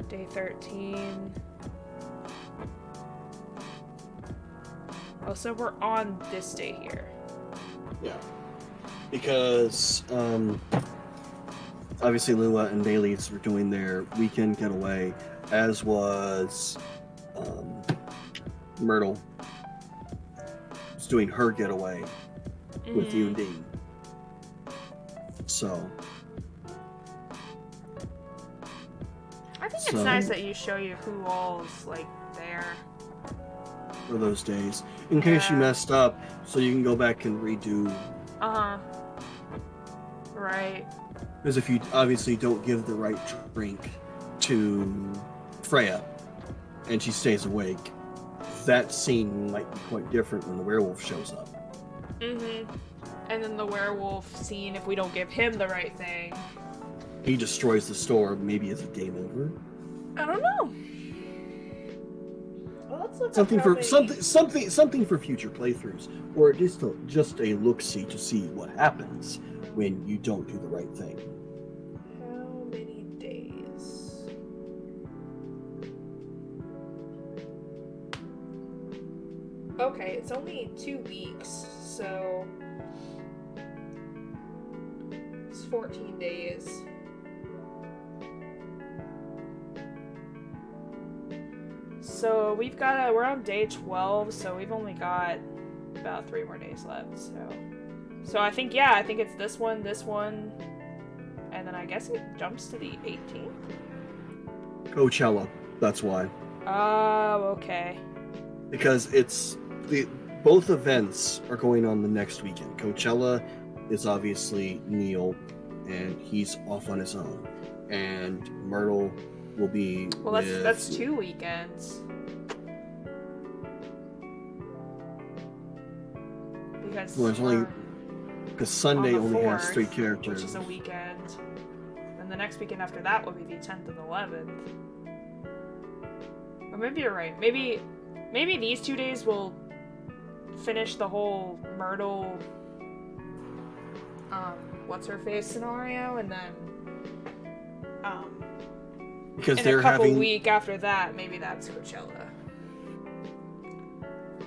Day 13... Oh, so we're on this day here. Yeah. Because, obviously Lua and Bailey's were doing their weekend getaway, as was, Myrtle was doing her getaway with you and Dean. So. I think it's nice that you show you who all's, like, there. For those days. In case you messed up, so you can go back and redo. Uh-huh. Right. Because if you obviously don't give the right drink to Freya, and she stays awake, that scene might be quite different when the werewolf shows up. Mm-hmm. And then the werewolf scene, if we don't give him the right thing. He destroys the store, maybe it's a game over. I don't know. Well, let's look Something for future playthroughs, or just a look-see to see what happens when you don't do the right thing. How many days? Okay, it's only 2 weeks, so it's 14 days. So we're on day 12, so we've only got about 3 more days left, so I think it's this one, and then I guess it jumps to the 18th? Coachella, that's why. Oh, okay. Because both events are going on the next weekend. Coachella is obviously Neil, and he's off on his own. And Myrtle will be that's 2 weekends. Because Sunday only has 3 4th, characters. which is a weekend. And the next weekend after that will be the 10th and 11th. Or maybe you're right. Maybe these 2 days will finish the whole Myrtle what's her face scenario, and then because in they're a couple having week after that, maybe that's Coachella.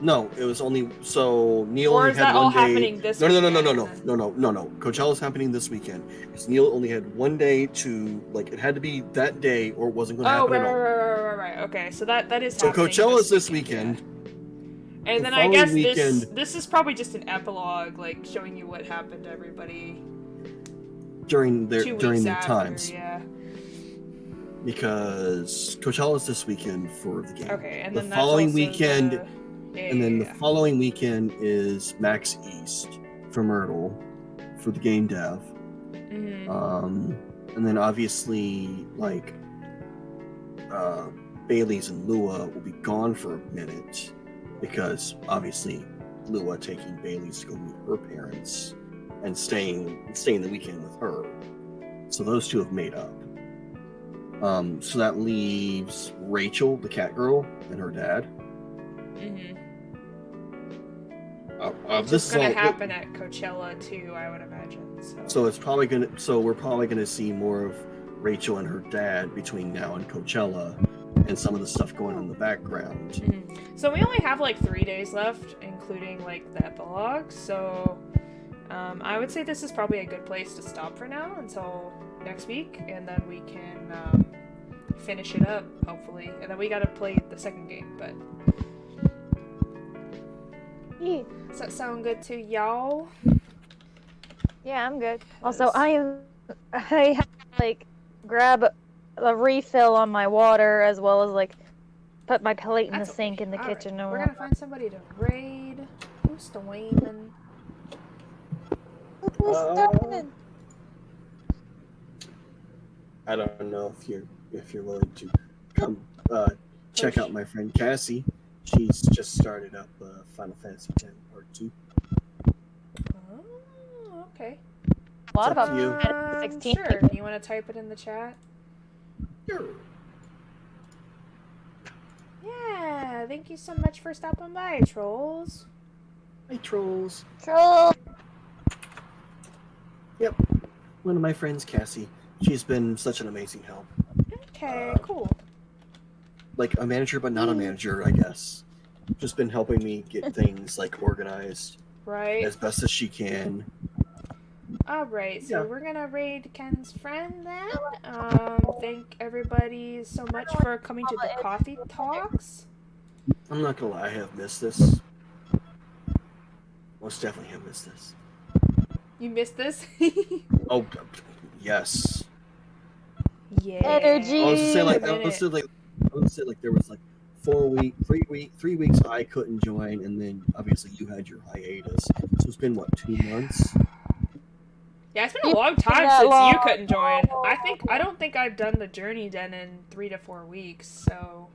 No, it was only so Neil Or only is had that 1 all day. happening this No. weekend? Coachella's happening this weekend because Neil only had 1 day to it had to be that day or it wasn't going to happen at all. Right. Okay, so that is So happening. Coachella's this weekend. Yeah. And The then I guess following this is probably just an epilogue, like showing you what happened to everybody during their 2 weeks after, times. Yeah. because Coachella's this weekend for the game. Okay, and the then that's following also weekend, and then the following weekend is Max East for Myrtle for the game dev. And then obviously like Bailey's and Lua will be gone for a minute because obviously Lua taking Bailey's to go meet her parents and staying the weekend with her. So those two have made up. So that leaves Rachel, the cat girl, and her dad. This is gonna happen at Coachella too, I would imagine. So it's probably gonna. So we're probably gonna see more of Rachel and her dad between now and Coachella, and some of the stuff going on in the background. So we only have like 3 days left, including like the epilogue. So I would say this is probably a good place to stop for now until next week, and then we can finish it up hopefully. And then we gotta play the second game, but. Yeah. Does that sound good to y'all? Yeah, I'm good. Also, I have to, like, grab a refill on my water as well as, like, put my plate in the sink in the kitchen. We're gonna find somebody to raid. Who's the Wayman? Who's starting? I don't know if you're willing to come check out my friend Cassie. She's just started up Final Fantasy X Part 2. Oh, okay. A lot about you. 16. Sure. You want to type it in the chat? Sure. Yeah. Thank you so much for stopping by, trolls. Hi, trolls. Troll. Yep. One of my friends, Cassie. She's been such an amazing help. Okay, cool. Like a manager, but not a manager, I guess. Just been helping me get things like organized, Right. as best as she can. Alright, so Yeah. we're gonna raid Ken's friend then. Thank everybody so much for coming to the coffee talks. I'm not gonna lie, I have missed this. Most definitely have missed this. You missed this? Oh, yes. Yeah. Energy. I was to say like there was like 3 weeks I couldn't join, and then obviously you had your hiatus. So it's been what, 2 months? Yeah, it's been a long time since you couldn't join. I don't think I've done the JourneyDen in 3 to 4 weeks, so.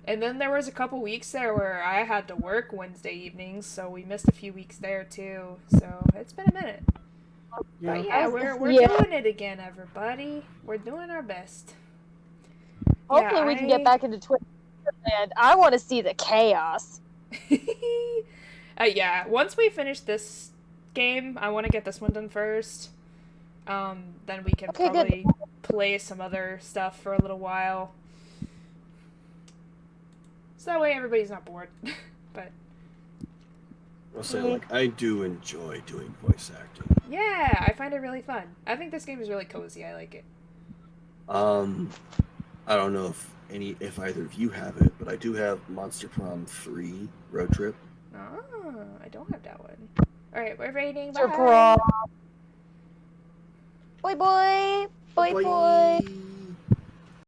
And then there was a couple weeks there where I had to work Wednesday evenings, so we missed a few weeks there too. So it's been a minute. Yeah. But yeah, we're doing it again, everybody. We're doing our best. Hopefully we can get back into Twitter, and I want to see the chaos. Yeah, once we finish this game, I want to get this one done first. Then we can probably play some other stuff for a little while. So that way everybody's not bored. But I'll say, like, I do enjoy doing voice acting. yeah, I find it really fun. I think this game is really cozy. I like it. I don't know if either of you have it, but I do have Monster Prom 3 Road Trip. Oh, I don't have that one. Alright, we're raiding. Bye. Bye. Boy, boy. Boy, boy.